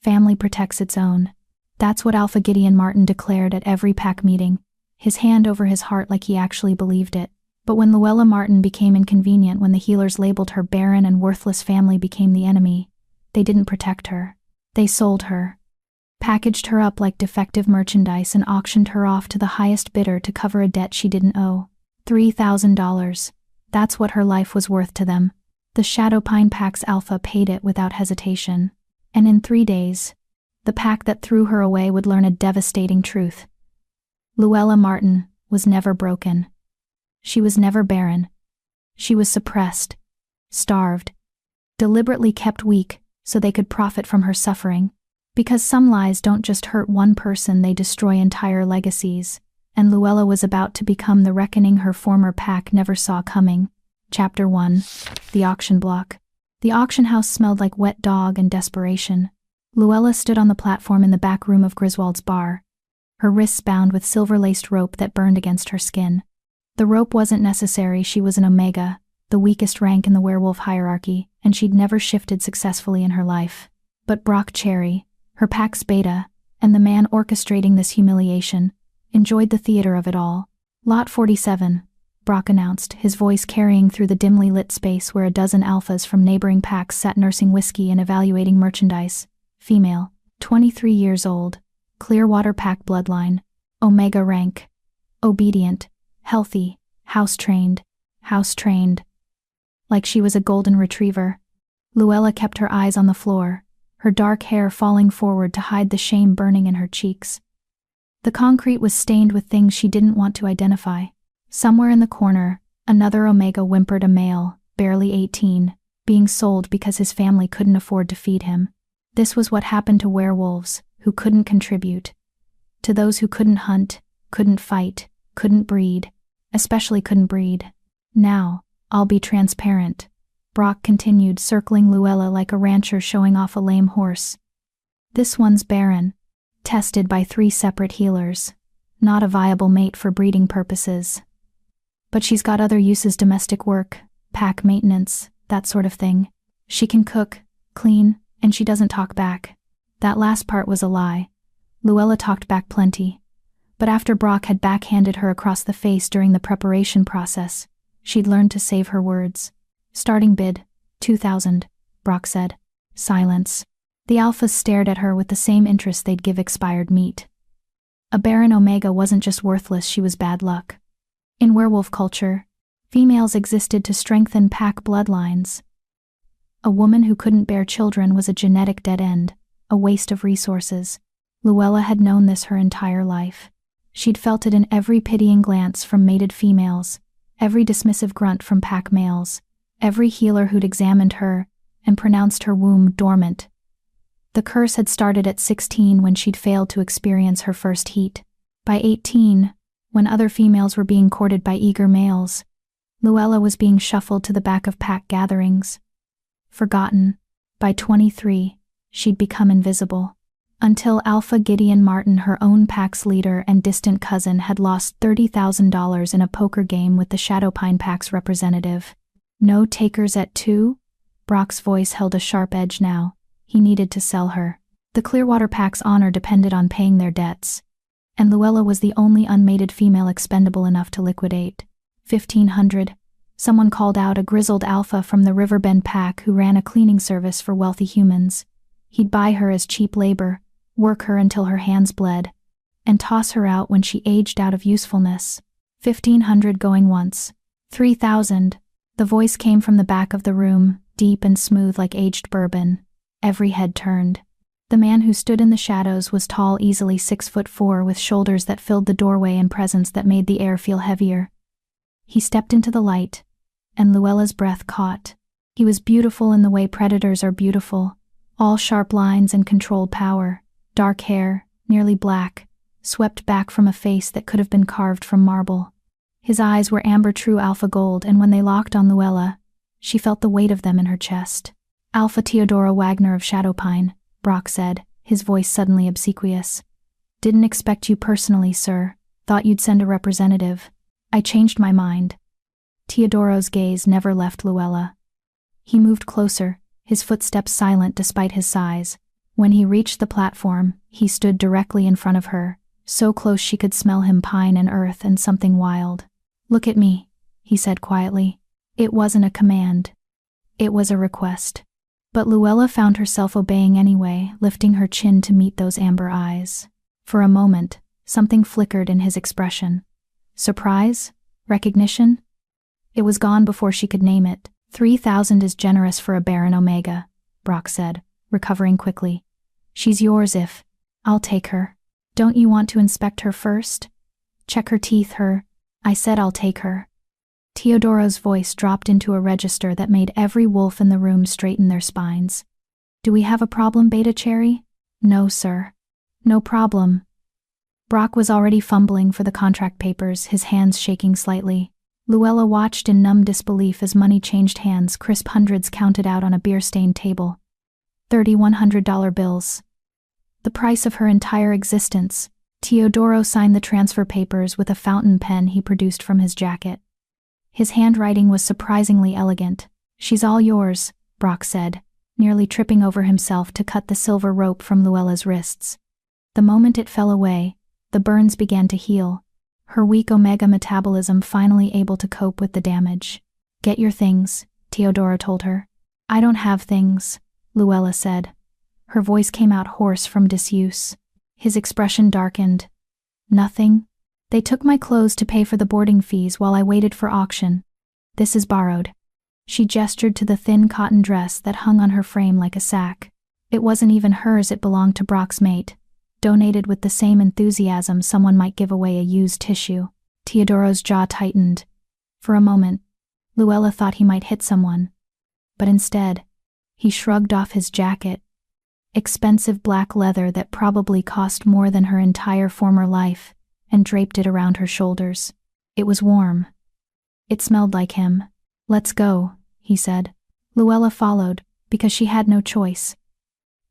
Family protects its own. That's what Alpha Gideon Martin declared at every pack meeting, his hand over his heart like he actually believed it. But when Luella Martin became inconvenient, when the healers labeled her barren and worthless, family became the enemy. They didn't protect her. They sold her. Packaged her up like defective merchandise and auctioned her off to the highest bidder to cover a debt she didn't owe. $3,000. That's what her life was worth to them. The Shadowpine Pack's Alpha paid it without hesitation. And in 3 days, the pack that threw her away would learn a devastating truth. Luella Martin was never broken. She was never barren. She was suppressed, starved, deliberately kept weak so they could profit from her suffering. Because some lies don't just hurt one person, they destroy entire legacies. And Luella was about to become the reckoning her former pack never saw coming. Chapter 1. The Auction Block. The auction house smelled like wet dog and desperation. Luella stood on the platform in the back room of Griswold's bar, her wrists bound with silver-laced rope that burned against her skin. The rope wasn't necessary. She was an Omega, the weakest rank in the werewolf hierarchy, and she'd never shifted successfully in her life. But Brock Cherry, her pack's beta, and the man orchestrating this humiliation, enjoyed the theater of it all. Lot 47, Brock announced, his voice carrying through the dimly lit space where a dozen alphas from neighboring packs sat nursing whiskey and evaluating merchandise. Female, 23 years old, Clearwater Pack bloodline, Omega rank, obedient, healthy, house-trained. Like she was a golden retriever. Luella kept her eyes on the floor, her dark hair falling forward to hide the shame burning in her cheeks. The concrete was stained with things she didn't want to identify. Somewhere in the corner, another Omega whimpered, a male, barely 18, being sold because his family couldn't afford to feed him. This was what happened to werewolves who couldn't contribute. To those who couldn't hunt, couldn't fight, couldn't breed, especially couldn't breed. Now, I'll be transparent, Brock continued, circling Luella like a rancher showing off a lame horse. This one's barren, tested by 3 separate healers, not a viable mate for breeding purposes. But she's got other uses: domestic work, pack maintenance, that sort of thing. She can cook, clean, and she doesn't talk back. That last part was a lie. Luella talked back plenty. But after Brock had backhanded her across the face during the preparation process, she'd learned to save her words. Starting bid, 2,000, Brock said. Silence. The alphas stared at her with the same interest they'd give expired meat. A barren Omega wasn't just worthless, she was bad luck. In werewolf culture, females existed to strengthen pack bloodlines. A woman who couldn't bear children was a genetic dead end, a waste of resources. Luella had known this her entire life. She'd felt it in every pitying glance from mated females, every dismissive grunt from pack males, every healer who'd examined her and pronounced her womb dormant. The curse had started at 16 when she'd failed to experience her first heat. By 18, when other females were being courted by eager males, Luella was being shuffled to the back of pack gatherings. Forgotten. By 23, she'd become invisible. Until Alpha Gideon Martin, her own pack's leader and distant cousin, had lost $30,000 in a poker game with the Shadowpine Pack's representative. No takers at 2? Brock's voice held a sharp edge now. He needed to sell her. The Clearwater Pack's honor depended on paying their debts. And Luella was the only unmated female expendable enough to liquidate. 1,500. Someone called out, a grizzled alpha from the Riverbend Pack who ran a cleaning service for wealthy humans. He'd buy her as cheap labor, work her until her hands bled, and toss her out when she aged out of usefulness. 1,500 going once. 3,000. The voice came from the back of the room, deep and smooth like aged bourbon. Every head turned. The man who stood in the shadows was tall, easily 6'4", with shoulders that filled the doorway and presence that made the air feel heavier. He stepped into the light, and Luella's breath caught. He was beautiful in the way predators are beautiful, all sharp lines and controlled power, dark hair, nearly black, swept back from a face that could have been carved from marble. His eyes were amber true alpha gold, and when they locked on Luella, she felt the weight of them in her chest. Alpha Theodora Wagner of Shadowpine, Brock said, his voice suddenly obsequious. Didn't expect you personally, sir. Thought you'd send a representative. I changed my mind. Teodoro's gaze never left Luella. He moved closer, his footsteps silent despite his size. When he reached the platform, he stood directly in front of her, so close she could smell him, pine and earth and something wild. "Look at me," he said quietly. It wasn't a command. It was a request. But Luella found herself obeying anyway, lifting her chin to meet those amber eyes. For a moment, something flickered in his expression. Surprise? Recognition? It was gone before she could name it. 3,000 is generous for a Barren Omega, Brock said, recovering quickly. "She's yours if I'll take her. Don't you want to inspect her first? Check her teeth, I said I'll take her." Teodoro's voice dropped into a register that made every wolf in the room straighten their spines. "Do we have a problem, Beta Cherry?" "No, sir." "No problem." Brock was already fumbling for the contract papers, his hands shaking slightly. Luella watched in numb disbelief as money changed hands, crisp hundreds counted out on a beer-stained table. 30 $100 bills. The price of her entire existence. Teodoro signed the transfer papers with a fountain pen he produced from his jacket. His handwriting was surprisingly elegant. "She's all yours," Brock said, nearly tripping over himself to cut the silver rope from Luella's wrists. The moment it fell away, the burns began to heal, her weak Omega metabolism finally able to cope with the damage. "Get your things," Teodoro told her. "I don't have things," Luella said. Her voice came out hoarse from disuse. His expression darkened. "Nothing? They took my clothes to pay for the boarding fees while I waited for auction. This is borrowed." She gestured to the thin cotton dress that hung on her frame like a sack. It wasn't even hers, it belonged to Brock's mate, donated with the same enthusiasm someone might give away a used tissue. Teodoro's jaw tightened. For a moment, Luella thought he might hit someone. But instead, he shrugged off his jacket. Expensive black leather that probably cost more than her entire former life, and draped it around her shoulders. It was warm. It smelled like him. "Let's go," he said. Luella followed, because she had no choice.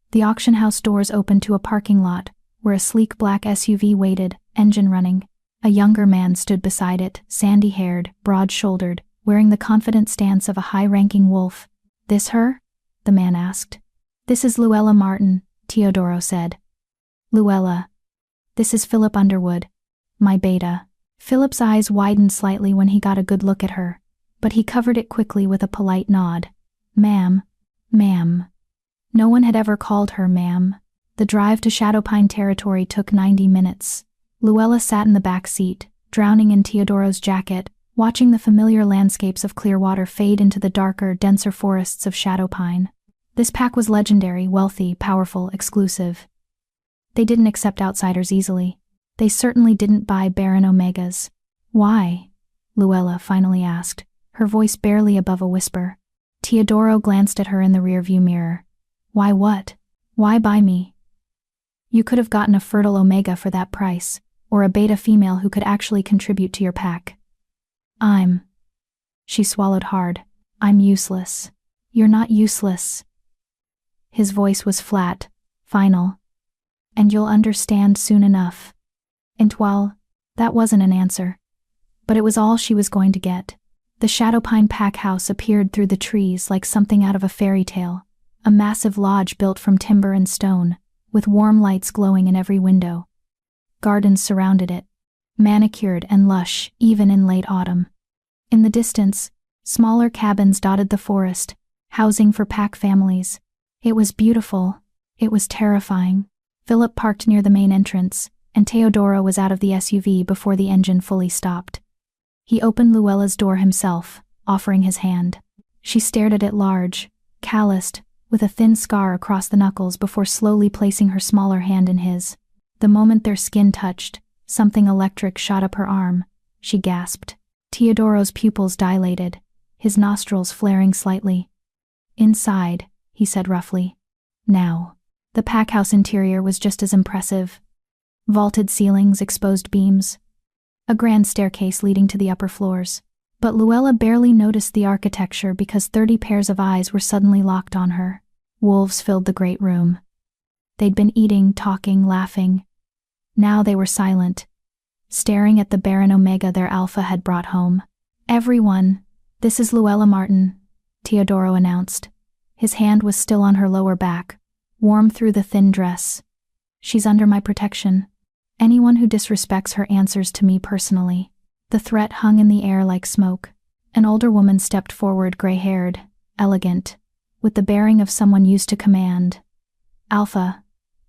The auction house doors opened to a parking lot, where a sleek black SUV waited, engine running. A younger man stood beside it, sandy-haired, broad-shouldered, wearing the confident stance of a high-ranking wolf. "This her?" the man asked. "This is Luella Martin," Teodoro said. "Luella. This is Philip Underwood, my beta." Philip's eyes widened slightly when he got a good look at her, but he covered it quickly with a polite nod. "Ma'am. Ma'am." No one had ever called her ma'am. The drive to Shadowpine territory took 90 minutes. Luella sat in the back seat, drowning in Teodoro's jacket, watching the familiar landscapes of Clearwater fade into the darker, denser forests of Shadowpine. This pack was legendary, wealthy, powerful, exclusive. They didn't accept outsiders easily. They certainly didn't buy Barren Omegas. "Why?" Luella finally asked, her voice barely above a whisper. Teodoro glanced at her in the rearview mirror. "Why what? Why buy me? You could have gotten a fertile Omega for that price, or a beta female who could actually contribute to your pack." She swallowed hard. "I'm useless." "You're not useless." His voice was flat, final. "And you'll understand soon enough." And well, that wasn't an answer. But it was all she was going to get. The Shadowpine pack house appeared through the trees like something out of a fairy tale, a massive lodge built from timber and stone, with warm lights glowing in every window. Gardens surrounded it, manicured and lush even in late autumn. In the distance, smaller cabins dotted the forest, housing for pack families. It was beautiful. It was terrifying. Philip parked near the main entrance, and Teodoro was out of the SUV before the engine fully stopped. He opened Luella's door himself, offering his hand. She stared at it large, calloused, with a thin scar across the knuckles before slowly placing her smaller hand in his. The moment their skin touched, something electric shot up her arm. She gasped. Teodoro's pupils dilated, his nostrils flaring slightly. "Inside," he said roughly. "Now." The packhouse interior was just as impressive. Vaulted ceilings, exposed beams. A grand staircase leading to the upper floors. But Luella barely noticed the architecture because 30 pairs of eyes were suddenly locked on her. Wolves filled the great room. They'd been eating, talking, laughing. Now they were silent, staring at the Barren Omega their alpha had brought home. "Everyone, this is Luella Martin," Teodoro announced. His hand was still on her lower back, warm through the thin dress. She's under my protection. Anyone who disrespects her answers to me personally. The threat hung in the air like smoke. An older woman stepped forward, gray-haired, elegant, with the bearing of someone used to command. Alpha,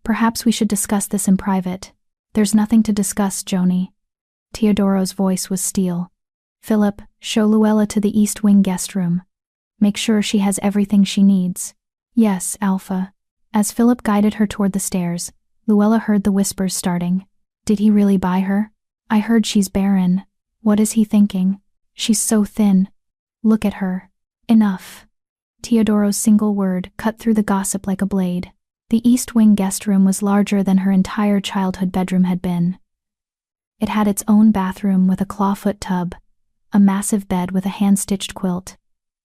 perhaps we should discuss this in private. There's nothing to discuss, Joni. Teodoro's voice was steel. Philip, show Luella to the East Wing guest room. Make sure she has everything she needs. Yes, Alpha. As Philip guided her toward the stairs, Luella heard the whispers starting. Did he really buy her? I heard she's barren. What is he thinking? She's so thin. Look at her. Enough. Teodoro's single word cut through the gossip like a blade. The East Wing guest room was larger than her entire childhood bedroom had been. It had its own bathroom with a clawfoot tub, a massive bed with a hand-stitched quilt,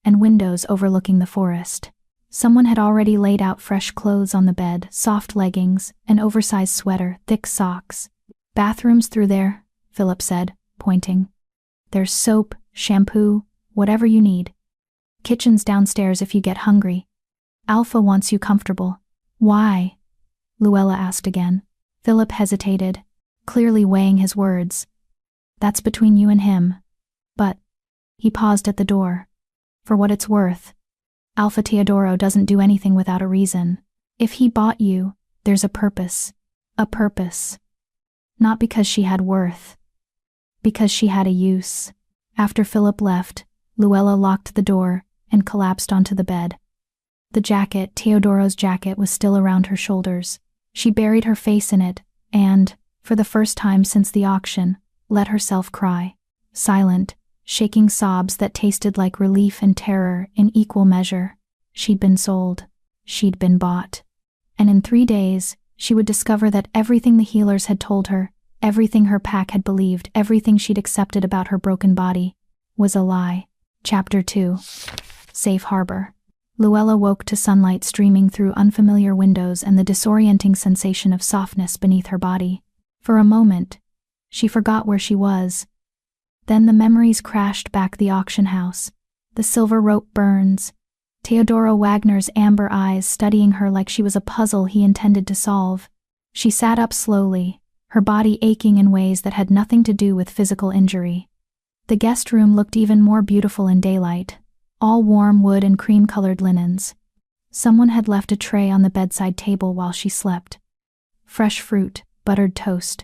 and windows overlooking the forest. Someone had already laid out fresh clothes on the bed, soft leggings, an oversized sweater, thick socks. Bathrooms through there, Philip said, pointing. There's soap, shampoo, whatever you need. Kitchen's downstairs if you get hungry. Alpha wants you comfortable. Why? Luella asked again. Philip hesitated, clearly weighing his words. That's between you and him. But, he paused at the door. For what it's worth, Alpha Teodoro doesn't do anything without a reason. If he bought you, there's a purpose. A purpose. Not because she had worth. Because she had a use. After Philip left, Luella locked the door and collapsed onto the bed. The jacket, Teodoro's jacket, was still around her shoulders. She buried her face in it and, for the first time since the auction, let herself cry. Silent, shaking sobs that tasted like relief and terror in equal measure. She'd been sold. She'd been bought. And in 3 days, she would discover that everything the healers had told her, everything her pack had believed, everything she'd accepted about her broken body, was a lie. Chapter 2. Safe Harbor. Luella woke to sunlight streaming through unfamiliar windows and the disorienting sensation of softness beneath her body. For a moment, she forgot where she was. Then the memories crashed back: the auction house, the silver rope burns, Teodoro Wagner's amber eyes studying her like she was a puzzle he intended to solve. She sat up slowly, her body aching in ways that had nothing to do with physical injury. The guest room looked even more beautiful in daylight, all warm wood and cream-colored linens. Someone had left a tray on the bedside table while she slept. Fresh fruit, buttered toast.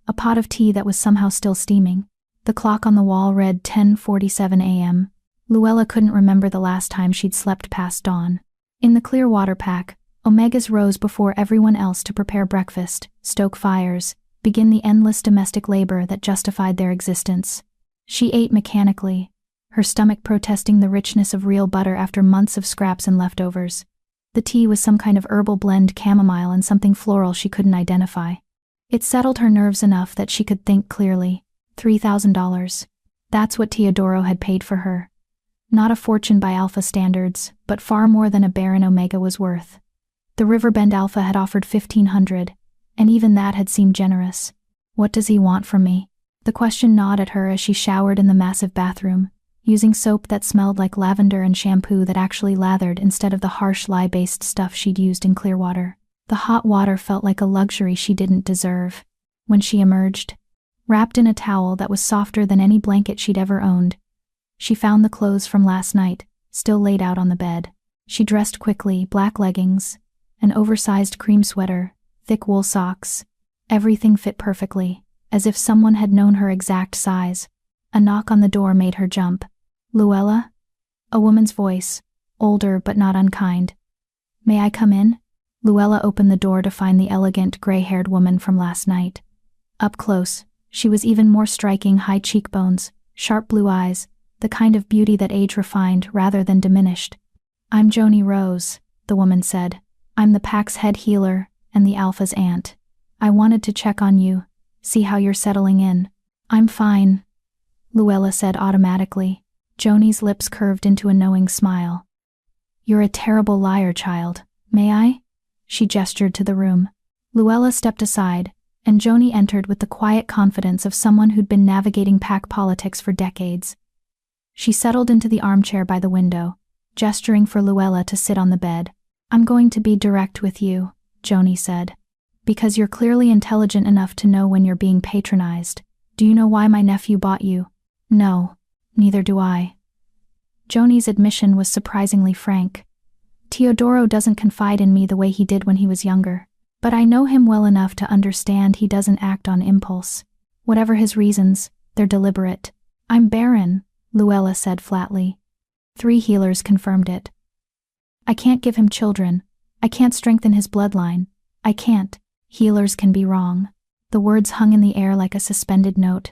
A pot of tea that was somehow still steaming. The clock on the wall read 10:47 a.m. Luella couldn't remember the last time she'd slept past dawn. In the clear water pack, Omegas rose before everyone else to prepare breakfast, stoke fires, begin the endless domestic labor that justified their existence. She ate mechanically, her stomach protesting the richness of real butter after months of scraps and leftovers. The tea was some kind of herbal blend, chamomile and something floral she couldn't identify. It settled her nerves enough that she could think clearly. $3,000. That's what Teodoro had paid for her. Not a fortune by Alpha standards, but far more than a Barren Omega was worth. The Riverbend Alpha had offered $1,500, and even that had seemed generous. What does he want from me? The question gnawed at her as she showered in the massive bathroom, using soap that smelled like lavender and shampoo that actually lathered instead of the harsh lye-based stuff she'd used in Clearwater. The hot water felt like a luxury she didn't deserve. When she emerged, wrapped in a towel that was softer than any blanket she'd ever owned, she found the clothes from last night, still laid out on the bed. She dressed quickly: black leggings, an oversized cream sweater, thick wool socks. Everything fit perfectly, as if someone had known her exact size. A knock on the door made her jump. Luella? A woman's voice, older but not unkind. May I come in? Luella opened the door to find the elegant, gray-haired woman from last night. Up close, she was even more striking: high cheekbones, sharp blue eyes, the kind of beauty that age refined rather than diminished. I'm Joni Rose, the woman said. I'm the pack's head healer and the Alpha's aunt. I wanted to check on you, see how you're settling in. I'm fine, Luella said automatically. Joni's lips curved into a knowing smile. You're a terrible liar, child. May I? She gestured to the room. Luella stepped aside, and Joni entered with the quiet confidence of someone who'd been navigating pack politics for decades. She settled into the armchair by the window, gesturing for Luella to sit on the bed. I'm going to be direct with you, Joni said. Because you're clearly intelligent enough to know when you're being patronized. Do you know why my nephew bought you? No, neither do I. Joni's admission was surprisingly frank. Teodoro doesn't confide in me the way he did when he was younger, but I know him well enough to understand he doesn't act on impulse. Whatever his reasons, they're deliberate. I'm Barren, Luella said flatly. 3 healers confirmed it. I can't give him children. I can't strengthen his bloodline. I can't. Healers can be wrong. The words hung in the air like a suspended note.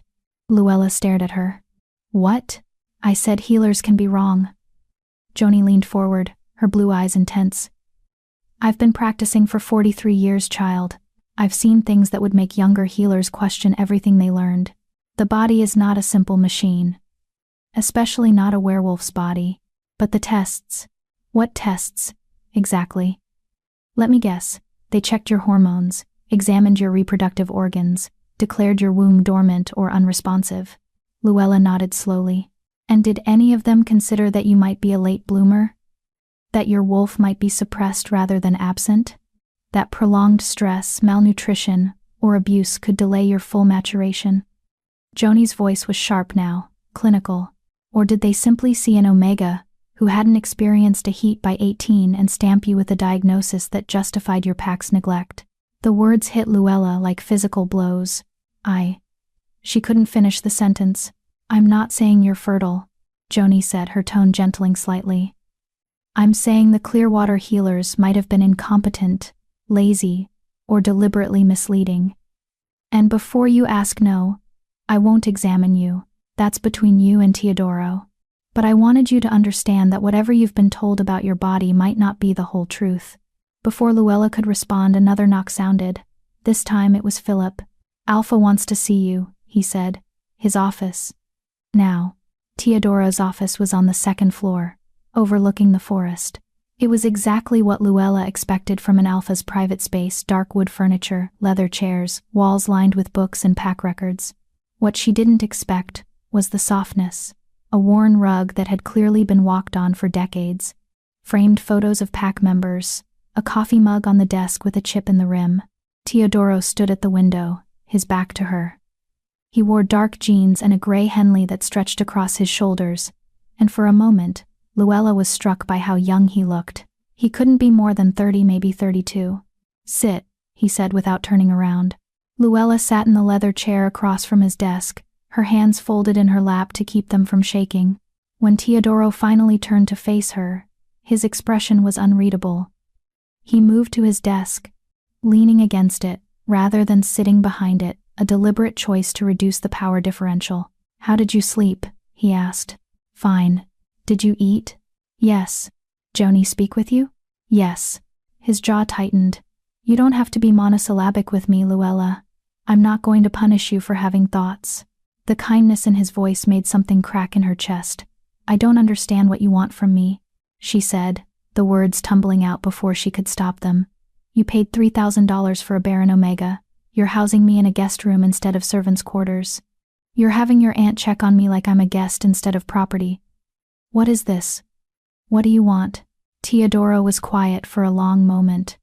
Luella stared at her. What? I said healers can be wrong. Joni leaned forward, her blue eyes intense. I've been practicing for 43 years, child. I've seen things that would make younger healers question everything they learned. The body is not a simple machine. Especially not a werewolf's body. But the tests. What tests, exactly? Let me guess. They checked your hormones, examined your reproductive organs, declared your womb dormant or unresponsive. Luella nodded slowly. And did any of them consider that you might be a late bloomer? That your wolf might be suppressed rather than absent? That prolonged stress, malnutrition, or abuse could delay your full maturation? Joni's voice was sharp now, clinical. Or did they simply see an omega who hadn't experienced a heat by 18 and stamp you with a diagnosis that justified your pack's neglect? The words hit Luella like physical blows. She couldn't finish the sentence. I'm not saying you're fertile, Joni said, her tone gentling slightly. I'm saying the Clearwater healers might have been incompetent, lazy, or deliberately misleading. And before you ask, no, I won't examine you. That's between you and Teodoro. But I wanted you to understand that whatever you've been told about your body might not be the whole truth. Before Luella could respond, another knock sounded. This time it was Philip. Alpha wants to see you, he said. His office. Now, Teodoro's office was on the 2nd floor, overlooking the forest. It was exactly what Luella expected from an Alpha's private space: dark wood furniture, leather chairs, walls lined with books and pack records. What she didn't expect was the softness. A worn rug that had clearly been walked on for decades. Framed photos of pack members. A coffee mug on the desk with a chip in the rim. Teodoro stood at the window, his back to her. He wore dark jeans and a gray Henley that stretched across his shoulders, and for a moment, Luella was struck by how young he looked. He couldn't be more than 30, maybe 32. Sit, he said without turning around. Luella sat in the leather chair across from his desk, her hands folded in her lap to keep them from shaking. When Teodoro finally turned to face her, his expression was unreadable. He moved to his desk, leaning against it, rather than sitting behind it, a deliberate choice to reduce the power differential. How did you sleep? He asked. Fine. Did you eat? Yes. Joni speak with you? Yes. His jaw tightened. You don't have to be monosyllabic with me, Luella. I'm not going to punish you for having thoughts. The kindness in his voice made something crack in her chest. I don't understand what you want from me, she said, the words tumbling out before she could stop them. You paid $3,000 for a Barren Omega. You're housing me in a guest room instead of servants' quarters. You're having your aunt check on me like I'm a guest instead of property. What is this? What do you want? Teodoro was quiet for a long moment.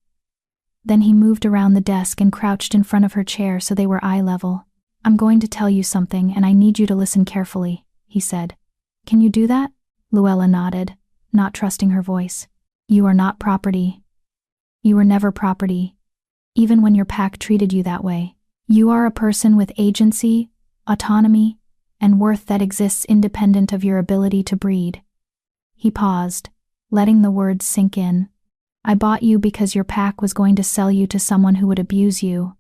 Then he moved around the desk and crouched in front of her chair so they were eye level. I'm going to tell you something and I need you to listen carefully, he said. Can you do that? Luella nodded, not trusting her voice. You are not property. You were never property, even when your pack treated you that way. You are a person with agency, autonomy, and worth that exists independent of your ability to breed. He paused, letting the words sink in. I bought you because your pack was going to sell you to someone who would abuse you.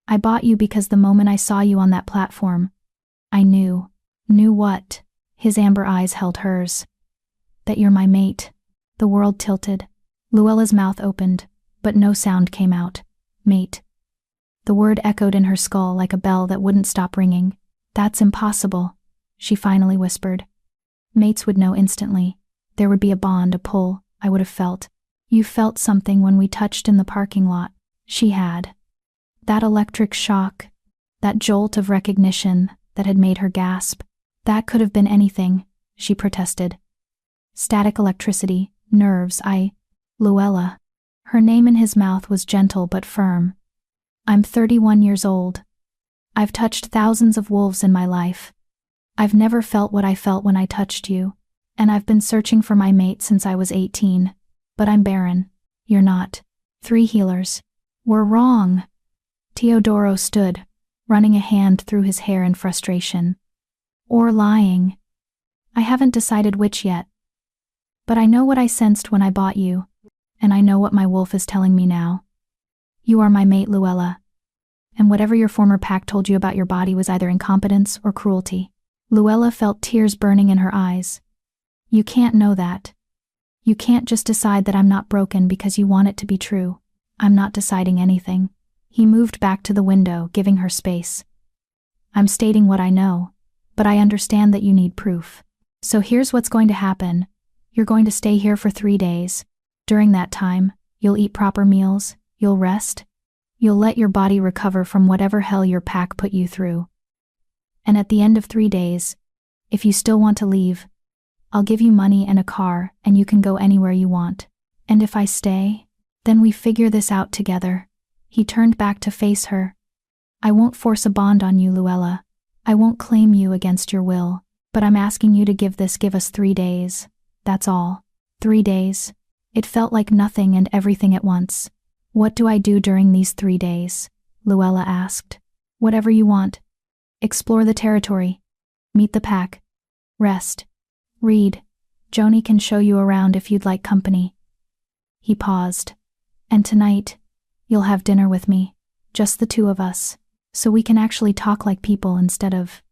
I bought you because the moment I saw you on that platform, I knew. Knew what? His amber eyes held hers. That you're my mate. The world tilted. Luella's mouth opened, but no sound came out. Mate. The word echoed in her skull like a bell that wouldn't stop ringing. That's impossible, she finally whispered. Mates would know instantly. There would be a bond, a pull, I would have felt. You felt something when we touched in the parking lot. She had. That electric shock, that jolt of recognition that had made her gasp. That could have been anything, she protested. Static electricity, nerves, Luella. Her name in his mouth was gentle but firm. I'm 31 years old. I've touched thousands of wolves in my life. I've never felt what I felt when I touched you, and I've been searching for my mate since I was 18. But I'm Barren. You're not. 3 healers. We're wrong. Teodoro stood, running a hand through his hair in frustration. Or lying. I haven't decided which yet. But I know what I sensed when I bought you, and I know what my wolf is telling me now. You are my mate, Luella. And whatever your former pack told you about your body was either incompetence or cruelty. Luella felt tears burning in her eyes. You can't know that. You can't just decide that I'm not broken because you want it to be true. I'm not deciding anything. He moved back to the window, giving her space. I'm stating what I know, but I understand that you need proof. So here's what's going to happen. You're going to stay here for 3 days. During that time, you'll eat proper meals, you'll rest, you'll let your body recover from whatever hell your pack put you through. And at the end of 3 days, if you still want to leave, I'll give you money and a car and you can go anywhere you want. And if I stay, then we figure this out together. He turned back to face her. I won't force a bond on you, Luella. I won't claim you against your will, but I'm asking you to give us 3 days. That's all. 3 days. It felt like nothing and everything at once. What do I do during these 3 days? Luella asked. Whatever you want. Explore the territory. Meet the pack. Rest. Read. Joni can show you around if you'd like company. He paused. And tonight, you'll have dinner with me. Just the 2 of us. So we can actually talk like people instead of…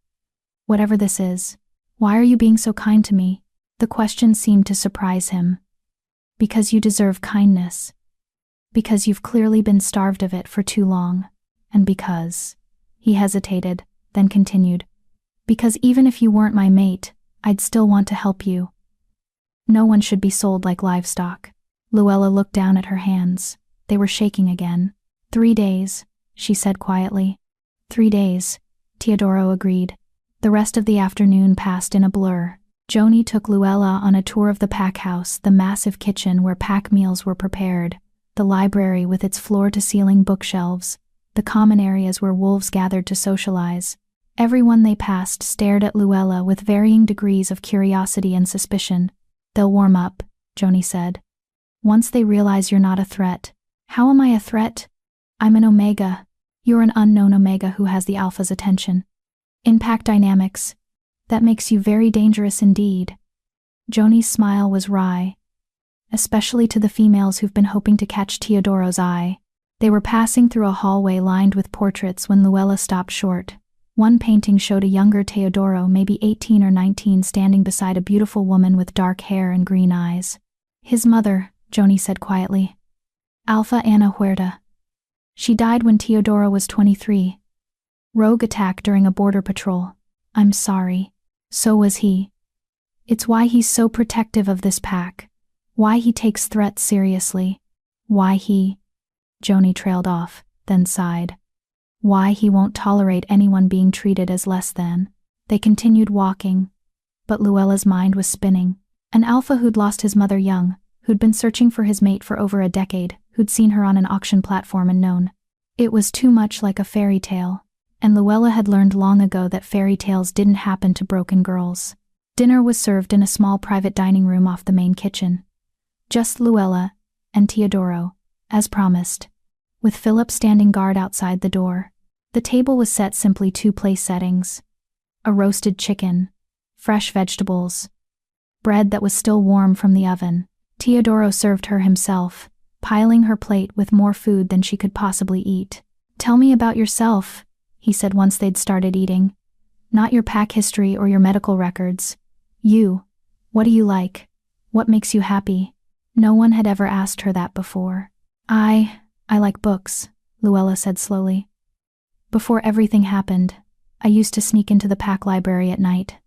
whatever this is. Why are you being so kind to me? The question seemed to surprise him. Because you deserve kindness. Because you've clearly been starved of it for too long. And because… He hesitated, then continued. Because even if you weren't my mate, I'd still want to help you. No one should be sold like livestock. Luella looked down at her hands. They were shaking again. 3 days, she said quietly. 3 days, Teodoro agreed. The rest of the afternoon passed in a blur. Joni took Luella on a tour of the pack house, the massive kitchen where pack meals were prepared, the library with its floor-to-ceiling bookshelves, the common areas where wolves gathered to socialize. Everyone they passed stared at Luella with varying degrees of curiosity and suspicion. They'll warm up, Joni said. Once they realize you're not a threat. How am I a threat? I'm an Omega. You're an unknown Omega who has the Alpha's attention. In pack dynamics, that makes you very dangerous indeed. Joni's smile was wry, especially to the females who've been hoping to catch Teodoro's eye. They were passing through a hallway lined with portraits when Luella stopped short. One painting showed a younger Teodoro, maybe 18 or 19, standing beside a beautiful woman with dark hair and green eyes. His mother, Joni said quietly. Alpha Ana Huerta. She died when Teodoro was 23. Rogue attack during a border patrol. I'm sorry. So was he. It's why he's so protective of this pack. Why he takes threats seriously. Why he… Joni trailed off, then sighed. Why he won't tolerate anyone being treated as less than. They continued walking, but Luella's mind was spinning. An alpha who'd lost his mother young, who'd been searching for his mate for over a decade, who'd seen her on an auction platform and known. It was too much like a fairy tale, and Luella had learned long ago that fairy tales didn't happen to broken girls. Dinner was served in a small private dining room off the main kitchen. Just Luella and Teodoro, as promised, with Philip standing guard outside the door. The table was set simply 2 place settings. A roasted chicken, fresh vegetables, bread that was still warm from the oven. Teodoro served her himself, piling her plate with more food than she could possibly eat. Tell me about yourself, he said once they'd started eating. Not your pack history or your medical records. You. What do you like? What makes you happy? No one had ever asked her that before. I like books, Luella said slowly. Before everything happened, I used to sneak into the pack library at night.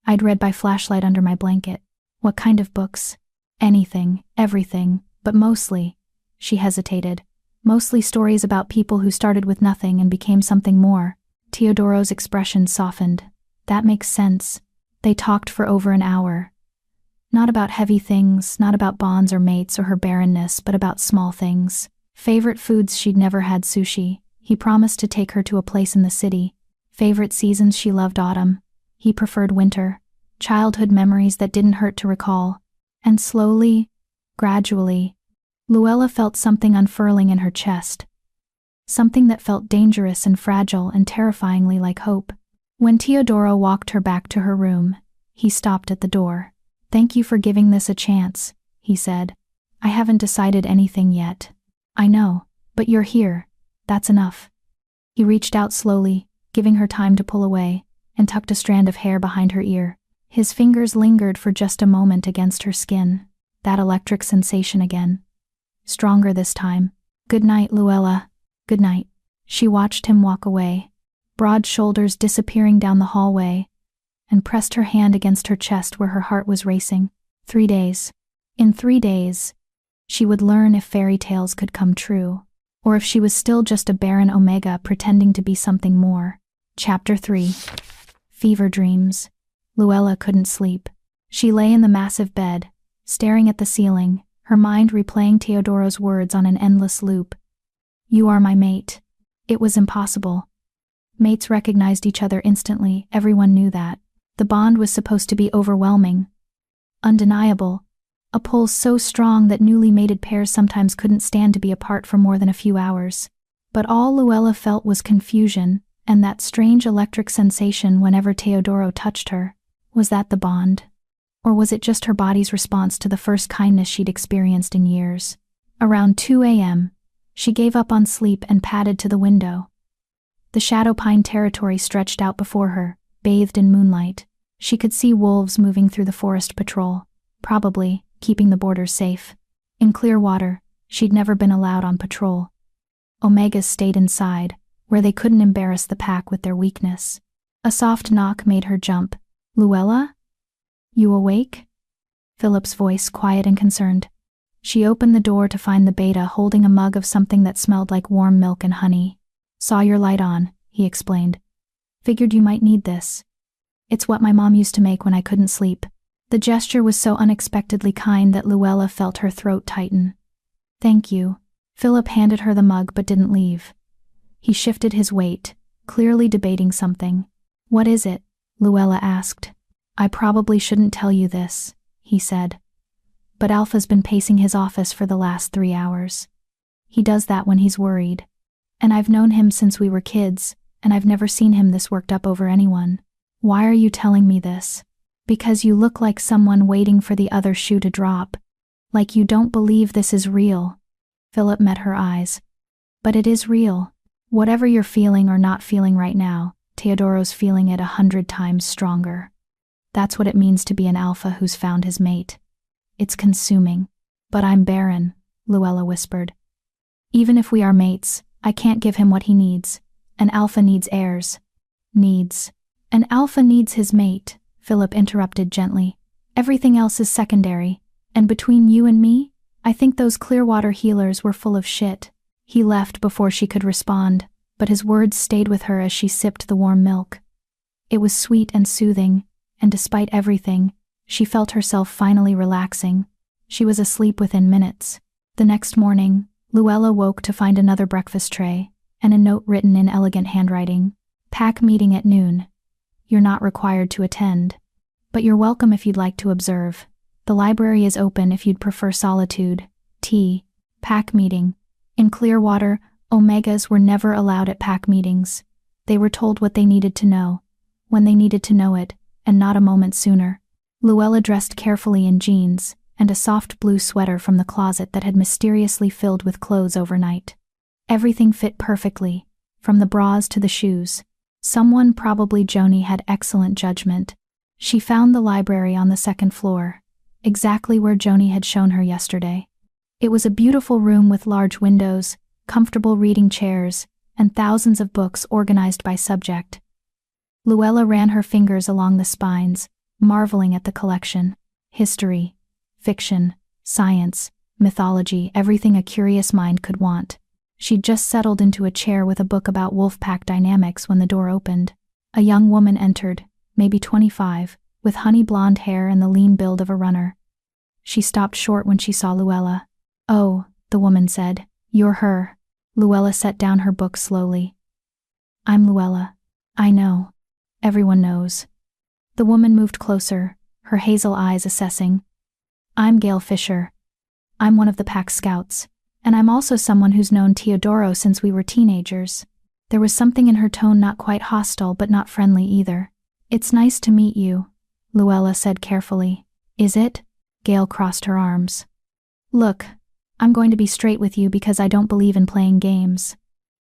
I'd read by flashlight under my blanket. What kind of books? Anything, everything, but mostly, she hesitated, mostly stories about people who started with nothing and became something more. Teodoro's expression softened. That makes sense. They talked for over an hour. Not about heavy things, not about bonds or mates or her barrenness, but about small things. Favorite foods she'd never had sushi. He promised to take her to a place in the city. Favorite seasons, she loved autumn. He preferred winter. Childhood memories that didn't hurt to recall. And slowly, gradually, Luella felt something unfurling in her chest. Something that felt dangerous and fragile and terrifyingly like hope. When Teodoro walked her back to her room, he stopped at the door. "Thank you for giving this a chance," he said. "I haven't decided anything yet." "I know, but you're here. That's enough." He reached out slowly, giving her time to pull away, and tucked a strand of hair behind her ear. His fingers lingered for just a moment against her skin. That electric sensation again. Stronger this time. "Good night, Luella." "Good night." She watched him walk away, broad shoulders disappearing down the hallway, and pressed her hand against her chest where her heart was racing. 3 days. In 3 days, she would learn if fairy tales could come true, or if she was still just a barren omega pretending to be something more. Chapter 3. Fever dreams. Luella couldn't sleep. She lay in the massive bed, staring at the ceiling, her mind replaying Teodoro's words on an endless loop. "You are my mate." It was impossible. Mates recognized each other instantly, everyone knew that. The bond was supposed to be overwhelming, undeniable, a pull so strong that newly mated pairs sometimes couldn't stand to be apart for more than a few hours. But all Luella felt was confusion, and that strange electric sensation whenever Teodoro touched her. Was that the bond? Or was it just her body's response to the first kindness she'd experienced in years? Around 2 a.m., she gave up on sleep and padded to the window. The shadow pine territory stretched out before her, bathed in moonlight. She could see wolves moving through the forest patrol, probably keeping the borders safe. In clear water, she'd never been allowed on patrol. Omegas stayed inside, where they couldn't embarrass the pack with their weakness. A soft knock made her jump. "Luella? You awake?" Philip's voice, quiet and concerned. She opened the door to find the beta holding a mug of something that smelled like warm milk and honey. "Saw your light on," he explained. "Figured you might need this. It's what my mom used to make when I couldn't sleep." The gesture was so unexpectedly kind that Luella felt her throat tighten. "Thank you." Philip handed her the mug but didn't leave. He shifted his weight, clearly debating something. "What is it?" Luella asked. "I probably shouldn't tell you this," he said. "But Alpha's been pacing his office for the last 3 hours. He does that when he's worried. And I've known him since we were kids, and I've never seen him this worked up over anyone." "Why are you telling me this?" "Because you look like someone waiting for the other shoe to drop. Like you don't believe this is real." Philip met her eyes. "But it is real. Whatever you're feeling or not feeling right now, Teodoro's feeling it 100 times stronger. That's what it means to be an alpha who's found his mate. It's consuming." "But I'm barren," Luella whispered. "Even if we are mates, I can't give him what he needs. An alpha needs heirs." "Needs. An alpha needs his mate," Philip interrupted gently. "Everything else is secondary. And between you and me, I think those Clearwater healers were full of shit." He left before she could respond, but his words stayed with her as she sipped the warm milk. It was sweet and soothing, and despite everything, she felt herself finally relaxing. She was asleep within minutes. The next morning, Luella woke to find another breakfast tray, and a note written in elegant handwriting. "Pack meeting at noon. You're not required to attend, but you're welcome if you'd like to observe. The library is open if you'd prefer solitude. T. Pack meeting." In Clearwater, Omegas were never allowed at pack meetings. They were told what they needed to know, when they needed to know it, and not a moment sooner. Luella dressed carefully in jeans, and a soft blue sweater from the closet that had mysteriously filled with clothes overnight. Everything fit perfectly, from the bras to the shoes. Someone, probably Joni, had excellent judgment. She found the library on the 2nd floor, exactly where Joni had shown her yesterday. It was a beautiful room with large windows, comfortable reading chairs, and thousands of books organized by subject. Luella ran her fingers along the spines, marveling at the collection. History, fiction, science, mythology, everything a curious mind could want. She'd just settled into a chair with a book about wolf-pack dynamics when the door opened. A young woman entered, maybe 25, with honey blonde hair and the lean build of a runner. She stopped short when she saw Luella. "Oh," the woman said. "You're her." Luella set down her book slowly. "I'm Luella. I know. Everyone knows." The woman moved closer, her hazel eyes assessing. "I'm Gail Fisher. I'm one of the pack scouts, and I'm also someone who's known Teodoro since we were teenagers." There was something in her tone not quite hostile but not friendly either. "It's nice to meet you," Luella said carefully. "Is it?" Gail crossed her arms. "Look, I'm going to be straight with you because I don't believe in playing games.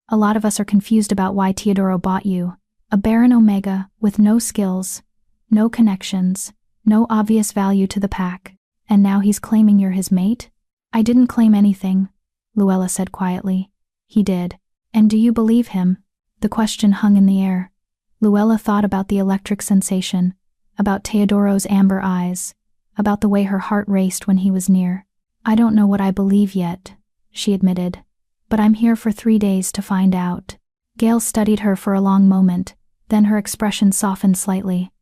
A lot of us are confused about why Teodoro bought you. A Barren Omega with no skills, no connections, no obvious value to the pack, and now he's claiming you're his mate?" "I didn't claim anything," Luella said quietly. "He did. And do you believe him?" The question hung in the air. Luella thought about the electric sensation, about Teodoro's amber eyes, about the way her heart raced when he was near. "I don't know what I believe yet," she admitted, "but I'm here for 3 days to find out." Gail studied her for a long moment, then her expression softened slightly.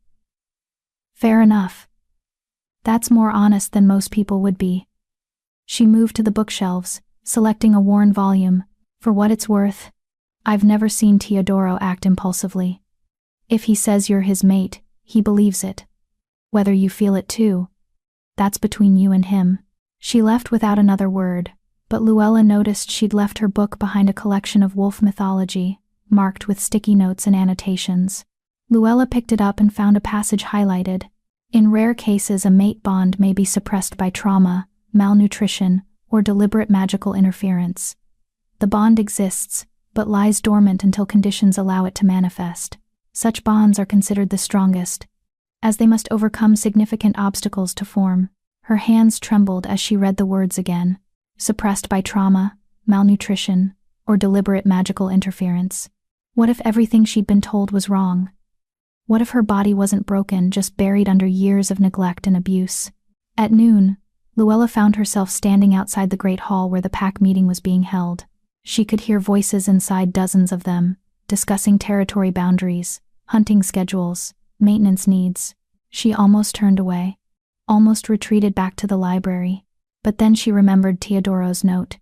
"Fair enough. That's more honest than most people would be." She moved to the bookshelves, selecting a worn volume. "For what it's worth, I've never seen Teodoro act impulsively. If he says you're his mate, he believes it. Whether you feel it too, that's between you and him." She left without another word, but Luella noticed she'd left her book behind a collection of wolf mythology, marked with sticky notes and annotations. Luella picked it up and found a passage highlighted. "In rare cases, a mate bond may be suppressed by trauma, malnutrition, or deliberate magical interference. The bond exists, but lies dormant until conditions allow it to manifest. Such bonds are considered the strongest, as they must overcome significant obstacles to form." Her hands trembled as she read the words again. Suppressed by trauma, malnutrition, or deliberate magical interference. What if everything she'd been told was wrong? What if her body wasn't broken, just buried under years of neglect and abuse? At noon, Luella found herself standing outside the great hall where the pack meeting was being held. She could hear voices inside, dozens of them, discussing territory boundaries, hunting schedules, maintenance needs. She almost turned away, almost retreated back to the library, but then she remembered Teodoro's note.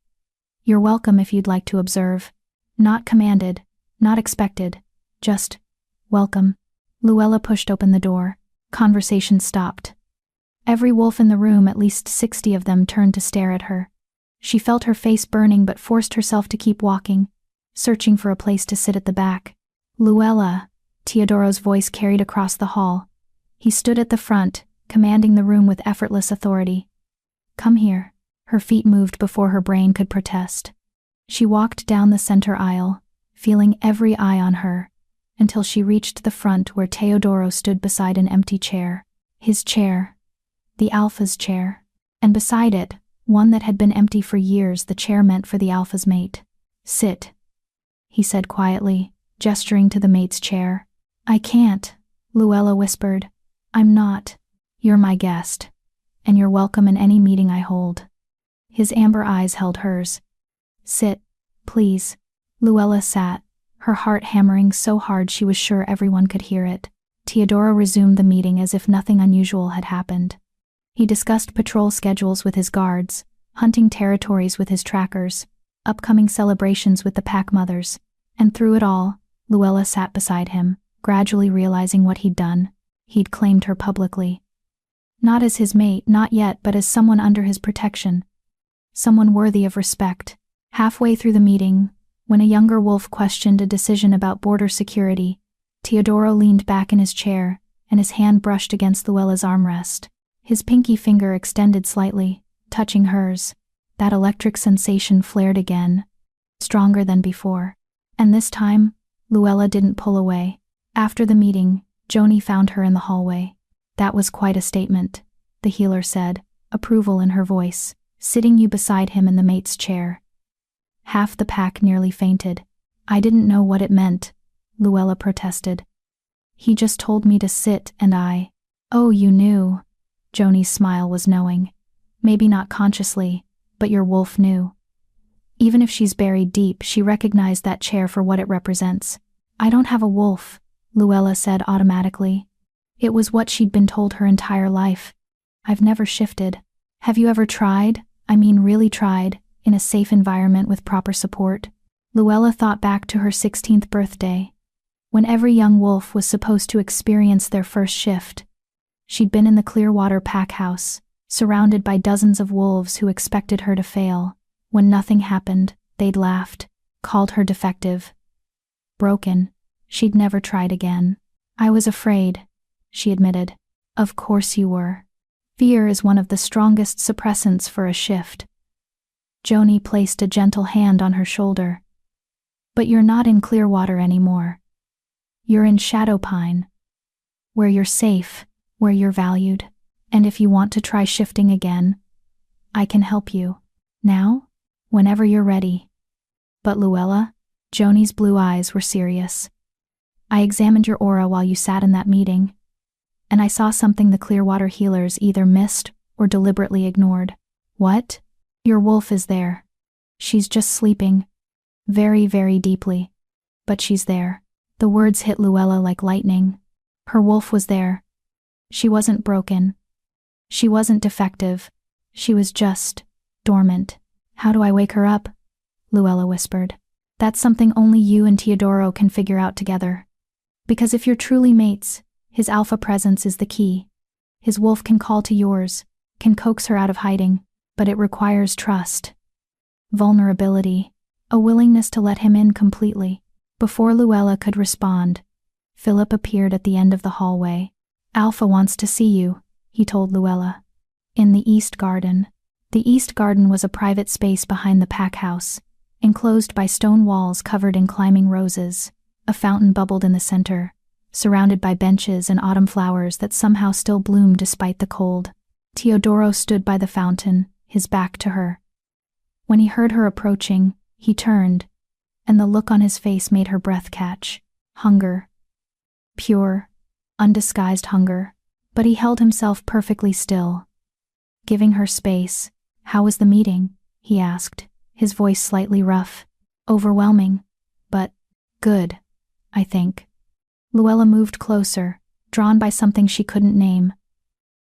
"You're welcome if you'd like to observe. Not commanded, not expected, just welcome." Luella pushed open the door. Conversation stopped. Every wolf in the room, at least 60 of them, turned to stare at her. She felt her face burning but forced herself to keep walking, searching for a place to sit at the back. "Luella," Teodoro's voice carried across the hall. He stood at the front, commanding the room with effortless authority. "Come here." Her feet moved before her brain could protest. She walked down the center aisle, feeling every eye on her, until she reached the front where Teodoro stood beside an empty chair. His chair. The Alpha's chair. And beside it, one that had been empty for years, the chair meant for the Alpha's mate. "Sit," he said quietly, gesturing to the mate's chair. "I can't," Luella whispered. "I'm not. You're my guest, and you're welcome in any meeting I hold." His amber eyes held hers. "Sit, please." Luella sat, her heart hammering so hard she was sure everyone could hear it. Teodoro resumed the meeting as if nothing unusual had happened. He discussed patrol schedules with his guards, hunting territories with his trackers, upcoming celebrations with the pack mothers, and through it all, Luella sat beside him, gradually realizing what he'd done. He'd claimed her publicly. Not as his mate, not yet, but as someone under his protection. Someone worthy of respect. Halfway through the meeting, when a younger wolf questioned a decision about border security, Teodoro leaned back in his chair, and his hand brushed against Luella's armrest. His pinky finger extended slightly, touching hers. That electric sensation flared again, stronger than before. And this time, Luella didn't pull away. After the meeting, Joni found her in the hallway. "That was quite a statement," the healer said, approval in her voice, "sitting you beside him in the mate's chair." Half the pack nearly fainted. "I didn't know what it meant," Luella protested. "He just told me to sit and I—" "Oh, you knew." Joni's smile was knowing. "Maybe not consciously, but your wolf knew. Even if she's buried deep, she recognized that chair for what it represents." "I don't have a wolf," Luella said automatically. It was what she'd been told her entire life. "I've never shifted." Have you ever tried, really tried, in a safe environment with proper support? Luella thought back to her 16th birthday, when every young wolf was supposed to experience their first shift. She'd been in the Clearwater pack house, surrounded by dozens of wolves who expected her to fail. When nothing happened, they'd laughed, called her defective, broken. She'd never tried again. I was afraid, she admitted. Of course you were. Fear is one of the strongest suppressants for a shift. Joni placed a gentle hand on her shoulder. But you're not in Clearwater anymore. You're in Shadowpine, where you're safe, where you're valued, and if you want to try shifting again, I can help you. Now? Whenever you're ready. But Luella? Joni's blue eyes were serious. I examined your aura while you sat in that meeting, and I saw something the Clearwater healers either missed or deliberately ignored. What? Your wolf is there. She's just sleeping. Very, very deeply. But she's there. The words hit Luella like lightning. Her wolf was there. She wasn't broken. She wasn't defective. She was just dormant. How do I wake her up? Luella whispered. That's something only you and Teodoro can figure out together. Because if you're truly mates, his alpha presence is the key. His wolf can call to yours, can coax her out of hiding, but it requires trust, vulnerability, a willingness to let him in completely. Before Luella could respond, Philip appeared at the end of the hallway. Alpha wants to see you, he told Luella. In the East Garden. The East Garden was a private space behind the pack house, enclosed by stone walls covered in climbing roses. A fountain bubbled in the center, surrounded by benches and autumn flowers that somehow still bloomed despite the cold. Teodoro stood by the fountain, his back to her. When he heard her approaching, he turned, and the look on his face made her breath catch. Hunger. Pure, undisguised hunger. But he held himself perfectly still, giving her space. How was the meeting? He asked, his voice slightly rough. Overwhelming, but good, I think. Luella moved closer, drawn by something she couldn't name.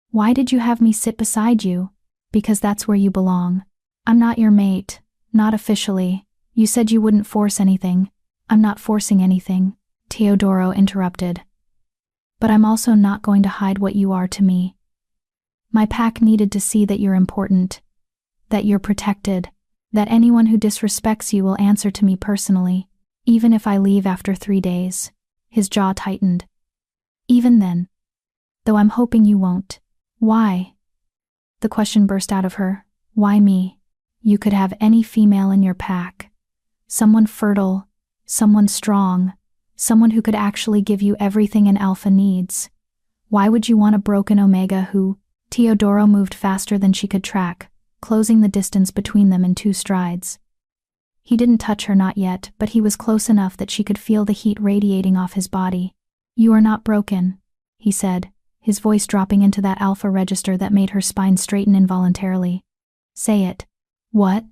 Why did you have me sit beside you? Because that's where you belong. I'm not your mate, not officially. You said you wouldn't force anything. I'm not forcing anything, Teodoro interrupted. But I'm also not going to hide what you are to me. My pack needed to see that you're important, that you're protected, that anyone who disrespects you will answer to me personally, even if I leave after 3 days. His jaw tightened. Even then. Though I'm hoping you won't. Why? The question burst out of her. Why me? You could have any female in your pack. Someone fertile, someone strong, someone who could actually give you everything an alpha needs. Why would you want a broken omega who? Teodoro moved faster than she could track, closing the distance between them in 2 strides. He didn't touch her, not yet, but he was close enough that she could feel the heat radiating off his body. You are not broken, he said, his voice dropping into that alpha register that made her spine straighten involuntarily. Say it. What?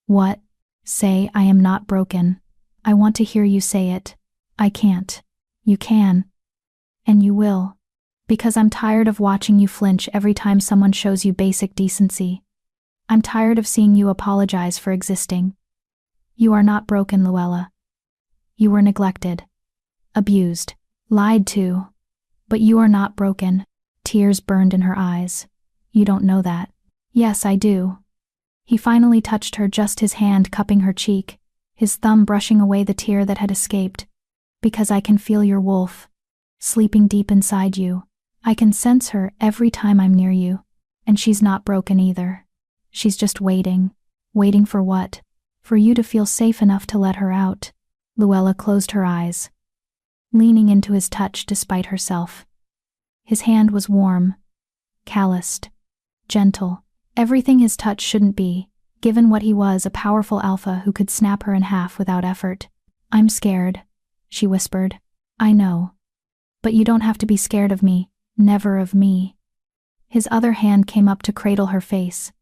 What? Say I am not broken. I want to hear you say it. I can't. You can. And you will. Because I'm tired of watching you flinch every time someone shows you basic decency. I'm tired of seeing you apologize for existing. You are not broken, Luella. You were neglected, abused, lied to. But you are not broken. Tears burned in her eyes. You don't know that. Yes, I do. He finally touched her, just his hand cupping her cheek, his thumb brushing away the tear that had escaped. Because I can feel your wolf, sleeping deep inside you. I can sense her every time I'm near you. And she's not broken either. She's just waiting. Waiting for what? For you to feel safe enough to let her out. Luella closed her eyes, leaning into his touch despite herself. His hand was warm, calloused, gentle. Everything his touch shouldn't be, given what he was, a powerful alpha who could snap her in half without effort. I'm scared, she whispered. I know. But you don't have to be scared of me, never of me. His other hand came up to cradle her face,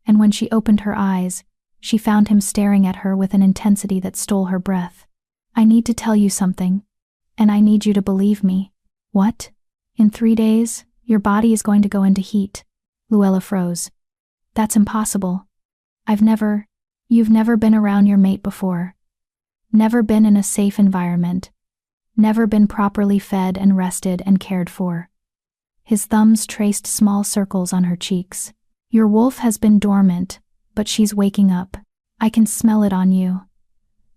and when she opened her eyes, she found him staring at her with an intensity that stole her breath. I need to tell you something, and I need you to believe me. What? In 3 days, your body is going to go into heat. Luella froze. That's impossible. You've never been around your mate before. Never been in a safe environment. Never been properly fed and rested and cared for. His thumbs traced small circles on her cheeks. Your wolf has been dormant, but she's waking up. I can smell it on you.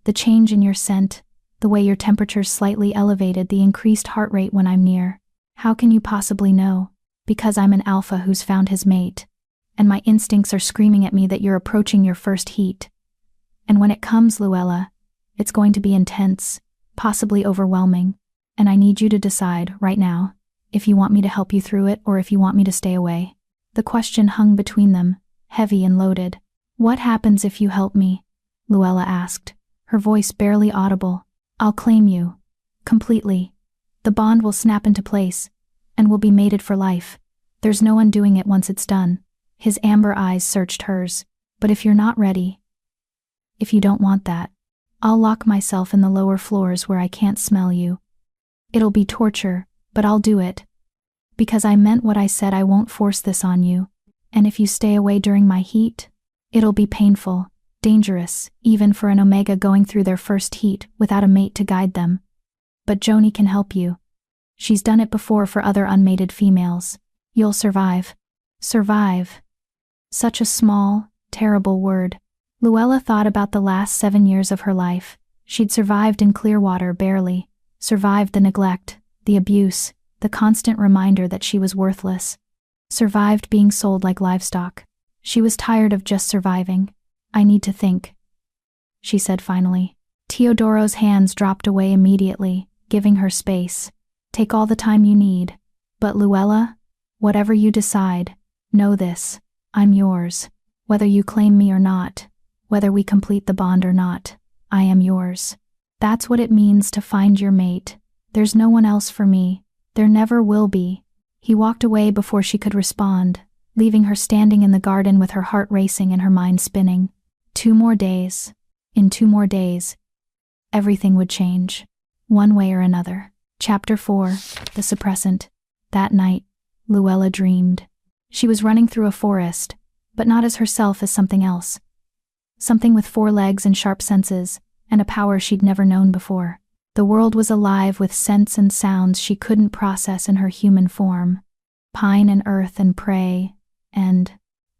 The change in your scent, the way your temperature's slightly elevated, the increased heart rate when I'm near. How can you possibly know? Because I'm an alpha who's found his mate. And my instincts are screaming at me that you're approaching your first heat. And when it comes, Luella, it's going to be intense, possibly overwhelming, and I need you to decide, right now, if you want me to help you through it or if you want me to stay away. The question hung between them, heavy and loaded. What happens if you help me? Luella asked, her voice barely audible. I'll claim you. Completely. The bond will snap into place, and we'll be mated for life. There's no undoing it once it's done. His amber eyes searched hers. But if you're not ready, if you don't want that, I'll lock myself in the lower floors where I can't smell you. It'll be torture, but I'll do it. Because I meant what I said. I won't force this on you. And if you stay away during my heat, it'll be painful, dangerous, even for an Omega going through their first heat without a mate to guide them. But Joni can help you. She's done it before for other unmated females. You'll survive. Survive. Such a small, terrible word. Luella thought about the last 7 years of her life. She'd survived in Clearwater barely, survived the neglect, the abuse, the constant reminder that she was worthless, survived being sold like livestock. She was tired of just surviving. I need to think, she said finally. Teodoro's hands dropped away immediately, giving her space. Take all the time you need. But Luella, whatever you decide, know this. I'm yours. Whether you claim me or not, whether we complete the bond or not, I am yours. That's what it means to find your mate. There's no one else for me. There never will be. He walked away before she could respond, leaving her standing in the garden with her heart racing and her mind spinning. 2 more days. In 2 more days, everything would change. One way or another. Chapter 4. The Suppressant. That night, Luella dreamed. She was running through a forest, but not as herself, as something else. Something with 4 legs and sharp senses, and a power she'd never known before. The world was alive with scents and sounds she couldn't process in her human form. Pine and earth and prey, and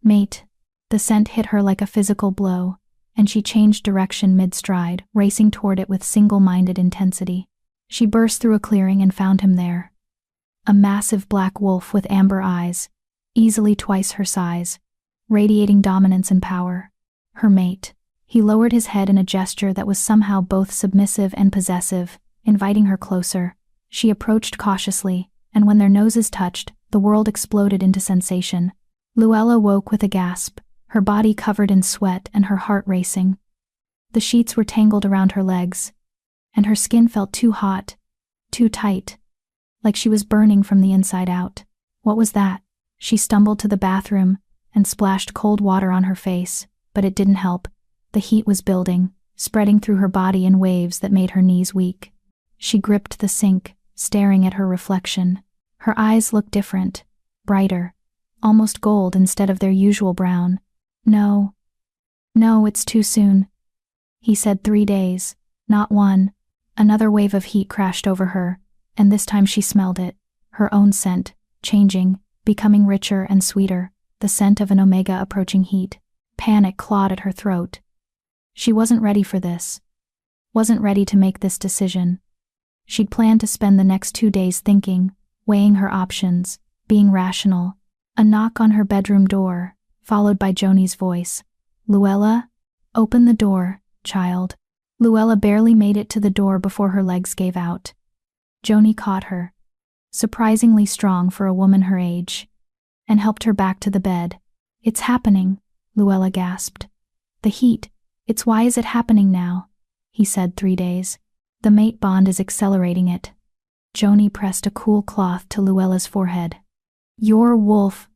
mate. The scent hit her like a physical blow, and she changed direction mid-stride, racing toward it with single-minded intensity. She burst through a clearing and found him there. A massive black wolf with amber eyes, easily twice her size, radiating dominance and power. Her mate. He lowered his head in a gesture that was somehow both submissive and possessive, inviting her closer. She approached cautiously, and when their noses touched, the world exploded into sensation. Luella woke with a gasp, her body covered in sweat and her heart racing. The sheets were tangled around her legs, and her skin felt too hot, too tight, like she was burning from the inside out. What was that? She stumbled to the bathroom and splashed cold water on her face, but it didn't help. The heat was building, spreading through her body in waves that made her knees weak. She gripped the sink, staring at her reflection. Her eyes looked different, brighter, almost gold instead of their usual brown. No, it's too soon. He said 3 days, not 1. Another wave of heat crashed over her, and this time she smelled it, her own scent, changing, becoming richer and sweeter, the scent of an Omega approaching heat. Panic clawed at her throat. She wasn't ready for this. Wasn't ready to make this decision. She'd planned to spend the next 2 days thinking, weighing her options, being rational. A knock on her bedroom door, followed by Joni's voice. Luella? Open the door, child. Luella barely made it to the door before her legs gave out. Joni caught her, surprisingly strong for a woman her age, and helped her back to the bed. It's happening, Luella gasped. The heat. It's why is it happening now? He said 3 days. The mate bond is accelerating it. Joni pressed a cool cloth to Luella's forehead. Your wolf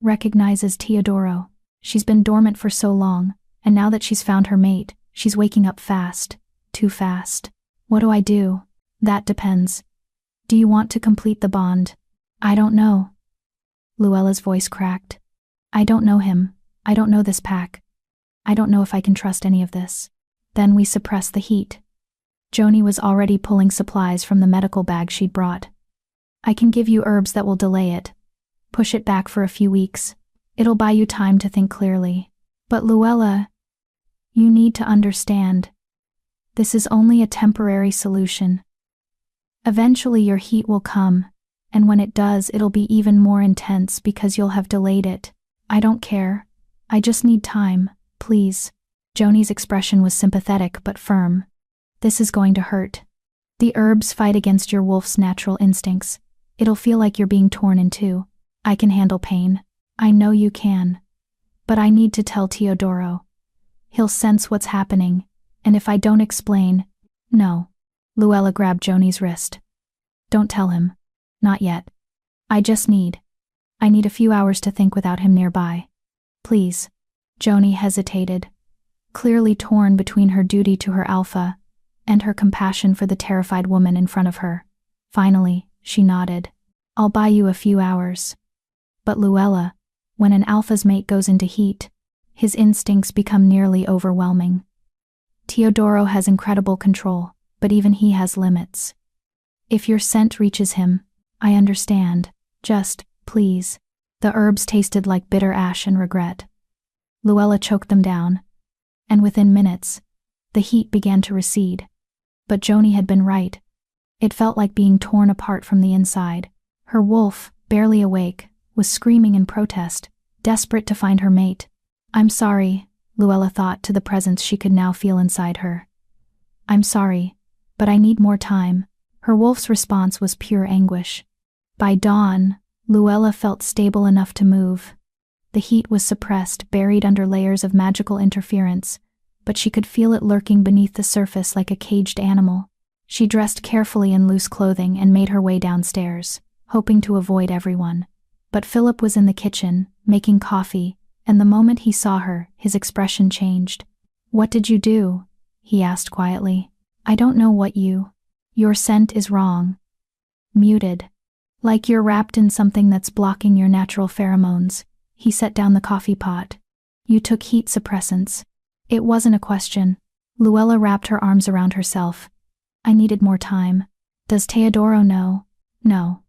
recognizes Teodoro. She's been dormant for so long, and now that she's found her mate, she's waking up fast. Too fast. What do I do? That depends. Do you want to complete the bond? I don't know. Luella's voice cracked. I don't know him. I don't know this pack. I don't know if I can trust any of this. Then we suppress the heat. Joni was already pulling supplies from the medical bag she'd brought. I can give you herbs that will delay it. Push it back for a few weeks. It'll buy you time to think clearly. But Luella, you need to understand. This is only a temporary solution. Eventually your heat will come, and when it does, it'll be even more intense because you'll have delayed it. I don't care. I just need time, please. Joni's expression was sympathetic but firm. This is going to hurt. The herbs fight against your wolf's natural instincts. It'll feel like you're being torn in two. I can handle pain. I know you can. But I need to tell Teodoro. He'll sense what's happening, and if I don't explain— No. Luella grabbed Joni's wrist. Don't tell him. Not yet. I need a few hours to think without him nearby. Please. Joni hesitated, clearly torn between her duty to her alpha and her compassion for the terrified woman in front of her. Finally, she nodded. I'll buy you a few hours. But Luella, when an alpha's mate goes into heat, his instincts become nearly overwhelming. Teodoro has incredible control, but even he has limits. If your scent reaches him, I understand. Just, please. The herbs tasted like bitter ash and regret. Luella choked them down, and within minutes, the heat began to recede. But Joni had been right. It felt like being torn apart from the inside. Her wolf, barely awake, was screaming in protest, desperate to find her mate. I'm sorry, Luella thought to the presence she could now feel inside her. I'm sorry, but I need more time. Her wolf's response was pure anguish. By dawn, Luella felt stable enough to move. The heat was suppressed, buried under layers of magical interference, but she could feel it lurking beneath the surface like a caged animal. She dressed carefully in loose clothing and made her way downstairs, hoping to avoid everyone. But Philip was in the kitchen, making coffee, and the moment he saw her, his expression changed. What did you do? He asked quietly. I don't know what Your scent is wrong. Muted. Like you're wrapped in something that's blocking your natural pheromones. He set down the coffee pot. You took heat suppressants. It wasn't a question. Luella wrapped her arms around herself. I needed more time. Does Teodoro know? No.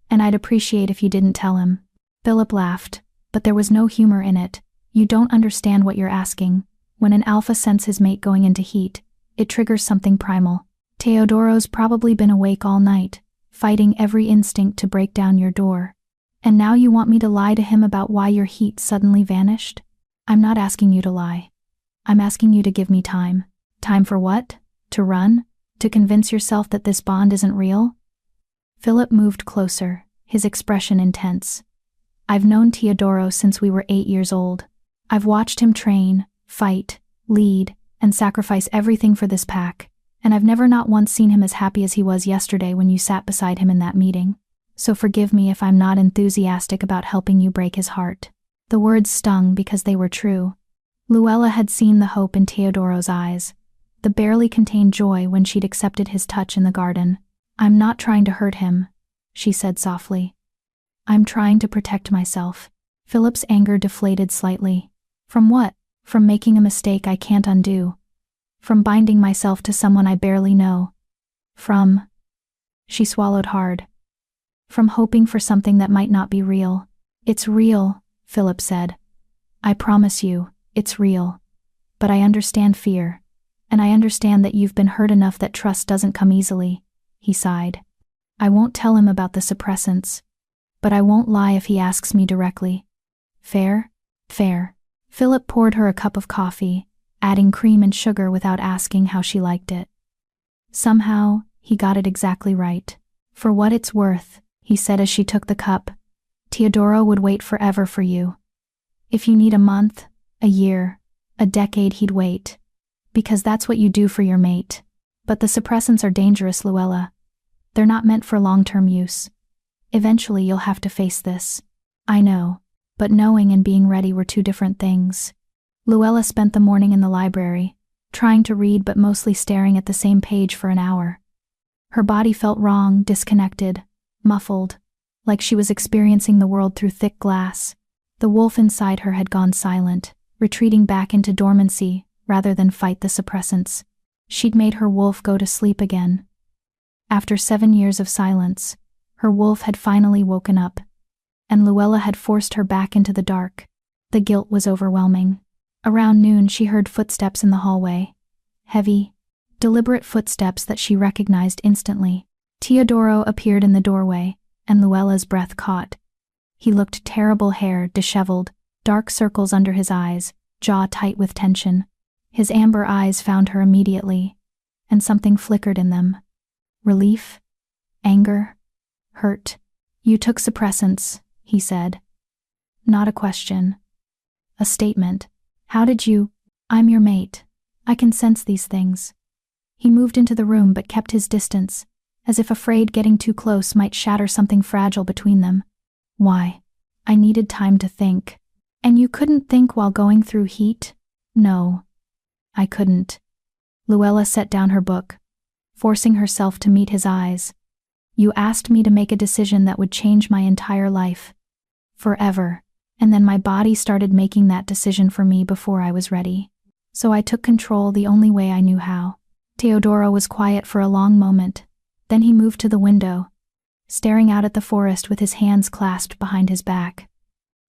And I'd appreciate if you didn't tell him. Philip laughed, but there was no humor in it. You don't understand what you're asking. When an alpha scents his mate going into heat, it triggers something primal. Teodoro's probably been awake all night, fighting every instinct to break down your door. And now you want me to lie to him about why your heat suddenly vanished? I'm not asking you to lie. I'm asking you to give me time. Time for what? To run? To convince yourself that this bond isn't real? Philip moved closer, his expression intense. I've known Teodoro since we were 8 years old. I've watched him train, fight, lead, and sacrifice everything for this pack, and I've never not once seen him as happy as he was yesterday when you sat beside him in that meeting. So forgive me if I'm not enthusiastic about helping you break his heart. The words stung because they were true. Luella had seen the hope in Teodoro's eyes, the barely contained joy when she'd accepted his touch in the garden. I'm not trying to hurt him, she said softly. I'm trying to protect myself. Philip's anger deflated slightly. From what? From making a mistake I can't undo. From binding myself to someone I barely know. She swallowed hard. From hoping for something that might not be real. It's real, Philip said. I promise you, it's real. But I understand fear. And I understand that you've been hurt enough that trust doesn't come easily. He sighed. I won't tell him about the suppressants. But I won't lie if he asks me directly. Fair? Fair. Philip poured her a cup of coffee, adding cream and sugar without asking how she liked it. Somehow, he got it exactly right. For what it's worth, he said as she took the cup, Teodoro would wait forever for you. If you need a month, a year, a decade, he'd wait. Because that's what you do for your mate. But the suppressants are dangerous, Luella. They're not meant for long-term use. Eventually you'll have to face this. I know, but knowing and being ready were two different things. Luella spent the morning in the library, trying to read but mostly staring at the same page for an hour. Her body felt wrong, disconnected, muffled, like she was experiencing the world through thick glass. The wolf inside her had gone silent, retreating back into dormancy rather than fight the suppressants. She'd made her wolf go to sleep again. After 7 years of silence, her wolf had finally woken up, and Luella had forced her back into the dark. The guilt was overwhelming. Around noon she heard footsteps in the hallway. Heavy, deliberate footsteps that she recognized instantly. Teodoro appeared in the doorway, and Luella's breath caught. He looked terrible, hair disheveled, dark circles under his eyes, jaw tight with tension. His amber eyes found her immediately, and something flickered in them. Relief? Anger? Hurt? "You took suppressants," he said. Not a question. A statement. "How did you?" "I'm your mate. I can sense these things." He moved into the room but kept his distance, as if afraid getting too close might shatter something fragile between them. "Why?" "I needed time to think." "And you couldn't think while going through heat?" "No. I couldn't." Luella set down her book, forcing herself to meet his eyes. "You asked me to make a decision that would change my entire life. Forever. And then my body started making that decision for me before I was ready. So I took control the only way I knew how." Teodoro was quiet for a long moment. Then he moved to the window, staring out at the forest with his hands clasped behind his back.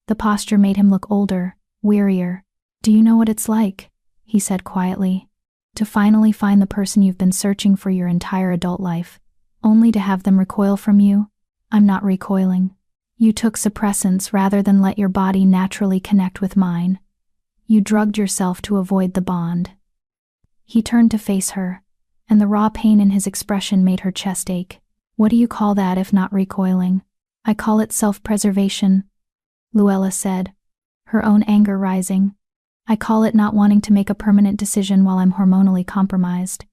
The posture made him look older, wearier. "Do you know what it's like?" he said quietly. "To finally find the person you've been searching for your entire adult life, only to have them recoil from you?" "I'm not recoiling. You took suppressants rather than let your body naturally connect with mine. You drugged yourself to avoid the bond." He turned to face her, and the raw pain in his expression made her chest ache. "What do you call that if not recoiling?" "I call it self-preservation," Luella said, her own anger rising. "I call it not wanting to make a permanent decision while I'm hormonally compromised.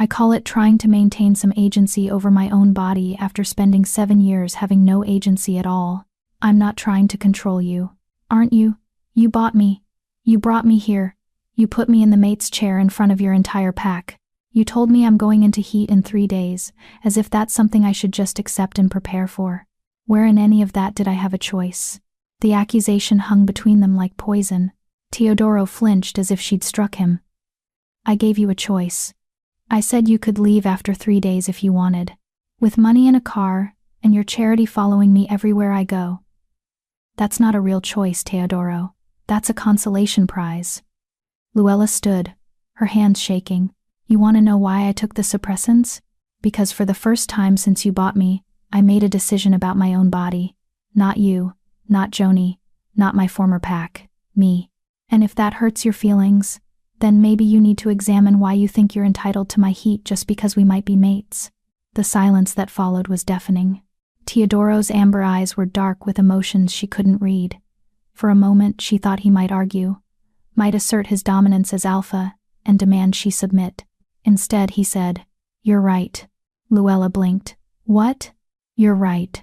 I call it trying to maintain some agency over my own body after spending 7 years having no agency at all. I'm not trying to control you. Aren't you? You bought me. You brought me here. You put me in the mate's chair in front of your entire pack. You told me I'm going into heat in 3 days, as if that's something I should just accept and prepare for. Where in any of that did I have a choice?" The accusation hung between them like poison. Teodoro flinched as if she'd struck him. "I gave you a choice. I said you could leave after 3 days if you wanted. With money in a car, and your charity following me everywhere I go." "That's not a real choice, Teodoro. That's a consolation prize." Luella stood, her hands shaking. "You want to know why I took the suppressants? Because for the first time since you bought me, I made a decision about my own body. Not you, not Joni, not my former pack, me. And if that hurts your feelings, then maybe you need to examine why you think you're entitled to my heat just because we might be mates." The silence that followed was deafening. Teodoro's amber eyes were dark with emotions she couldn't read. For a moment she thought he might argue, might assert his dominance as alpha, and demand she submit. Instead he said, "You're right." Luella blinked. "What?" "You're right.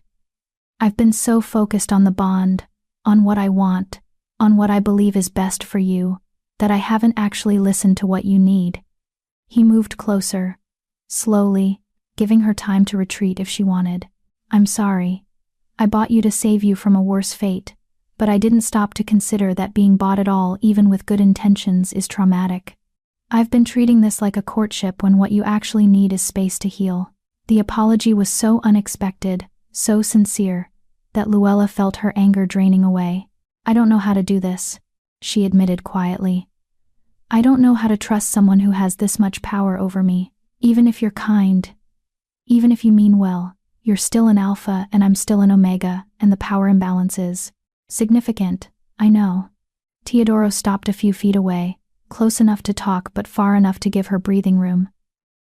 I've been so focused on the bond, on what I want, on what I believe is best for you, that I haven't actually listened to what you need." He moved closer, slowly, giving her time to retreat if she wanted. "I'm sorry. I bought you to save you from a worse fate, but I didn't stop to consider that being bought at all, even with good intentions, is traumatic. I've been treating this like a courtship when what you actually need is space to heal." The apology was so unexpected, so sincere, that Luella felt her anger draining away. "I don't know how to do this," she admitted quietly. "I don't know how to trust someone who has this much power over me. Even if you're kind, even if you mean well, you're still an alpha and I'm still an omega, and the power imbalance is significant, I know." Teodoro stopped a few feet away, close enough to talk but far enough to give her breathing room.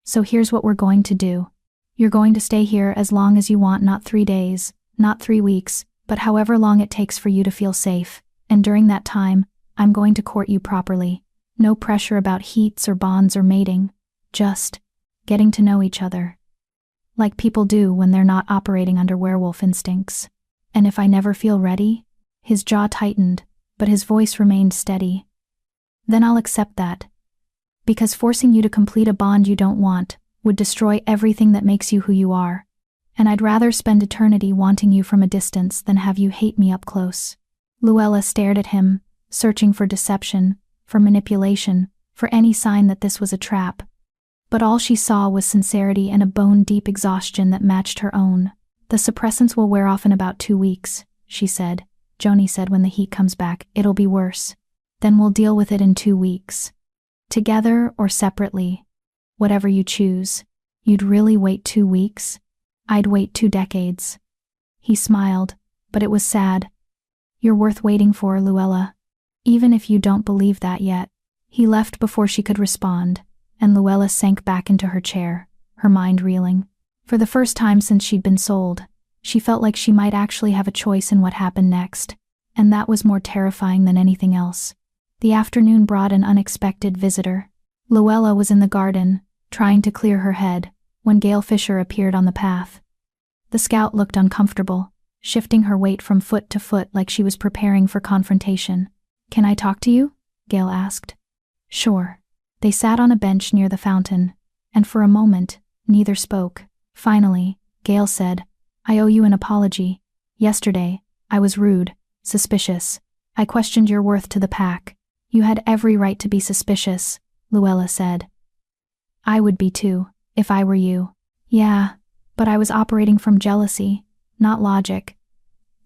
"So here's what we're going to do. You're going to stay here as long as you want, not 3 days, not 3 weeks, but however long it takes for you to feel safe, and during that time, I'm going to court you properly. No pressure about heats or bonds or mating, just getting to know each other. Like people do when they're not operating under werewolf instincts. And if I never feel ready?" His jaw tightened, but his voice remained steady. "Then I'll accept that. Because forcing you to complete a bond you don't want would destroy everything that makes you who you are. And I'd rather spend eternity wanting you from a distance than have you hate me up close." Luella stared at him, searching for deception, for manipulation, for any sign that this was a trap. But all she saw was sincerity and a bone-deep exhaustion that matched her own. "The suppressants will wear off in about 2 weeks, she said. Joni said, "When the heat comes back, it'll be worse. Then we'll deal with it in 2 weeks. Together or separately. Whatever you choose." "You'd really wait 2 weeks?" "I'd wait 2 decades. He smiled, but it was sad. "You're worth waiting for, Luella. Even if you don't believe that yet." He left before she could respond, and Luella sank back into her chair, her mind reeling. For the first time since she'd been sold, she felt like she might actually have a choice in what happened next, and that was more terrifying than anything else. The afternoon brought an unexpected visitor. Luella was in the garden, trying to clear her head, when Gail Fisher appeared on the path. The scout looked uncomfortable, shifting her weight from foot to foot like she was preparing for confrontation. "Can I talk to you?" Gail asked. "Sure." They sat on a bench near the fountain, and for a moment, neither spoke. Finally, Gail said, "I owe you an apology. Yesterday, I was rude, suspicious. I questioned your worth to the pack." "You had every right to be suspicious," Luella said. "I would be too, if I were you." "Yeah, but I was operating from jealousy, not logic.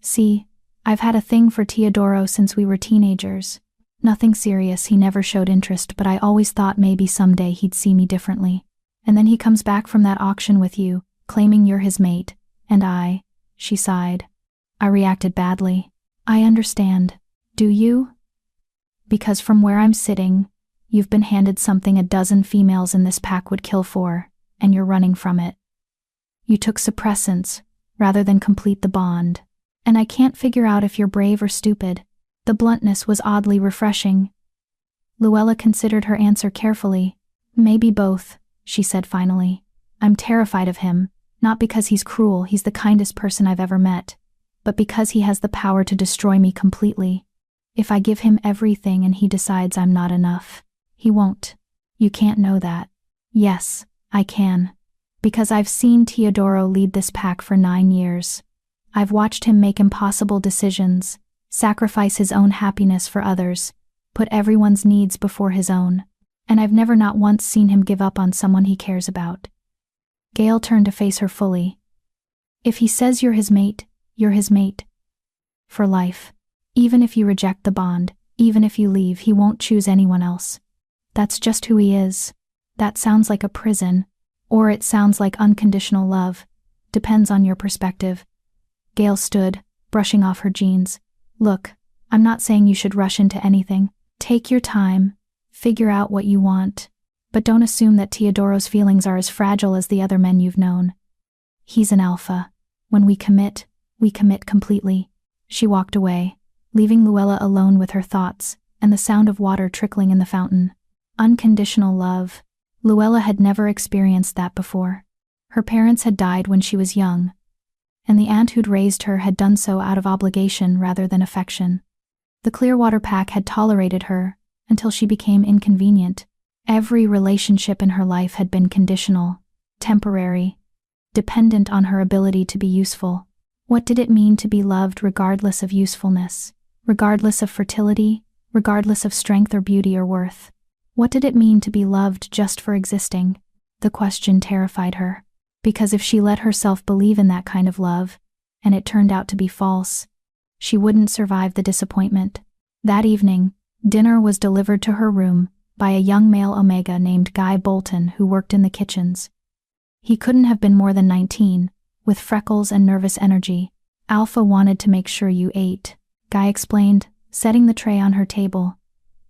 See, I've had a thing for Teodoro since we were teenagers. Nothing serious, he never showed interest, but I always thought maybe someday he'd see me differently. And then he comes back from that auction with you, claiming you're his mate, and she sighed. "I reacted badly." "I understand. Do you? Because from where I'm sitting, you've been handed something a dozen females in this pack would kill for, and you're running from it. You took suppressants, rather than complete the bond. And I can't figure out if you're brave or stupid." The bluntness was oddly refreshing. Luella considered her answer carefully. "Maybe both," she said finally. "I'm terrified of him, not because he's cruel, he's the kindest person I've ever met, but because he has the power to destroy me completely. If I give him everything and he decides I'm not enough, he won't. You can't know that." "Yes, I can. Because I've seen Teodoro lead this pack for 9 years. I've watched him make impossible decisions, sacrifice his own happiness for others, put everyone's needs before his own, and I've never not once seen him give up on someone he cares about." Gail turned to face her fully. "If he says you're his mate, you're his mate. For life. Even if you reject the bond, even if you leave, he won't choose anyone else. That's just who he is. That sounds like a prison, or it sounds like unconditional love. Depends on your perspective." Gail stood, brushing off her jeans. "Look, I'm not saying you should rush into anything. Take your time, figure out what you want, but don't assume that Teodoro's feelings are as fragile as the other men you've known. He's an alpha. When we commit completely." She walked away, leaving Luella alone with her thoughts and the sound of water trickling in the fountain. Unconditional love. Luella had never experienced that before. Her parents had died when she was young, and the aunt who'd raised her had done so out of obligation rather than affection. The Clearwater pack had tolerated her until she became inconvenient. Every relationship in her life had been conditional, temporary, dependent on her ability to be useful. What did it mean to be loved regardless of usefulness, regardless of fertility, regardless of strength or beauty or worth? What did it mean to be loved just for existing? The question terrified her, because if she let herself believe in that kind of love, and it turned out to be false, she wouldn't survive the disappointment. That evening, dinner was delivered to her room by a young male Omega named Guy Bolton who worked in the kitchens. He couldn't have been more than 19, with freckles and nervous energy. "Alpha wanted to make sure you ate," Guy explained, setting the tray on her table.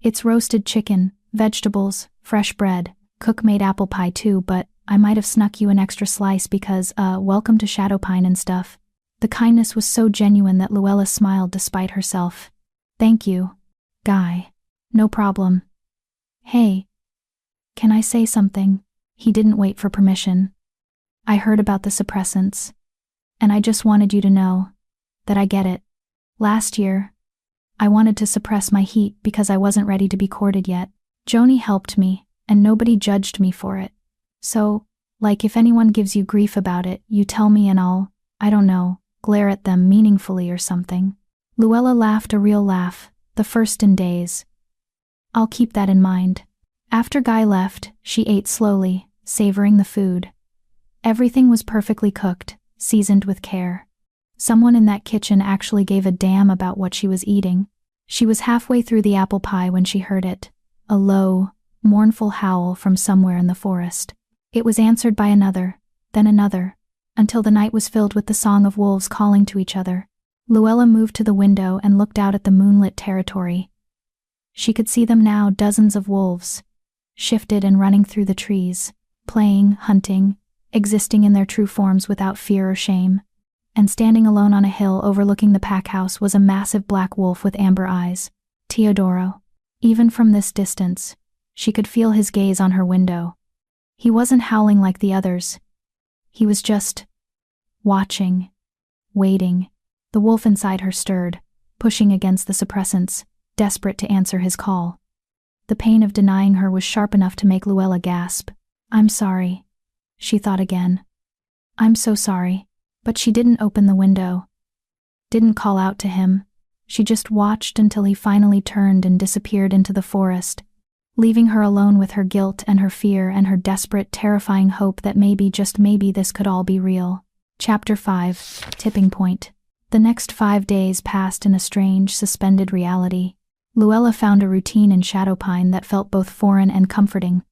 "It's roasted chicken, vegetables, fresh bread, cook-made apple pie too, but I might have snuck you an extra slice because, welcome to Shadowpine and stuff." The kindness was so genuine that Luella smiled despite herself. "Thank you, Guy." "No problem." "Hey, can I say something?" He didn't wait for permission. "I heard about the suppressants, and I just wanted you to know that I get it. Last year, I wanted to suppress my heat because I wasn't ready to be courted yet. Joni helped me, and nobody judged me for it. So, like, if anyone gives you grief about it, you tell me and I'll, I don't know, glare at them meaningfully or something." Luella laughed a real laugh, the first in days. I'll keep that in mind. After Guy left, she ate slowly, savoring the food. Everything was perfectly cooked, seasoned with care. Someone in that kitchen actually gave a damn about what she was eating. She was halfway through the apple pie when she heard it, a low, mournful howl from somewhere in the forest. It was answered by another, then another, until the night was filled with the song of wolves calling to each other. Luella moved to the window and looked out at the moonlit territory. She could see them now, dozens of wolves, shifted and running through the trees, playing, hunting, existing in their true forms without fear or shame. And standing alone on a hill overlooking the pack house was a massive black wolf with amber eyes, Teodoro. Even from this distance, she could feel his gaze on her window. He wasn't howling like the others. He was just watching, waiting. The wolf inside her stirred, pushing against the suppressants, desperate to answer his call. The pain of denying her was sharp enough to make Luella gasp. I'm sorry, she thought again. I'm so sorry. But she didn't open the window, didn't call out to him. She just watched until he finally turned and disappeared into the forest, leaving her alone with her guilt and her fear and her desperate, terrifying hope that maybe, just maybe, this could all be real. Chapter 5. Tipping Point. The next 5 days passed in a strange, suspended reality. Luella found a routine in Shadowpine that felt both foreign and comforting.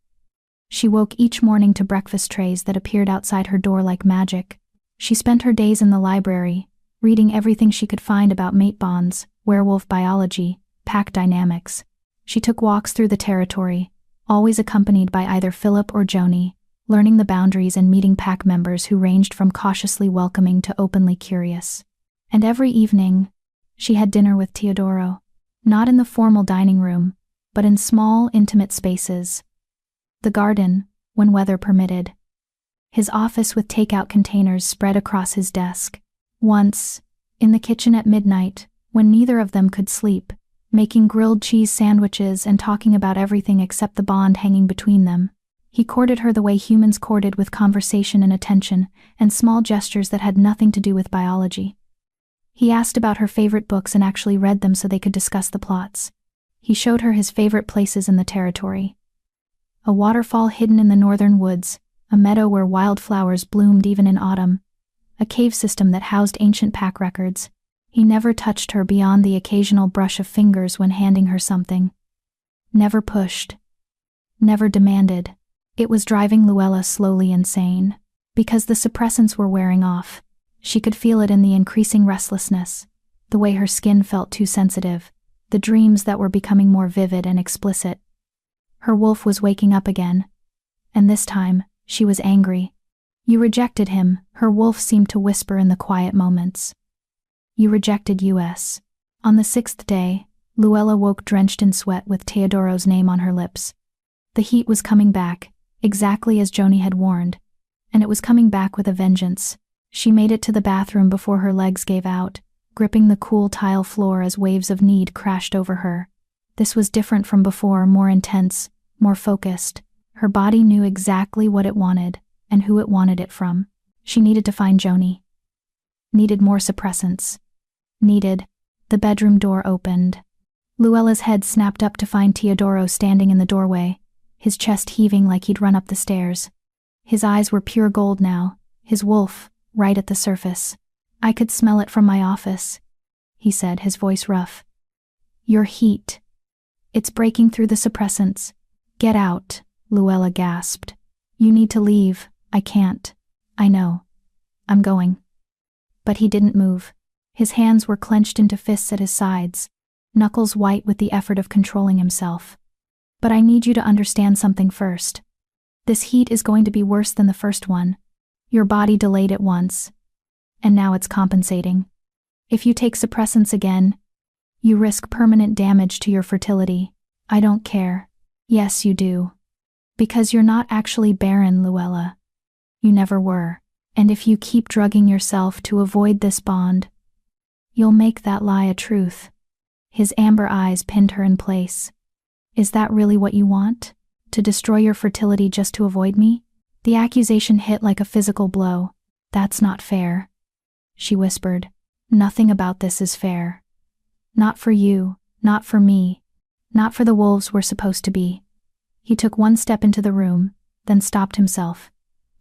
She woke each morning to breakfast trays that appeared outside her door like magic. She spent her days in the library, reading everything she could find about mate bonds, werewolf biology, pack dynamics. She took walks through the territory, always accompanied by either Philip or Joni, learning the boundaries and meeting pack members who ranged from cautiously welcoming to openly curious. And every evening, she had dinner with Teodoro, not in the formal dining room, but in small, intimate spaces. The garden, when weather permitted. His office with takeout containers spread across his desk. Once, in the kitchen at midnight, when neither of them could sleep, making grilled cheese sandwiches and talking about everything except the bond hanging between them, he courted her the way humans courted, with conversation and attention, and small gestures that had nothing to do with biology. He asked about her favorite books and actually read them so they could discuss the plots. He showed her his favorite places in the territory. A waterfall hidden in the northern woods, a meadow where wildflowers bloomed even in autumn, a cave system that housed ancient pack records. He never touched her beyond the occasional brush of fingers when handing her something. Never pushed. Never demanded. It was driving Luella slowly insane. Because the suppressants were wearing off. She could feel it in the increasing restlessness, the way her skin felt too sensitive, the dreams that were becoming more vivid and explicit. Her wolf was waking up again. And this time, she was angry. You rejected him, her wolf seemed to whisper in the quiet moments. You rejected us. On the 6th day, Luella woke drenched in sweat with Teodoro's name on her lips. The heat was coming back, exactly as Joni had warned, and it was coming back with a vengeance. She made it to the bathroom before her legs gave out, gripping the cool tile floor as waves of need crashed over her. This was different from before, more intense, more focused. Her body knew exactly what it wanted, and who it wanted it from. She needed to find Joni. Needed more suppressants. Needed. The bedroom door opened. Luella's head snapped up to find Teodoro standing in the doorway, his chest heaving like he'd run up the stairs. His eyes were pure gold now, his wolf, right at the surface. I could smell it from my office, he said, his voice rough. Your heat. It's breaking through the suppressants. Get out. Luella gasped. You need to leave. I can't. I know. I'm going. But he didn't move. His hands were clenched into fists at his sides, knuckles white with the effort of controlling himself. But I need you to understand something first. This heat is going to be worse than the first one. Your body delayed it once, and now it's compensating. If you take suppressants again, you risk permanent damage to your fertility. I don't care. Yes, you do. Because you're not actually barren, Luella. You never were. And if you keep drugging yourself to avoid this bond, you'll make that lie a truth. His amber eyes pinned her in place. Is that really what you want? To destroy your fertility just to avoid me? The accusation hit like a physical blow. That's not fair, she whispered. Nothing about this is fair. Not for you, not for me, not for the wolves we're supposed to be. He took one step into the room, then stopped himself.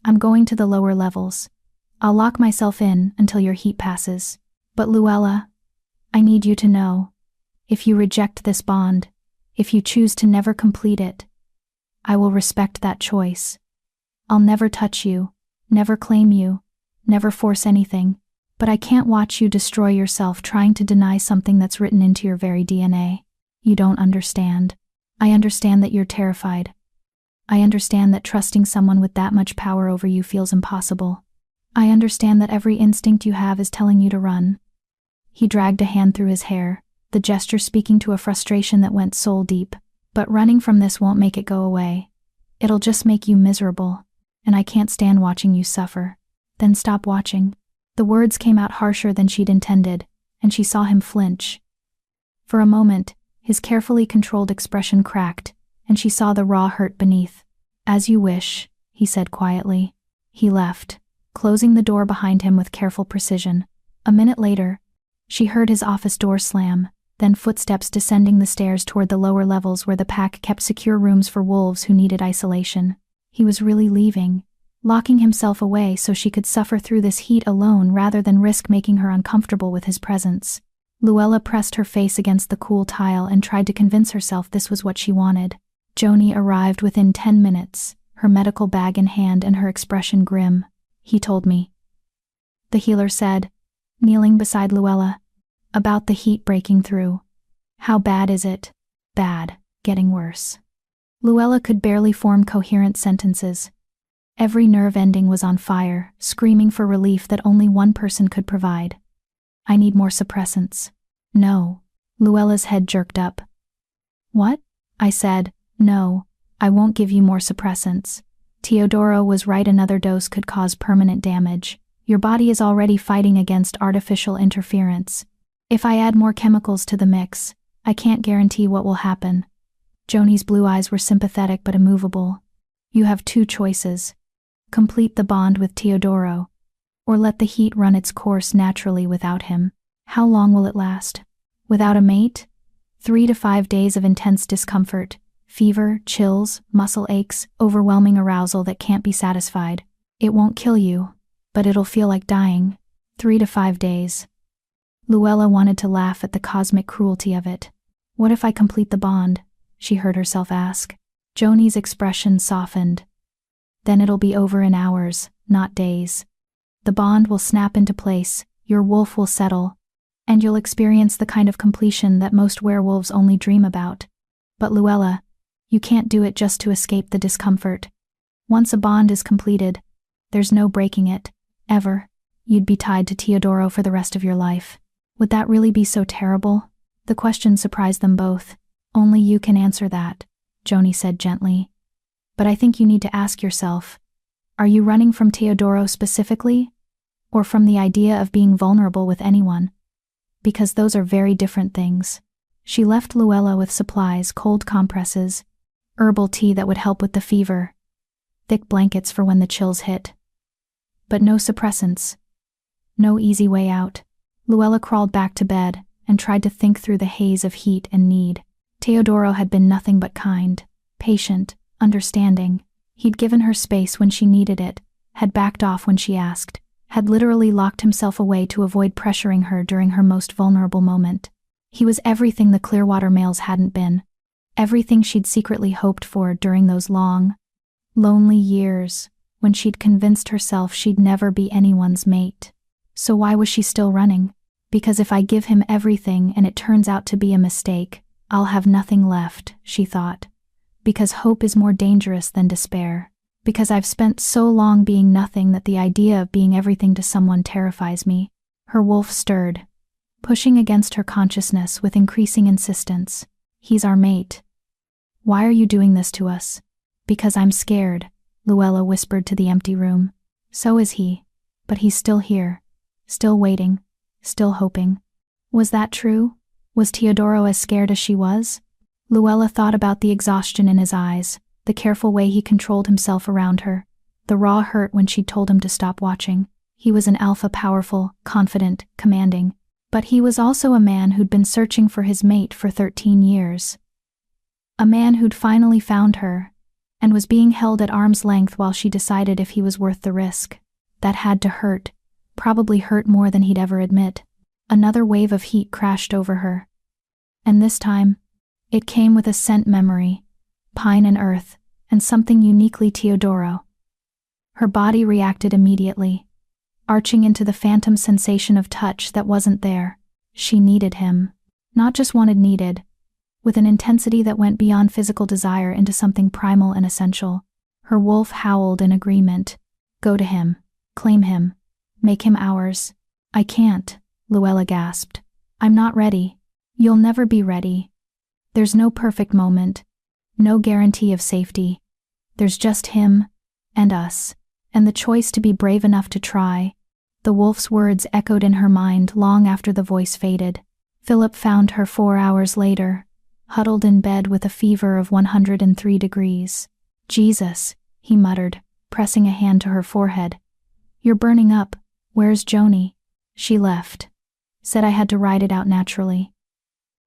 I'm going to the lower levels. I'll lock myself in until your heat passes. But Luella, I need you to know. If you reject this bond, if you choose to never complete it, I will respect that choice. I'll never touch you, never claim you, never force anything, but I can't watch you destroy yourself trying to deny something that's written into your very DNA. You don't understand. I understand that you're terrified. I understand that trusting someone with that much power over you feels impossible. I understand that every instinct you have is telling you to run. He dragged a hand through his hair, the gesture speaking to a frustration that went soul deep. But running from this won't make it go away. It'll just make you miserable, and I can't stand watching you suffer. Then stop watching. The words came out harsher than she'd intended, and she saw him flinch. For a moment, his carefully controlled expression cracked, and she saw the raw hurt beneath. As you wish, he said quietly. He left, closing the door behind him with careful precision. A minute later, she heard his office door slam, then footsteps descending the stairs toward the lower levels where the pack kept secure rooms for wolves who needed isolation. He was really leaving, locking himself away so she could suffer through this heat alone rather than risk making her uncomfortable with his presence. Luella pressed her face against the cool tile and tried to convince herself this was what she wanted. Joni arrived within 10 minutes, her medical bag in hand and her expression grim. He told me, the healer said, kneeling beside Luella, about the heat breaking through. How bad is it? Bad, getting worse. Luella could barely form coherent sentences. Every nerve ending was on fire, screaming for relief that only one person could provide. I need more suppressants. No. Luella's head jerked up. What? I said, no, I won't give you more suppressants. Teodoro was right, another dose could cause permanent damage. Your body is already fighting against artificial interference. If I add more chemicals to the mix, I can't guarantee what will happen. Joni's blue eyes were sympathetic but immovable. You have two choices. Complete the bond with Teodoro, or let the heat run its course naturally without him. How long will it last? Without a mate? 3 to 5 days of intense discomfort, fever, chills, muscle aches, overwhelming arousal that can't be satisfied. It won't kill you, but it'll feel like dying. 3 to 5 days. Luella wanted to laugh at the cosmic cruelty of it. What if I complete the bond? She heard herself ask. Joni's expression softened. Then it'll be over in hours, not days. The bond will snap into place, your wolf will settle, and you'll experience the kind of completion that most werewolves only dream about. But Luella, you can't do it just to escape the discomfort. Once a bond is completed, there's no breaking it, ever. You'd be tied to Teodoro for the rest of your life. Would that really be so terrible? The question surprised them both. Only you can answer that, Joni said gently. But I think you need to ask yourself, are you running from Teodoro specifically? Or from the idea of being vulnerable with anyone? Because those are very different things. She left Luella with supplies, cold compresses, herbal tea that would help with the fever, thick blankets for when the chills hit. But no suppressants. No easy way out. Luella crawled back to bed and tried to think through the haze of heat and need. Teodoro had been nothing but kind, patient, understanding. He'd given her space when she needed it, had backed off when she asked, had literally locked himself away to avoid pressuring her during her most vulnerable moment. He was everything the Clearwater males hadn't been, everything she'd secretly hoped for during those long, lonely years when she'd convinced herself she'd never be anyone's mate. So why was she still running? Because if I give him everything and it turns out to be a mistake, I'll have nothing left, she thought. Because hope is more dangerous than despair. Because I've spent so long being nothing that the idea of being everything to someone terrifies me. Her wolf stirred, pushing against her consciousness with increasing insistence. He's our mate. Why are you doing this to us? Because I'm scared, Luella whispered to the empty room. So is he. But he's still here. Still waiting. Still hoping. Was that true? Was Teodoro as scared as she was? Luella thought about the exhaustion in his eyes, the careful way he controlled himself around her, the raw hurt when she'd told him to stop watching. He was an alpha, powerful, confident, commanding. But he was also a man who'd been searching for his mate for 13 years. A man who'd finally found her, and was being held at arm's length while she decided if he was worth the risk. That had to hurt, probably hurt more than he'd ever admit. Another wave of heat crashed over her. And this time, it came with a scent memory, pine and earth, and something uniquely Teodoro. Her body reacted immediately, arching into the phantom sensation of touch that wasn't there. She needed him. Not just needed, with an intensity that went beyond physical desire into something primal and essential. Her wolf howled in agreement. Go to him. Claim him. Make him ours. I can't, Luella gasped. I'm not ready. You'll never be ready. There's no perfect moment. No guarantee of safety. There's just him and us, and the choice to be brave enough to try. The wolf's words echoed in her mind long after the voice faded. Philip found her 4 hours later, huddled in bed with a fever of 103 degrees. Jesus, he muttered, pressing a hand to her forehead. You're burning up. Where's Joni? She left. Said I had to ride it out naturally.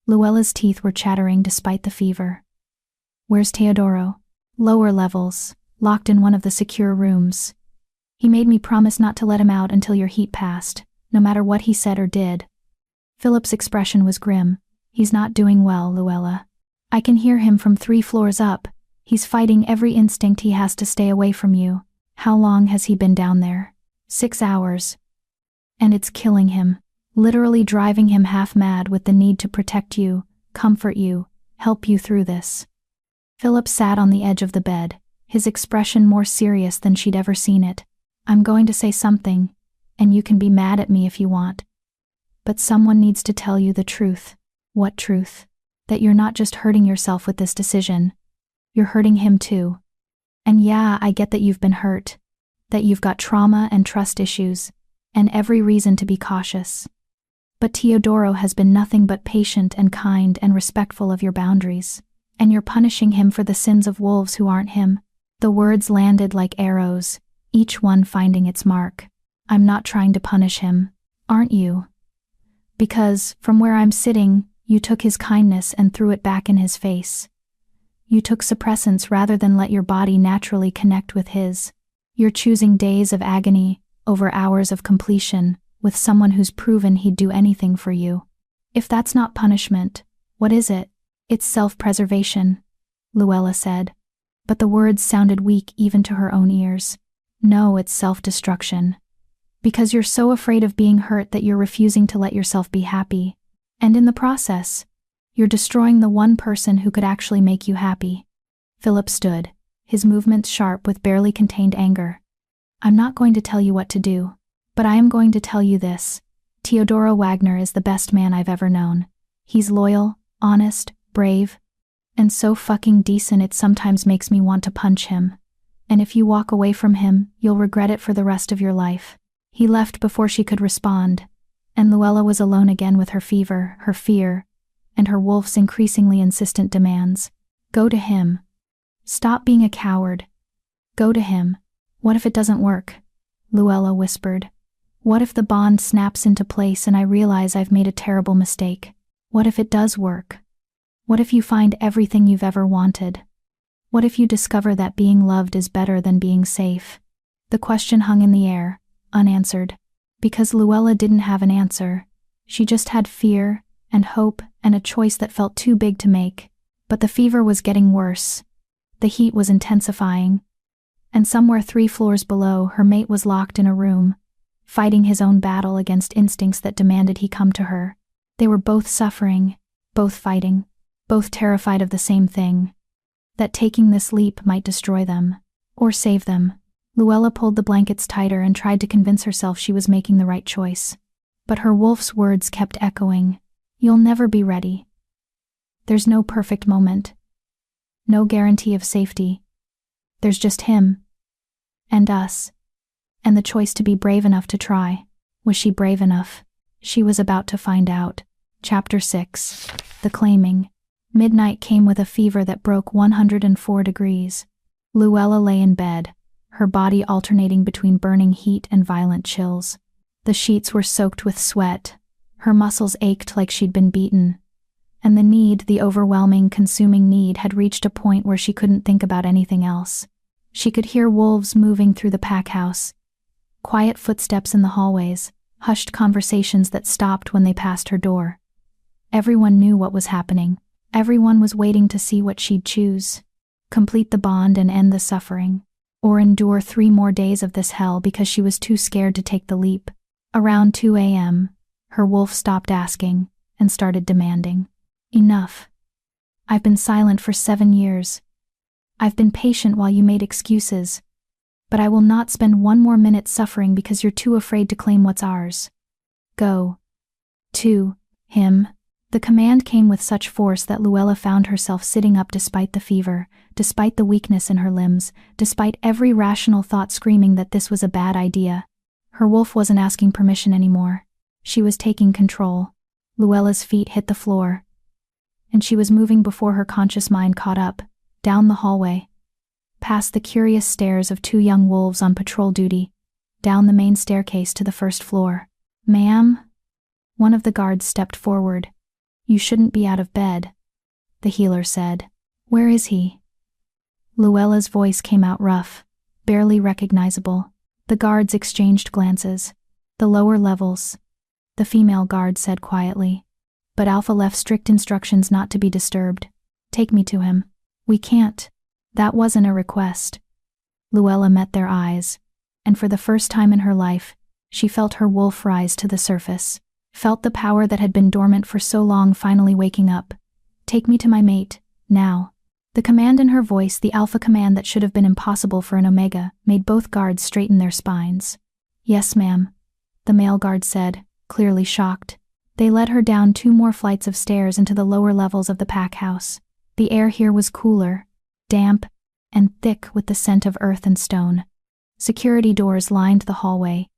Luella's teeth were chattering despite the fever. Where's Teodoro? Lower levels, locked in one of the secure rooms. He made me promise not to let him out until your heat passed, no matter what he said or did. Philip's expression was grim. He's not doing well, Luella. I can hear him from 3 floors up. He's fighting every instinct he has to stay away from you. How long has he been down there? 6 hours. And it's killing him, literally driving him half mad with the need to protect you, comfort you, help you through this. Philip sat on the edge of the bed, his expression more serious than she'd ever seen it. I'm going to say something, and you can be mad at me if you want. But someone needs to tell you the truth. What truth? That you're not just hurting yourself with this decision. You're hurting him too. And yeah, I get that you've been hurt, that you've got trauma and trust issues, and every reason to be cautious. But Teodoro has been nothing but patient and kind and respectful of your boundaries, and you're punishing him for the sins of wolves who aren't him. The words landed like arrows, each one finding its mark. I'm not trying to punish him, aren't you? Because, from where I'm sitting, you took his kindness and threw it back in his face. You took suppressants rather than let your body naturally connect with his. You're choosing days of agony over hours of completion with someone who's proven he'd do anything for you. If that's not punishment, what is it? It's self-preservation, Luella said. But the words sounded weak even to her own ears. No, it's self-destruction. Because you're so afraid of being hurt that you're refusing to let yourself be happy. And in the process, you're destroying the one person who could actually make you happy. Philip stood, his movements sharp with barely contained anger. I'm not going to tell you what to do, but I am going to tell you this. Teodoro Wagner is the best man I've ever known. He's loyal, honest, brave, and so fucking decent it sometimes makes me want to punch him. And if you walk away from him, you'll regret it for the rest of your life. He left before she could respond, and Luella was alone again with her fever, her fear, and her wolf's increasingly insistent demands. Go to him. Stop being a coward. Go to him. What if it doesn't work? Luella whispered. What if the bond snaps into place and I realize I've made a terrible mistake? What if it does work? What if you find everything you've ever wanted? What if you discover that being loved is better than being safe? The question hung in the air, unanswered. Because Luella didn't have an answer. She just had fear and hope and a choice that felt too big to make. But the fever was getting worse. The heat was intensifying. And somewhere 3 floors below, her mate was locked in a room, fighting his own battle against instincts that demanded he come to her. They were both suffering, both fighting, both terrified of the same thing. That taking this leap might destroy them, or save them. Luella pulled the blankets tighter and tried to convince herself she was making the right choice. But her wolf's words kept echoing. You'll never be ready. There's no perfect moment. No guarantee of safety. There's just him. And us. And the choice to be brave enough to try. Was she brave enough? She was about to find out. Chapter 6. The Claiming. Midnight came with a fever that broke 104 degrees. Luella lay in bed, her body alternating between burning heat and violent chills. The sheets were soaked with sweat, Her muscles ached like she'd been beaten. And the overwhelming, consuming need, had reached a point where she couldn't think about anything else. She could hear wolves moving through the pack house, quiet footsteps in the hallways, hushed conversations that stopped when they passed her door. Everyone knew what was happening. Everyone was waiting to see what she'd choose. Complete the bond and end the suffering, or endure 3 more days of this hell because she was too scared to take the leap. Around 2 a.m., her wolf stopped asking and started demanding. Enough. I've been silent for 7 years. I've been patient while you made excuses, but I will not spend 1 more minute suffering because you're too afraid to claim what's ours. Go. To him. The command came with such force that Luella found herself sitting up despite the fever, despite the weakness in her limbs, despite every rational thought screaming that this was a bad idea. Her wolf wasn't asking permission anymore. She was taking control. Luella's feet hit the floor, and she was moving before her conscious mind caught up, down the hallway, past the curious stares of 2 young wolves on patrol duty, down the main staircase to the first floor. "Ma'am?" One of the guards stepped forward. "You shouldn't be out of bed," the healer said. "Where is he?" Luella's voice came out rough, barely recognizable. The guards exchanged glances. "The lower levels," the female guard said quietly. But Alpha left strict instructions not to be disturbed. "Take me to him." "We can't." That wasn't a request. Luella met their eyes, and for the first time in her life, she felt her wolf rise to the surface. Felt the power that had been dormant for so long finally waking up. "Take me to my mate, now." The command in her voice, the Alpha command that should have been impossible for an Omega, made both guards straighten their spines. "Yes, ma'am," the male guard said, clearly shocked. They led her down 2 more flights of stairs into the lower levels of the pack house. The air here was cooler, damp, and thick with the scent of earth and stone. Security doors lined the hallway,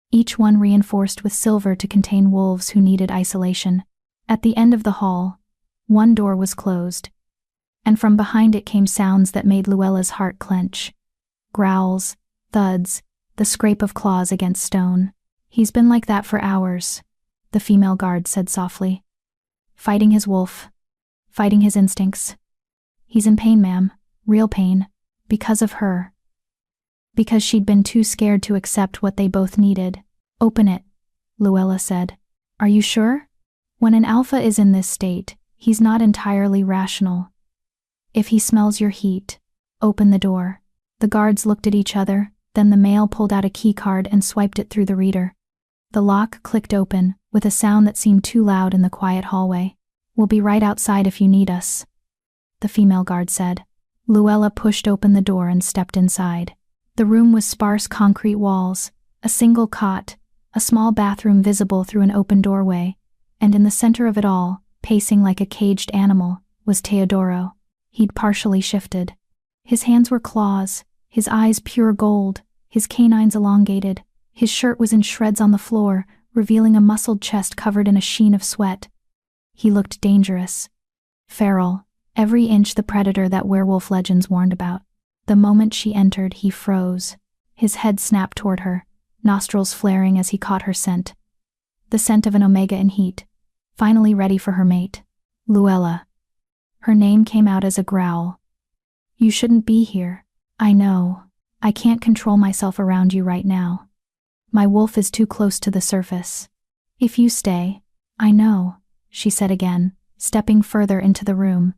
each one reinforced with silver to contain wolves who needed isolation. At the end of the hall, 1 door was closed, and from behind it came sounds that made Luella's heart clench. Growls, thuds, the scrape of claws against stone. "He's been like that for hours," the female guard said softly. "Fighting his wolf. Fighting his instincts. He's in pain, ma'am. Real pain. Because of her. Because she'd been too scared to accept what they both needed." "Open it," Luella said. "Are you sure?" "When an Alpha is in this state, he's not entirely rational. If he smells your heat, open the door." The guards looked at each other, then the male pulled out a key card and swiped it through the reader. The lock clicked open, with a sound that seemed too loud in the quiet hallway. "We'll be right outside if you need us," the female guard said. Luella pushed open the door and stepped inside. The room was sparse concrete walls, a single cot, a small bathroom visible through an open doorway, and in the center of it all, pacing like a caged animal, was Teodoro. He'd partially shifted. His hands were claws, his eyes pure gold, his canines elongated. His shirt was in shreds on the floor, revealing a muscled chest covered in a sheen of sweat. He looked dangerous. Feral, every inch the predator that werewolf legends warned about. The moment she entered, he froze. His head snapped toward her, nostrils flaring as he caught her scent. The scent of an Omega in heat, finally ready for her mate. "Luella." Her name came out as a growl. "You shouldn't be here. I know. I can't control myself around you right now. My wolf is too close to the surface. If you stay." "I know," she said again, stepping further into the room.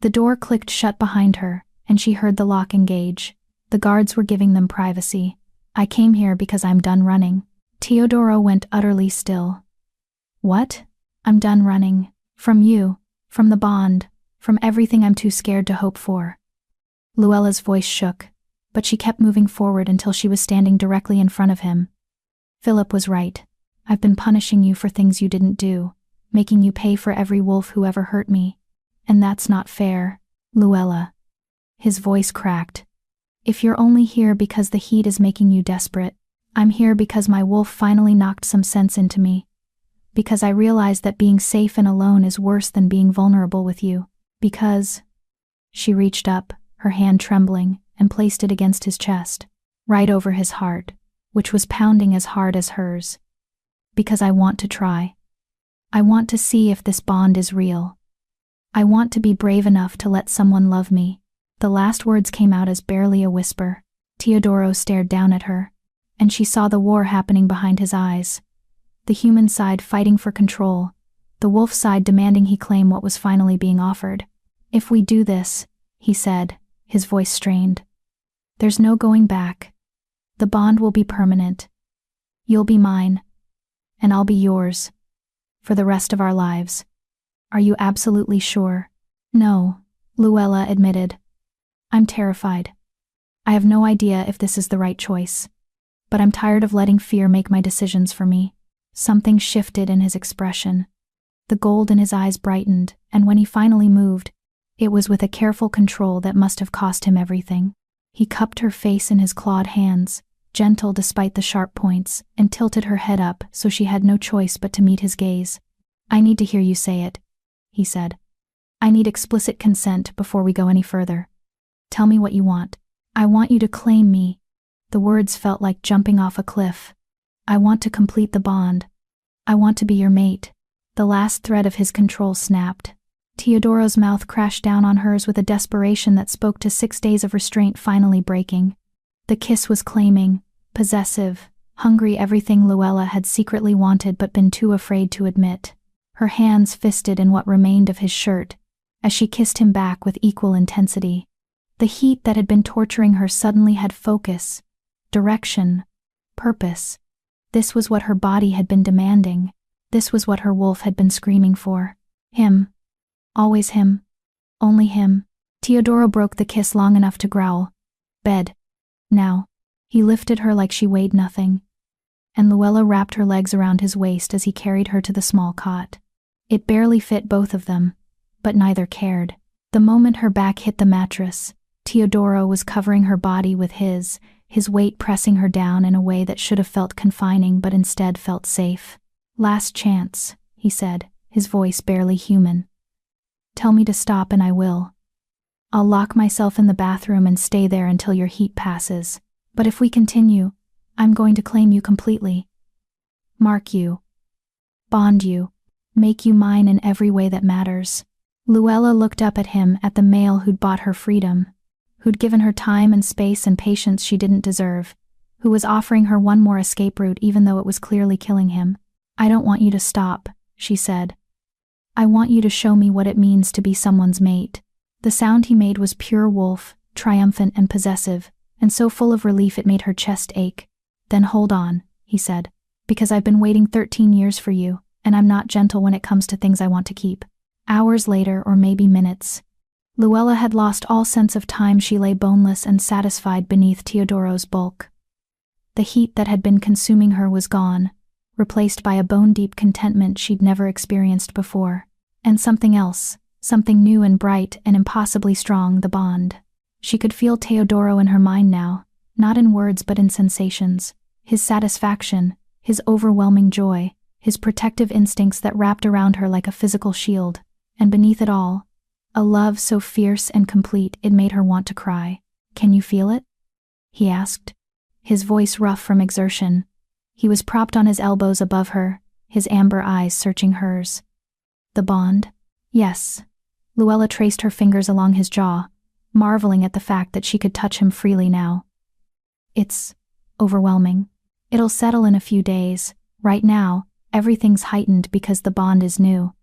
The door clicked shut behind her, and she heard the lock engage. The guards were giving them privacy. "I came here because I'm done running." Teodoro went utterly still. "What?" "I'm done running. From you, from the bond, from everything I'm too scared to hope for." Luella's voice shook, but she kept moving forward until she was standing directly in front of him. "Philip was right. I've been punishing you for things you didn't do, making you pay for every wolf who ever hurt me. And that's not fair, Luella." His voice cracked. "If you're only here because the heat is making you desperate, I'm here because my wolf finally knocked some sense into me. Because I realized that being safe and alone is worse than being vulnerable with you. Because..." She reached up, her hand trembling, and placed it against his chest, right over his heart, which was pounding as hard as hers. "Because I want to try. I want to see if this bond is real. I want to be brave enough to let someone love me." The last words came out as barely a whisper. Teodoro stared down at her, and she saw the war happening behind his eyes. The human side fighting for control, the wolf side demanding he claim what was finally being offered. "If we do this," he said, his voice strained, "there's no going back. The bond will be permanent. You'll be mine, and I'll be yours, for the rest of our lives. Are you absolutely sure?" "No," Luella admitted. "I'm terrified. I have no idea if this is the right choice. But I'm tired of letting fear make my decisions for me." Something shifted in his expression. The gold in his eyes brightened, and when he finally moved, it was with a careful control that must have cost him everything. He cupped her face in his clawed hands, gentle despite the sharp points, and tilted her head up so she had no choice but to meet his gaze. "I need to hear you say it," he said. "I need explicit consent before we go any further. Tell me what you want." "I want you to claim me." The words felt like jumping off a cliff. "I want to complete the bond. I want to be your mate." The last thread of his control snapped. Teodoro's mouth crashed down on hers with a desperation that spoke to 6 days of restraint finally breaking. The kiss was claiming, possessive, hungry, everything Luella had secretly wanted but been too afraid to admit. Her hands fisted in what remained of his shirt, as she kissed him back with equal intensity. The heat that had been torturing her suddenly had focus, direction, purpose. This was what her body had been demanding. This was what her wolf had been screaming for. Him. Always him. Only him. Teodoro broke the kiss long enough to growl. "Bed. Now." He lifted her like she weighed nothing, and Luella wrapped her legs around his waist as he carried her to the small cot. It barely fit both of them, but neither cared. The moment her back hit the mattress, Teodoro was covering her body with his weight pressing her down in a way that should have felt confining but instead felt safe. "Last chance," he said, his voice barely human. "Tell me to stop and I will. I'll lock myself in the bathroom and stay there until your heat passes. But if we continue, I'm going to claim you completely. Mark you. Bond you. Make you mine in every way that matters." Luella looked up at him, at the male who'd bought her freedom, who'd given her time and space and patience she didn't deserve, who was offering her one more escape route even though it was clearly killing him. "I don't want you to stop," she said. "I want you to show me what it means to be someone's mate." The sound he made was pure wolf, triumphant and possessive, and so full of relief it made her chest ache. "Then hold on," he said, "because I've been waiting 13 years for you, and I'm not gentle when it comes to things I want to keep." Hours later, or maybe minutes, Luella had lost all sense of time. She lay boneless and satisfied beneath Teodoro's bulk. The heat that had been consuming her was gone, replaced by a bone-deep contentment she'd never experienced before. And something else, something new and bright and impossibly strong, the bond. She could feel Teodoro in her mind now, not in words but in sensations. His satisfaction, his overwhelming joy, his protective instincts that wrapped around her like a physical shield, and beneath it all, a love so fierce and complete it made her want to cry. "Can you feel it?" he asked, his voice rough from exertion. He was propped on his elbows above her, his amber eyes searching hers. "The bond?" "Yes." Luella traced her fingers along his jaw, marveling at the fact that she could touch him freely now. "It's overwhelming. It'll settle in a few days. Right now, everything's heightened because the bond is new."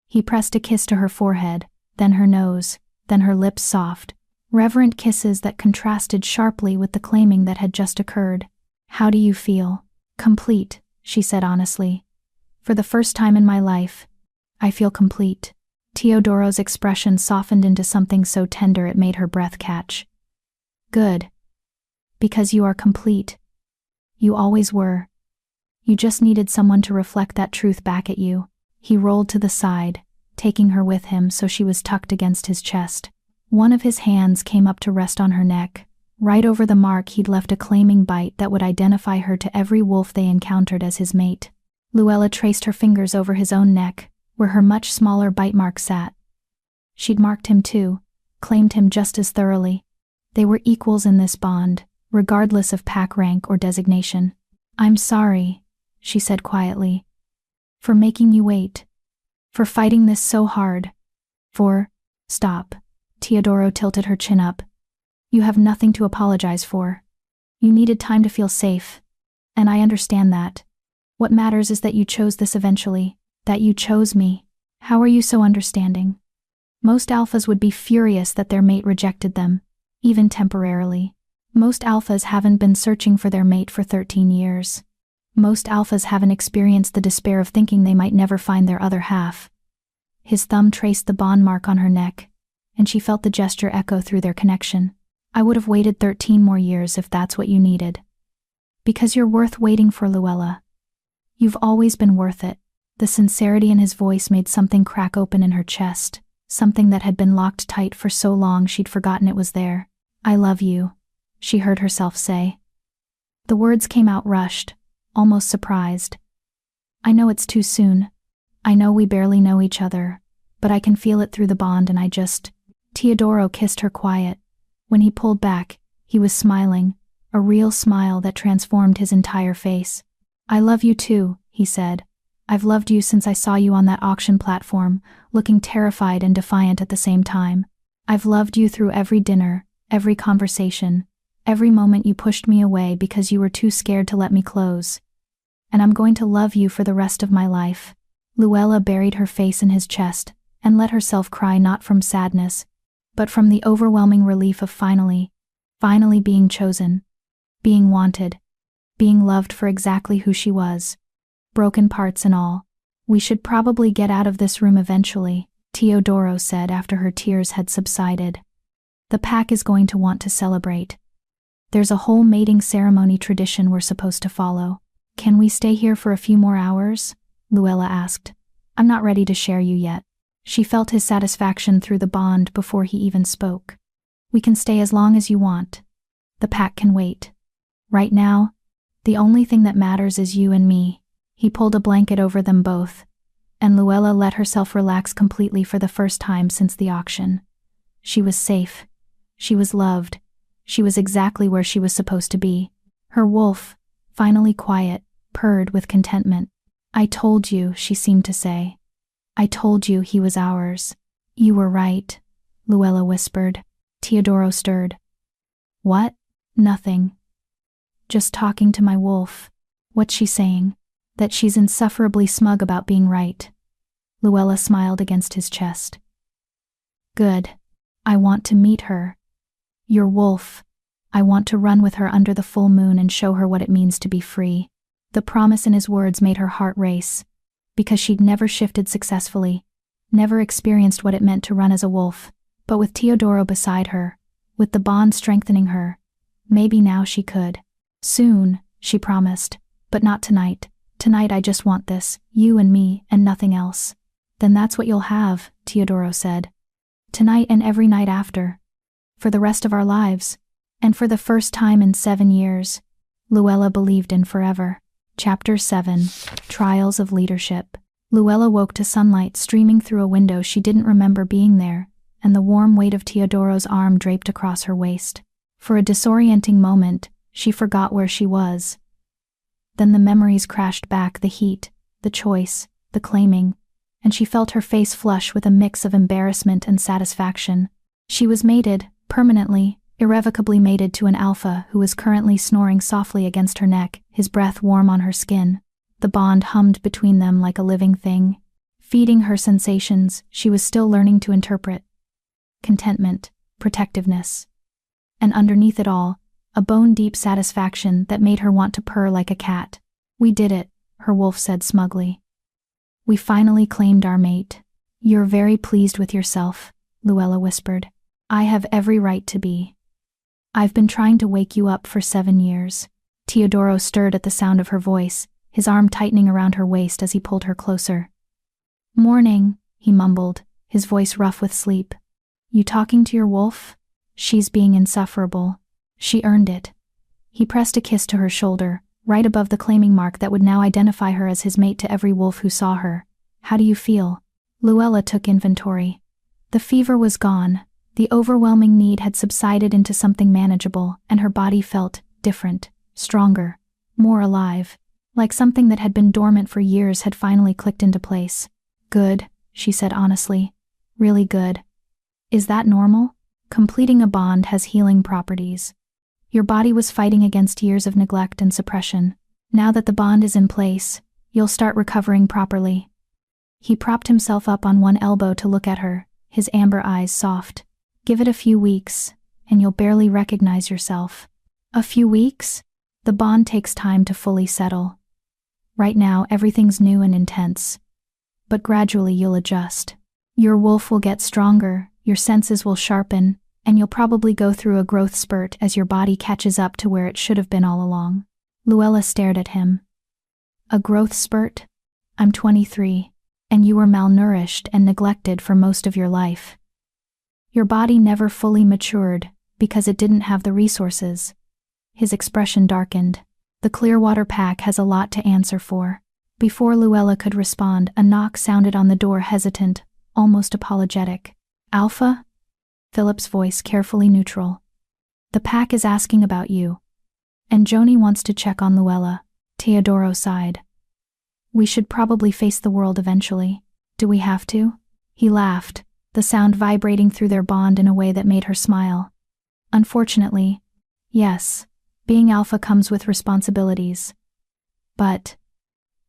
He pressed a kiss to her forehead, then her nose, then her lips soft, reverent kisses that contrasted sharply with the claiming that had just occurred. "How do you feel?" "Complete," she said honestly. "For the first time in my life, I feel complete." Teodoro's expression softened into something so tender it made her breath catch. "Good. Because you are complete. You always were. You just needed someone to reflect that truth back at you." He rolled to the side, taking her with him so she was tucked against his chest. One of his hands came up to rest on her neck, right over the mark he'd left, a claiming bite that would identify her to every wolf they encountered as his mate. Luella traced her fingers over his own neck, where her much smaller bite mark sat. She'd marked him too, claimed him just as thoroughly. They were equals in this bond, regardless of pack rank or designation. "I'm sorry," she said quietly, "for making you wait." For fighting this so hard. Stop. Teodoro tilted her chin up. You have nothing to apologize for. You needed time to feel safe. And I understand that. What matters is that you chose this eventually. That you chose me. How are you so understanding? Most alphas would be furious that their mate rejected them, even temporarily. Most alphas haven't been searching for their mate for 13 years. Most alphas haven't experienced the despair of thinking they might never find their other half. His thumb traced the bond mark on her neck, and she felt the gesture echo through their connection. I would have waited 13 more years if that's what you needed. Because you're worth waiting for, Luella. You've always been worth it. The sincerity in his voice made something crack open in her chest, something that had been locked tight for so long she'd forgotten it was there. I love you, she heard herself say. The words came out rushed, almost surprised. I know it's too soon. I know we barely know each other, but I can feel it through the bond and Teodoro kissed her quiet. When he pulled back, he was smiling, a real smile that transformed his entire face. I love you too, he said. I've loved you since I saw you on that auction platform, looking terrified and defiant at the same time. I've loved you through every dinner, every conversation, every moment you pushed me away because you were too scared to let me close. And I'm going to love you for the rest of my life. Luella buried her face in his chest and let herself cry, not from sadness, but from the overwhelming relief of finally being chosen, being wanted, being loved for exactly who she was. Broken parts and all. We should probably get out of this room eventually, Teodoro said after her tears had subsided. The pack is going to want to celebrate. There's a whole mating ceremony tradition we're supposed to follow. Can we stay here for a few more hours? Luella asked. I'm not ready to share you yet. She felt his satisfaction through the bond before he even spoke. We can stay as long as you want. The pack can wait. Right now, the only thing that matters is you and me. He pulled a blanket over them both, and Luella let herself relax completely for the first time since the auction. She was safe. She was loved. She was exactly where she was supposed to be. Her wolf, finally quiet, purred with contentment. I told you, she seemed to say. I told you he was ours. You were right, Luella whispered. Teodoro stirred. What? Nothing. Just talking to my wolf. What's she saying? That she's insufferably smug about being right. Luella smiled against his chest. Good. I want to meet her. Your wolf. I want to run with her under the full moon and show her what it means to be free. The promise in his words made her heart race, because she'd never shifted successfully, never experienced what it meant to run as a wolf. But with Teodoro beside her, with the bond strengthening her, maybe now she could. Soon, she promised, but not tonight. Tonight I just want this, you and me, and nothing else. Then that's what you'll have, Teodoro said. Tonight and every night after. For the rest of our lives. And for the first time in 7 years, Luella believed in forever. Chapter 7. Trials of Leadership. Luella woke to sunlight streaming through a window she didn't remember being there, and the warm weight of Teodoro's arm draped across her waist. For a disorienting moment, she forgot where she was. Then the memories crashed back, the heat, the choice, the claiming, and she felt her face flush with a mix of embarrassment and satisfaction. She was mated, permanently, irrevocably mated to an alpha who was currently snoring softly against her neck, his breath warm on her skin. The bond hummed between them like a living thing, feeding her sensations she was still learning to interpret. Contentment, protectiveness. And underneath it all, a bone-deep satisfaction that made her want to purr like a cat. We did it, her wolf said smugly. We finally claimed our mate. You're very pleased with yourself, Luella whispered. I have every right to be. I've been trying to wake you up for 7 years. Teodoro stirred at the sound of her voice, his arm tightening around her waist as he pulled her closer. Morning, he mumbled, his voice rough with sleep. You talking to your wolf? She's being insufferable. She earned it. He pressed a kiss to her shoulder, right above the claiming mark that would now identify her as his mate to every wolf who saw her. How do you feel? Luella took inventory. The fever was gone. The overwhelming need had subsided into something manageable, and her body felt different, stronger, more alive, like something that had been dormant for years had finally clicked into place. Good, she said honestly. Really good. Is that normal? Completing a bond has healing properties. Your body was fighting against years of neglect and suppression. Now that the bond is in place, you'll start recovering properly. He propped himself up on one elbow to look at her, his amber eyes soft. Give it a few weeks, and you'll barely recognize yourself. A few weeks? The bond takes time to fully settle. Right now, everything's new and intense. But gradually you'll adjust. Your wolf will get stronger, your senses will sharpen, and you'll probably go through a growth spurt as your body catches up to where it should have been all along. Luella stared at him. A growth spurt? I'm 23, and you were malnourished and neglected for most of your life. Your body never fully matured because it didn't have the resources. His expression darkened. The Clearwater Pack has a lot to answer for. Before Luella could respond, a knock sounded on the door, hesitant, almost apologetic. Alpha? Philip's voice carefully neutral. The pack is asking about you. And Joni wants to check on Luella. Teodoro sighed. We should probably face the world eventually. Do we have to? He laughed, the sound vibrating through their bond in a way that made her smile. Unfortunately, yes, being alpha comes with responsibilities. But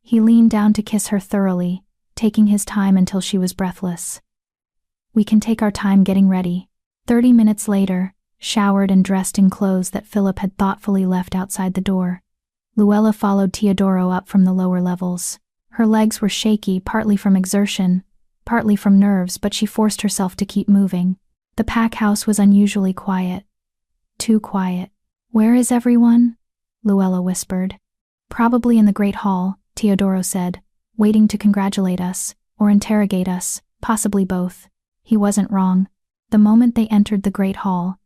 he leaned down to kiss her thoroughly, taking his time until she was breathless. We can take our time getting ready. 30 minutes later, showered and dressed in clothes that Philip had thoughtfully left outside the door, Luella followed Teodoro up from the lower levels. Her legs were shaky, partly from exertion, partly from nerves, but she forced herself to keep moving. The pack house was unusually quiet. Too quiet. Where is everyone? Luella whispered. Probably in the Great Hall, Teodoro said, waiting to congratulate us, or interrogate us, possibly both. He wasn't wrong. The moment they entered the Great Hall,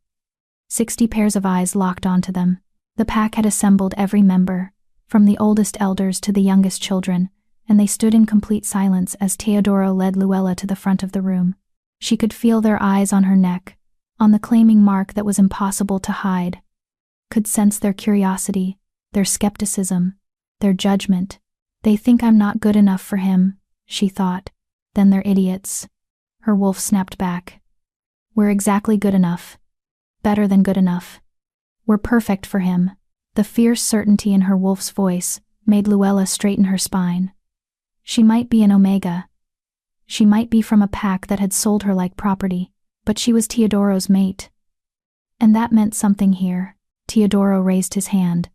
60 pairs of eyes locked onto them. The pack had assembled every member, from the oldest elders to the youngest children, and they stood in complete silence as Teodoro led Luella to the front of the room. She could feel their eyes on her neck, on the claiming mark that was impossible to hide. Could sense their curiosity, their skepticism, their judgment. They think I'm not good enough for him, she thought. Then they're idiots. Her wolf snapped back. We're exactly good enough. Better than good enough. We're perfect for him. The fierce certainty in her wolf's voice made Luella straighten her spine. She might be an Omega. She might be from a pack that had sold her like property, but she was Teodoro's mate. And that meant something here. Teodoro raised his hand.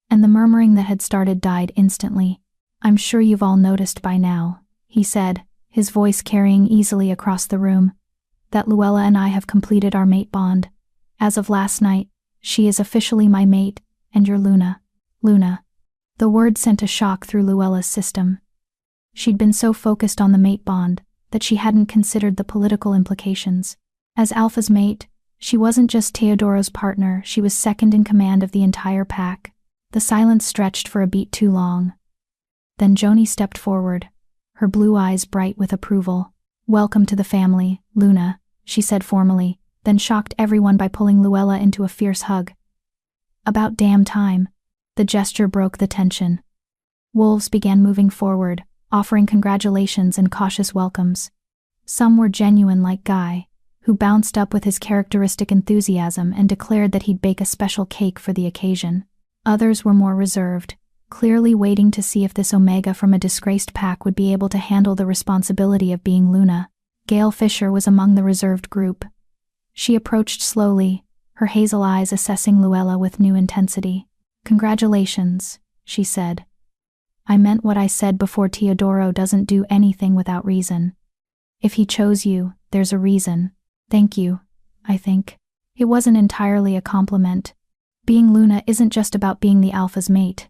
And the murmuring that had started died instantly. I'm sure you've all noticed by now, he said, his voice carrying easily across the room, that Luella and I have completed our mate bond. As of last night, she is officially my mate, and you're Luna. Luna. The word sent a shock through Luella's system. She'd been so focused on the mate bond that she hadn't considered the political implications. As Alpha's mate, she wasn't just Teodoro's partner, she was second in command of the entire pack. The silence stretched for a beat too long. Then Joni stepped forward, her blue eyes bright with approval. Welcome to the family, Luna, she said formally, then shocked everyone by pulling Luella into a fierce hug. About damn time. The gesture broke the tension. Wolves began moving forward, offering congratulations and cautious welcomes. Some were genuine like Guy, who bounced up with his characteristic enthusiasm and declared that he'd bake a special cake for the occasion. Others were more reserved, clearly waiting to see if this Omega from a disgraced pack would be able to handle the responsibility of being Luna. Gail Fisher was among the reserved group. She approached slowly, her hazel eyes assessing Luella with new intensity. Congratulations, she said. I meant what I said before. Teodoro doesn't do anything without reason. If he chose you, there's a reason. Thank you, I think. It wasn't entirely a compliment. Being Luna isn't just about being the Alpha's mate.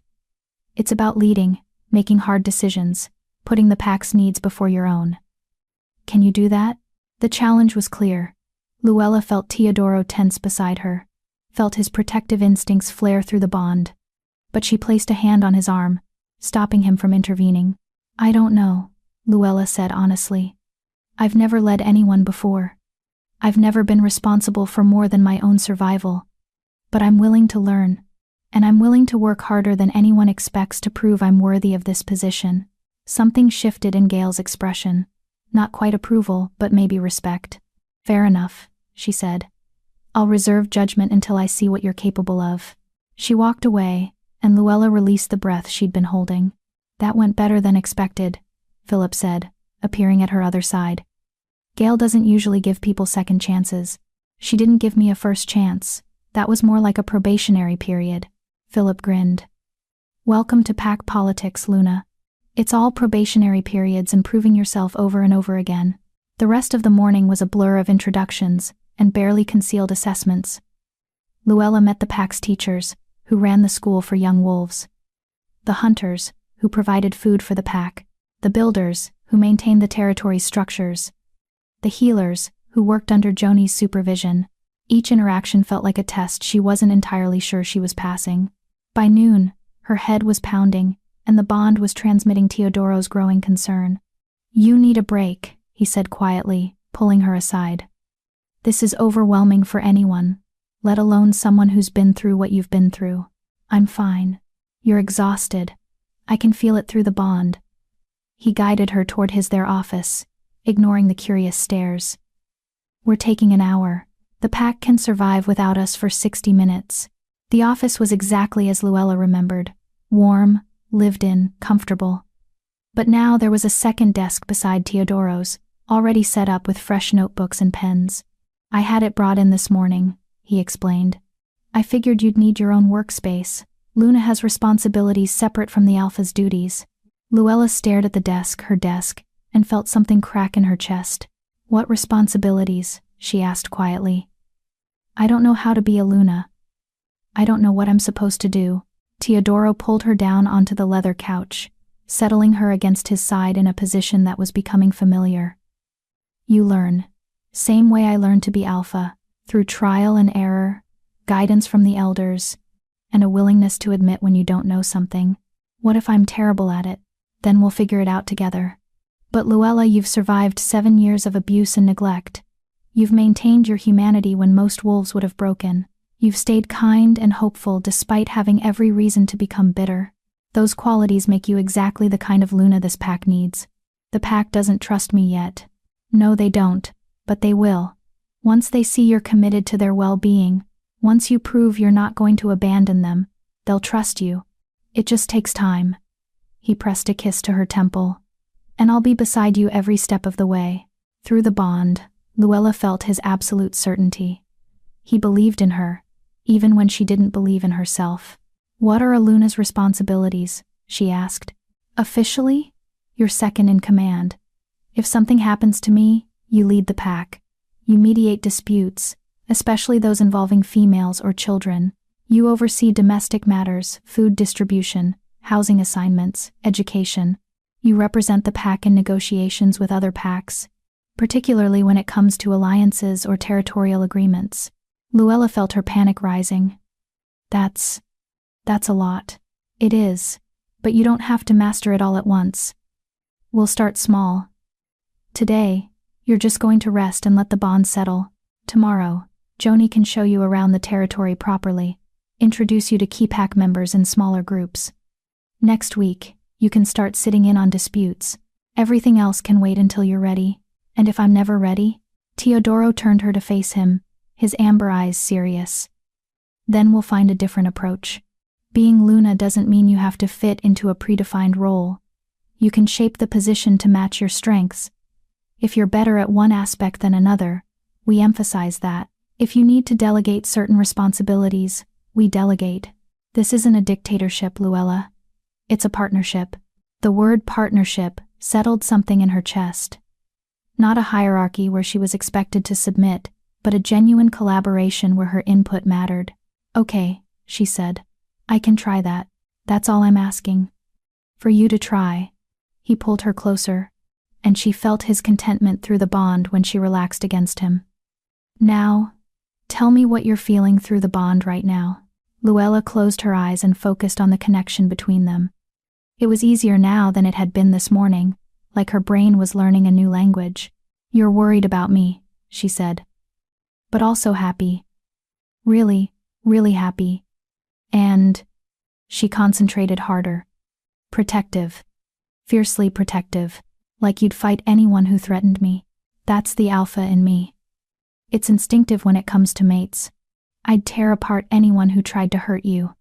It's about leading, making hard decisions, putting the pack's needs before your own. Can you do that? The challenge was clear. Luella felt Teodoro tense beside her, felt his protective instincts flare through the bond. But she placed a hand on his arm, stopping him from intervening. I don't know, Luella said honestly. I've never led anyone before. I've never been responsible for more than my own survival. But I'm willing to learn, and I'm willing to work harder than anyone expects to prove I'm worthy of this position. Something shifted in Gail's expression. Not quite approval, but maybe respect. Fair enough, she said. I'll reserve judgment until I see what you're capable of. She walked away, and Luella released the breath she'd been holding. That went better than expected, Philip said, appearing at her other side. Gail doesn't usually give people second chances. She didn't give me a first chance. That was more like a probationary period. Philip grinned. Welcome to pack politics, Luna. It's all probationary periods and proving yourself over and over again. The rest of the morning was a blur of introductions and barely concealed assessments. Luella met the pack's teachers, who ran the school for young wolves. The hunters, who provided food for the pack. The builders, who maintained the territory's structures. The healers, who worked under Joni's supervision. Each interaction felt like a test she wasn't entirely sure she was passing. By noon, her head was pounding, and the bond was transmitting Teodoro's growing concern. You need a break, he said quietly, pulling her aside. This is overwhelming for anyone, let alone someone who's been through what you've been through. I'm fine. You're exhausted. I can feel it through the bond. He guided her toward their office, ignoring the curious stares. We're taking an hour. The pack can survive without us for 60 minutes. The office was exactly as Luella remembered. Warm, lived in, comfortable. But now there was a second desk beside Teodoro's, already set up with fresh notebooks and pens. I had it brought in this morning, he explained. I figured you'd need your own workspace. Luna has responsibilities separate from the Alpha's duties. Luella stared at her desk, and felt something crack in her chest. What responsibilities? She asked quietly. I don't know how to be a Luna. I don't know what I'm supposed to do. Teodoro pulled her down onto the leather couch, settling her against his side in a position that was becoming familiar. You learn. Same way I learned to be Alpha, through trial and error, guidance from the elders, and a willingness to admit when you don't know something. What if I'm terrible at it? Then we'll figure it out together. But Luella, you've survived 7 years of abuse and neglect. You've maintained your humanity when most wolves would have broken. You've stayed kind and hopeful despite having every reason to become bitter. Those qualities make you exactly the kind of Luna this pack needs. The pack doesn't trust me yet. No, they don't, but they will. Once they see you're committed to their well-being, once you prove you're not going to abandon them, they'll trust you. It just takes time. He pressed a kiss to her temple. And I'll be beside you every step of the way. Through the bond, Luella felt his absolute certainty. He believed in her, even when she didn't believe in herself. What are Luna's responsibilities? She asked. Officially, you're second in command. If something happens to me, you lead the pack. You mediate disputes, especially those involving females or children. You oversee domestic matters, food distribution, housing assignments, education. You represent the pack in negotiations with other packs, particularly when it comes to alliances or territorial agreements. Luella felt her panic rising. That's a lot. It is, but you don't have to master it all at once. We'll start small. Today, you're just going to rest and let the bond settle. Tomorrow, Joni can show you around the territory properly, introduce you to key pack members in smaller groups. Next week, you can start sitting in on disputes. Everything else can wait until you're ready. And if I'm never ready? Teodoro turned her to face him, his amber eyes serious. Then we'll find a different approach. Being Luna doesn't mean you have to fit into a predefined role. You can shape the position to match your strengths. If you're better at one aspect than another, we emphasize that. If you need to delegate certain responsibilities, we delegate. This isn't a dictatorship, Luella. It's a partnership. The word partnership settled something in her chest. Not a hierarchy where she was expected to submit, but a genuine collaboration where her input mattered. Okay, she said. I can try that. That's all I'm asking. For you to try. He pulled her closer, and she felt his contentment through the bond when she relaxed against him. Now, tell me what you're feeling through the bond right now. Luella closed her eyes and focused on the connection between them. It was easier now than it had been this morning, like her brain was learning a new language. You're worried about me, she said. But also happy. Really, really happy. And she concentrated harder. Protective. Fiercely protective. Like you'd fight anyone who threatened me. That's the alpha in me. It's instinctive when it comes to mates. I'd tear apart anyone who tried to hurt you."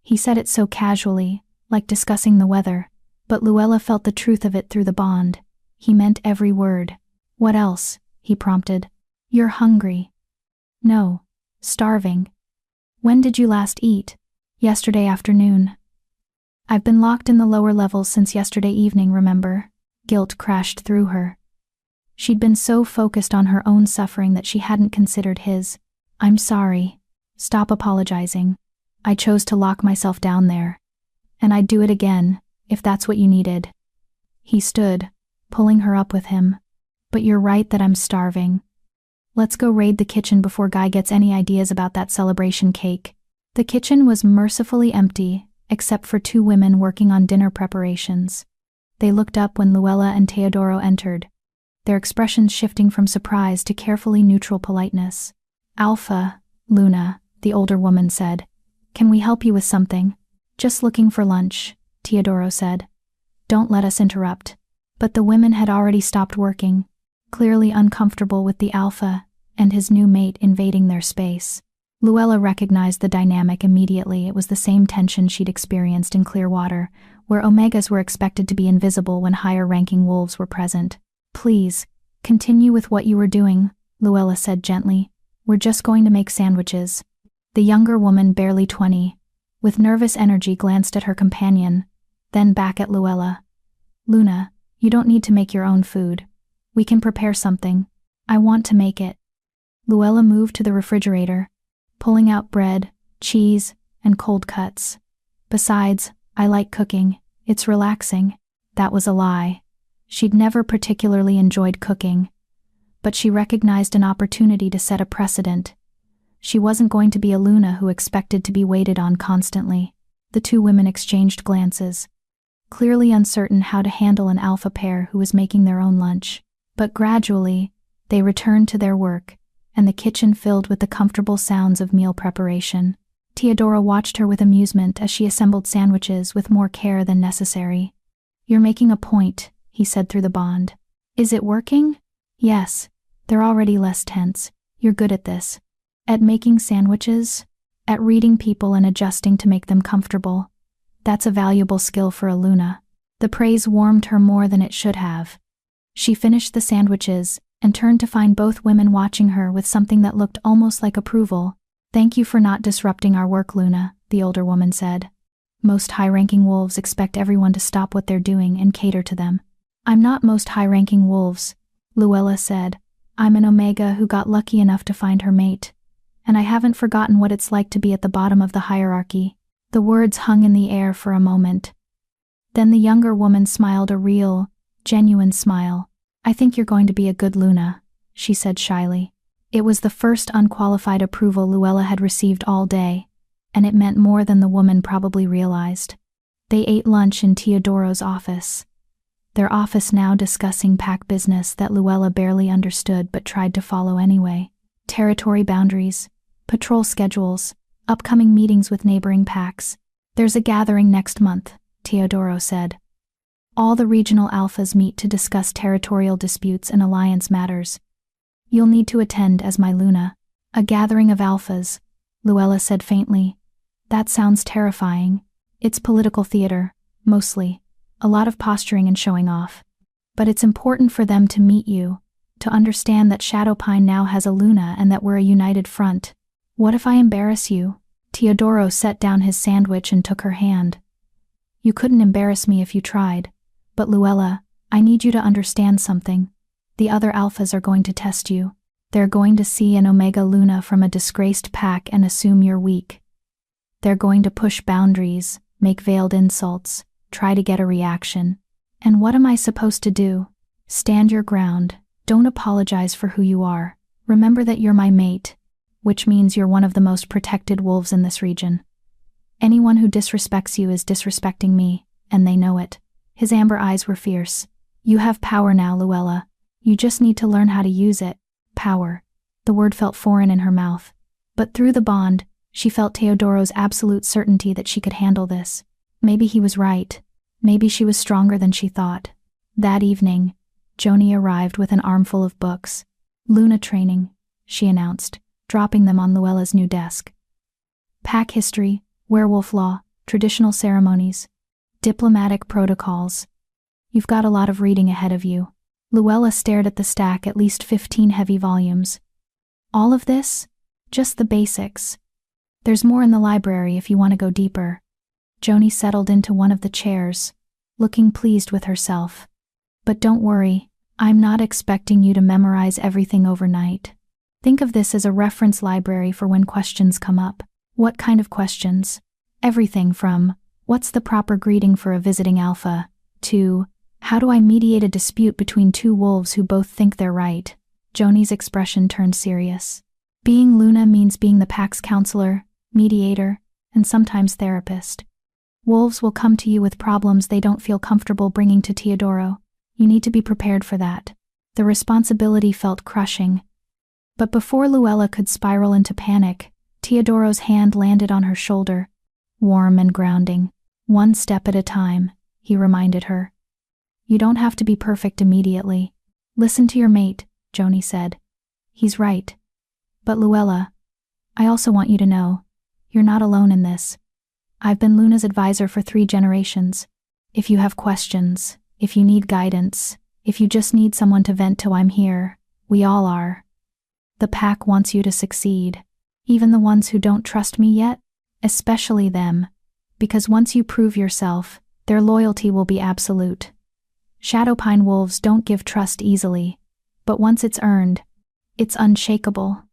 He said it so casually, like discussing the weather, but Luella felt the truth of it through the bond. He meant every word. "What else?" he prompted. "You're hungry." "No. Starving." "When did you last eat?" "Yesterday afternoon." "I've been locked in the lower levels since yesterday evening, remember?" Guilt crashed through her. She'd been so focused on her own suffering that she hadn't considered his. "I'm sorry. Stop apologizing. I chose to lock myself down there. And I'd do it again, if that's what you needed." He stood, pulling her up with him. "But you're right that I'm starving. Let's go raid the kitchen before Guy gets any ideas about that celebration cake." The kitchen was mercifully empty, except for 2 women working on dinner preparations. They looked up when Luella and Teodoro entered, their expressions shifting from surprise to carefully neutral politeness. "Alpha, Luna," the older woman said. "Can we help you with something?" "Just looking for lunch," Teodoro said. "Don't let us interrupt." But the women had already stopped working, clearly uncomfortable with the alpha and his new mate invading their space. Luella recognized the dynamic immediately. It was the same tension she'd experienced in Clearwater, where Omegas were expected to be invisible when higher-ranking wolves were present. "Please, continue with what you were doing," Luella said gently. "We're just going to make sandwiches." The younger woman, barely 20, with nervous energy glanced at her companion, then back at Luella. "Luna, you don't need to make your own food. We can prepare something. I want to make it." Luella moved to the refrigerator, pulling out bread, cheese, and cold cuts. "Besides, I like cooking. It's relaxing." That was a lie. She'd never particularly enjoyed cooking, but she recognized an opportunity to set a precedent. She wasn't going to be a Luna who expected to be waited on constantly. The 2 women exchanged glances, clearly uncertain how to handle an alpha pair who was making their own lunch. But gradually, they returned to their work, and the kitchen filled with the comfortable sounds of meal preparation. Teodoro watched her with amusement as she assembled sandwiches with more care than necessary. "You're making a point," he said through the bond. "Is it working?" "Yes. They're already less tense. You're good at this." "At making sandwiches?" "At reading people and adjusting to make them comfortable. That's a valuable skill for a Luna." The praise warmed her more than it should have. She finished the sandwiches and turned to find both women watching her with something that looked almost like approval. "Thank you for not disrupting our work, Luna," the older woman said. "Most high-ranking wolves expect everyone to stop what they're doing and cater to them." "I'm not most high-ranking wolves," Luella said. "I'm an Omega who got lucky enough to find her mate. And I haven't forgotten what it's like to be at the bottom of the hierarchy." The words hung in the air for a moment. Then the younger woman smiled a real, genuine smile. "I think you're going to be a good Luna," she said shyly. It was the first unqualified approval Luella had received all day, and it meant more than the woman probably realized. They ate lunch in Teodoro's office, their office now discussing pack business that Luella barely understood but tried to follow anyway. Territory boundaries, patrol schedules, upcoming meetings with neighboring packs. "There's a gathering next month," Teodoro said. "All the regional alphas meet to discuss territorial disputes and alliance matters. You'll need to attend as my Luna." "A gathering of alphas," Luella said faintly. "That sounds terrifying. It's political theater, mostly. A lot of posturing and showing off. But it's important for them to meet you, to understand that Shadowpine now has a Luna and that we're a united front." "What if I embarrass you?" Teodoro set down his sandwich and took her hand. "You couldn't embarrass me if you tried. But Luella, I need you to understand something. The other alphas are going to test you. They're going to see an Omega Luna from a disgraced pack and assume you're weak. They're going to push boundaries, make veiled insults, try to get a reaction. And what am I supposed to do? Stand your ground. Don't apologize for who you are. Remember that you're my mate, which means you're one of the most protected wolves in this region. Anyone who disrespects you is disrespecting me, and they know it." His amber eyes were fierce. "You have power now, Luella. You just need to learn how to use it." Power. The word felt foreign in her mouth. But through the bond, she felt Teodoro's absolute certainty that she could handle this. Maybe he was right. Maybe she was stronger than she thought. That evening, Joni arrived with an armful of books. Luna training, she announced, dropping them on Luella's new desk. Pack history, werewolf law, traditional ceremonies, diplomatic protocols. You've got a lot of reading ahead of you. Luella stared at the stack, at least 15 heavy volumes. All of this? Just the basics. There's more in the library if you want to go deeper. Joni settled into one of the chairs, looking pleased with herself. But don't worry, I'm not expecting you to memorize everything overnight. Think of this as a reference library for when questions come up. What kind of questions? Everything from, what's the proper greeting for a visiting alpha, to, how do I mediate a dispute between two wolves who both think they're right? Joni's expression turned serious. Being Luna means being the pack's counselor, mediator, and sometimes therapist. Wolves will come to you with problems they don't feel comfortable bringing to Teodoro. You need to be prepared for that. The responsibility felt crushing. But before Luella could spiral into panic, Teodoro's hand landed on her shoulder, warm and grounding. One step at a time, he reminded her. You don't have to be perfect immediately. Listen to your mate, Joni said. He's right. But Luella, I also want you to know, you're not alone in this. I've been Luna's advisor for 3 generations. If you have questions, if you need guidance, if you just need someone to vent to, I'm here. We all are. The pack wants you to succeed. Even the ones who don't trust me yet, especially them, because once you prove yourself, their loyalty will be absolute. Shadowpine wolves don't give trust easily, but once it's earned, it's unshakable.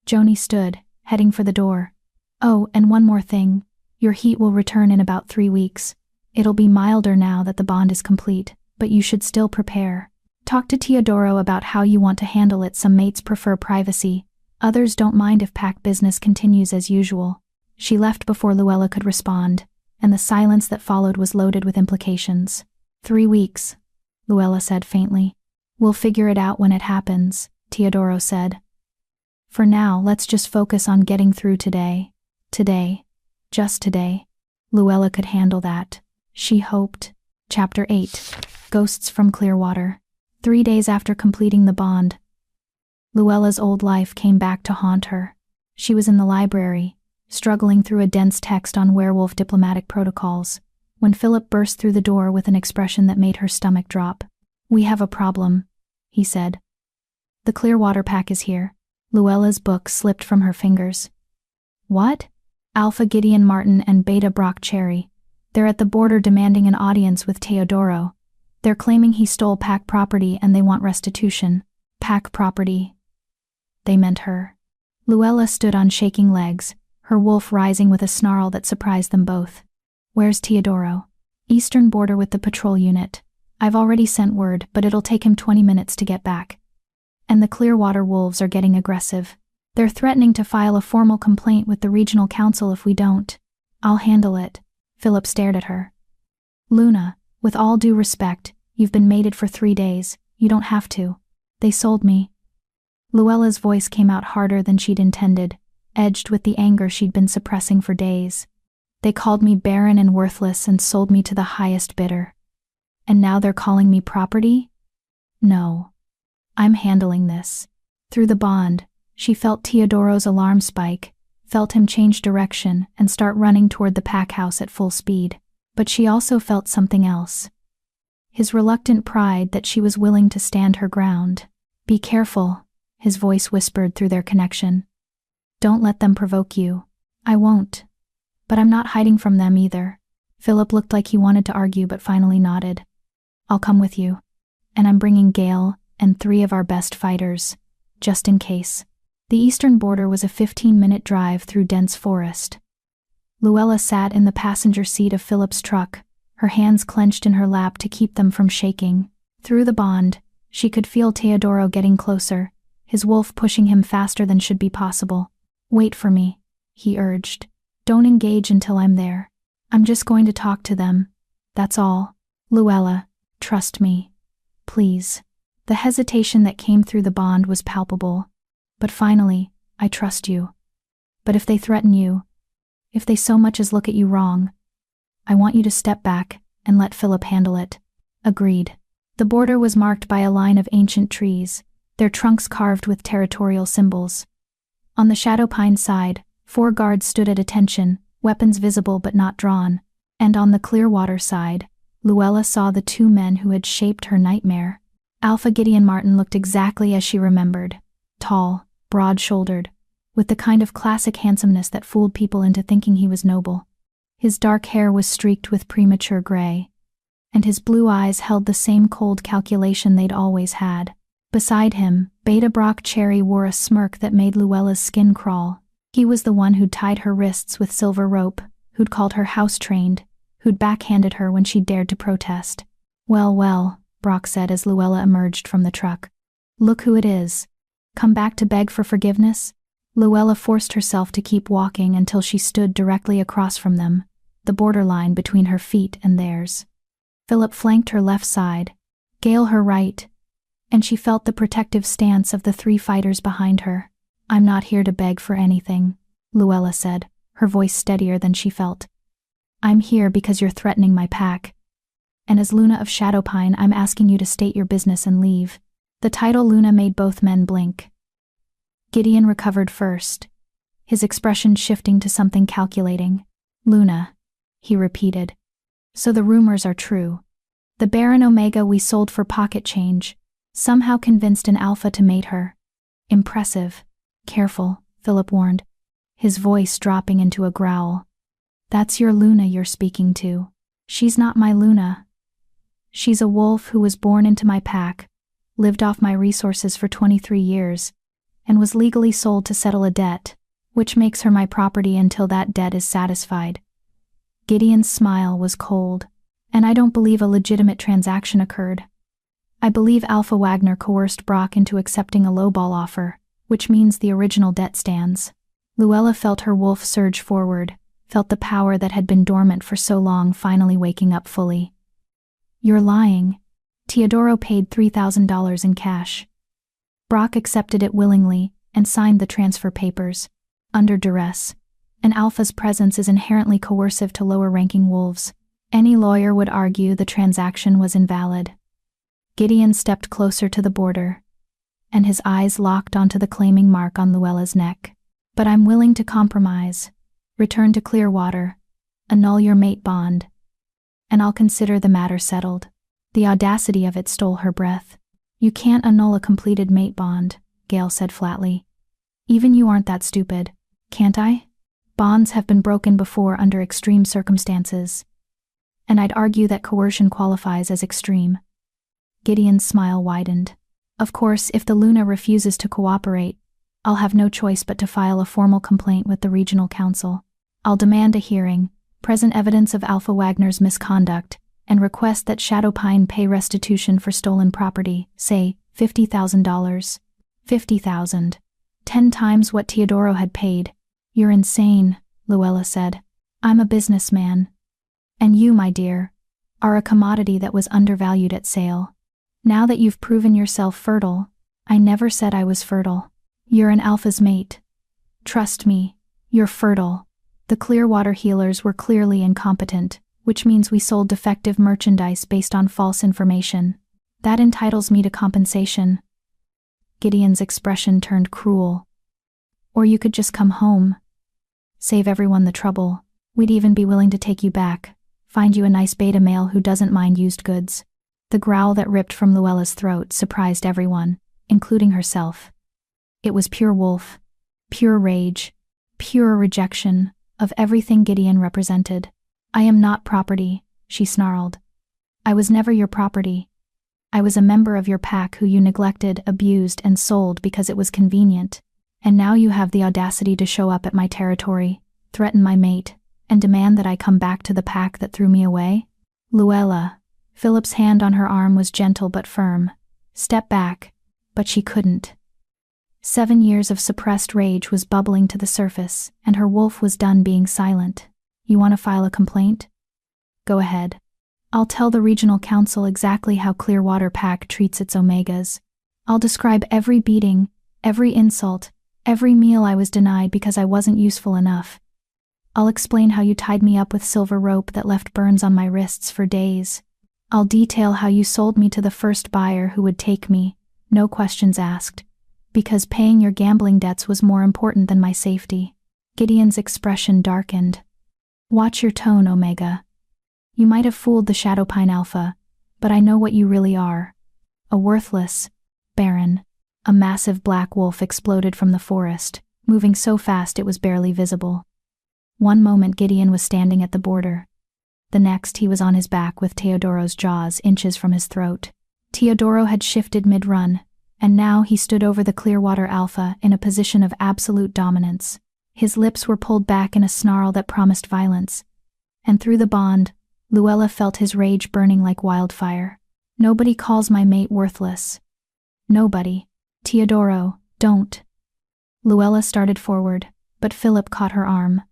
Joni stood, heading for the door. Oh, and one more thing. Your heat will return in about 3 weeks. It'll be milder now that the bond is complete, but you should still prepare. Talk to Teodoro about how you want to handle it. Some mates prefer privacy. Others don't mind if pack business continues as usual. She left before Luella could respond, and the silence that followed was loaded with implications. 3 weeks, Luella said faintly. We'll figure it out when it happens, Teodoro said. For now, let's just focus on getting through today. Today. Just today. Luella could handle that. She hoped. Chapter 8. Ghosts from Clearwater. 3 days after completing the bond, Luella's old life came back to haunt her. She was in the library, struggling through a dense text on werewolf diplomatic protocols, when Philip burst through the door with an expression that made her stomach drop. We have a problem, he said. The Clearwater pack is here. Luella's book slipped from her fingers. What? Alpha Gideon Martin and Beta Brock Cherry. They're at the border demanding an audience with Teodoro. They're claiming he stole pack property and they want restitution. Pack property. They meant her. Luella stood on shaking legs, her wolf rising with a snarl that surprised them both. Where's Teodoro? Eastern border with the patrol unit. I've already sent word, but it'll take him 20 minutes to get back. And the Clearwater wolves are getting aggressive. They're threatening to file a formal complaint with the regional council if we don't. I'll handle it. Philip stared at her. Luna, with all due respect, you've been mated for 3 days. You don't have to. They sold me. Luella's voice came out harder than she'd intended, edged with the anger she'd been suppressing for days. They called me barren and worthless and sold me to the highest bidder. And now they're calling me property? No. I'm handling this. Through the bond, she felt Teodoro's alarm spike, felt him change direction and start running toward the pack house at full speed. But she also felt something else. His reluctant pride that she was willing to stand her ground. Be careful, his voice whispered through their connection. Don't let them provoke you. I won't. But I'm not hiding from them either. Philip looked like he wanted to argue but finally nodded. I'll come with you. And I'm bringing Gale and 3 of our best fighters, just in case. The eastern border was a 15-minute drive through dense forest. Luella sat in the passenger seat of Philip's truck, her hands clenched in her lap to keep them from shaking. Through the bond, she could feel Teodoro getting closer, his wolf pushing him faster than should be possible. Wait for me, he urged. Don't engage until I'm there. I'm just going to talk to them. That's all. Luella, trust me. Please. The hesitation that came through the bond was palpable. But finally, I trust you. But if they threaten you, if they so much as look at you wrong, I want you to step back and let Philip handle it. Agreed. The border was marked by a line of ancient trees, their trunks carved with territorial symbols. On the shadow pine side, 4 guards stood at attention, weapons visible but not drawn, and on the Clearwater side, Luella saw the 2 men who had shaped her nightmare. Alpha Gideon Martin looked exactly as she remembered, tall, broad-shouldered, with the kind of classic handsomeness that fooled people into thinking he was noble. His dark hair was streaked with premature gray, and his blue eyes held the same cold calculation they'd always had. Beside him, Beta Brock Cherry wore a smirk that made Luella's skin crawl. He was the one who'd tied her wrists with silver rope, who'd called her house-trained, who'd backhanded her when she dared to protest. Well, well, Brock said as Luella emerged from the truck. Look who it is. Come back to beg for forgiveness? Luella forced herself to keep walking until she stood directly across from them, the borderline between her feet and theirs. Philip flanked her left side, Gale her right, and she felt the protective stance of the 3 fighters behind her. I'm not here to beg for anything, Luella said, her voice steadier than she felt. I'm here because you're threatening my pack. And as Luna of Shadowpine, I'm asking you to state your business and leave. The title Luna made both men blink. Gideon recovered first, his expression shifting to something calculating. Luna, he repeated. So the rumors are true. The Barren Omega we sold for pocket change, somehow convinced an alpha to mate her. Impressive. Careful, Philip warned, his voice dropping into a growl. That's your Luna you're speaking to. She's not my Luna. She's a wolf who was born into my pack, lived off my resources for 23 years, and was legally sold to settle a debt, which makes her my property until that debt is satisfied. Gideon's smile was cold, and I don't believe a legitimate transaction occurred. I believe Alpha Wagner coerced Brock into accepting a lowball offer, which means the original debt stands. Luella felt her wolf surge forward, felt the power that had been dormant for so long finally waking up fully. You're lying. Teodoro paid $3,000 in cash. Brock accepted it willingly and signed the transfer papers, under duress. An alpha's presence is inherently coercive to lower-ranking wolves. Any lawyer would argue the transaction was invalid. Gideon stepped closer to the border, and his eyes locked onto the claiming mark on Luella's neck. But I'm willing to compromise, return to Clearwater, annul your mate bond, and I'll consider the matter settled. The audacity of it stole her breath. You can't annul a completed mate bond, Gale said flatly. Even you aren't that stupid, can't I? Bonds have been broken before under extreme circumstances, and I'd argue that coercion qualifies as extreme. Gideon's smile widened. Of course, if the Luna refuses to cooperate, I'll have no choice but to file a formal complaint with the regional council. I'll demand a hearing, present evidence of Alpha Wagner's misconduct, and request that Shadowpine pay restitution for stolen property, say, $50,000. $50,000. 10 times what Teodoro had paid. You're insane, Luella said. I'm a businessman. And you, my dear, are a commodity that was undervalued at sale. Now that you've proven yourself fertile, I never said I was fertile. You're an alpha's mate. Trust me, you're fertile. The Clearwater healers were clearly incompetent, which means we sold defective merchandise based on false information. That entitles me to compensation. Gideon's expression turned cruel. Or you could just come home. Save everyone the trouble. We'd even be willing to take you back, find you a nice beta male who doesn't mind used goods. The growl that ripped from Luella's throat surprised everyone, including herself. It was pure wolf, pure rage, pure rejection of everything Gideon represented. I am not property, she snarled. I was never your property. I was a member of your pack who you neglected, abused, and sold because it was convenient. And now you have the audacity to show up at my territory, threaten my mate, and demand that I come back to the pack that threw me away? Luella, Philip's hand on her arm was gentle but firm. Step back, but she couldn't. 7 years of suppressed rage was bubbling to the surface, and her wolf was done being silent. You want to file a complaint? Go ahead. I'll tell the regional council exactly how Clearwater Pack treats its omegas. I'll describe every beating, every insult, every meal I was denied because I wasn't useful enough. I'll explain how you tied me up with silver rope that left burns on my wrists for days. I'll detail how you sold me to the first buyer who would take me, no questions asked, because paying your gambling debts was more important than my safety. Gideon's expression darkened. Watch your tone, Omega. You might have fooled the Shadowpine Alpha, but I know what you really are. A worthless Barren. A massive black wolf exploded from the forest, moving so fast it was barely visible. One moment Gideon was standing at the border. The next he was on his back with Teodoro's jaws inches from his throat. Teodoro had shifted mid-run, and now he stood over the Clearwater Alpha in a position of absolute dominance. His lips were pulled back in a snarl that promised violence, and through the bond, Luella felt his rage burning like wildfire. Nobody calls my mate worthless. Nobody. Teodoro, don't. Luella started forward, but Philip caught her arm.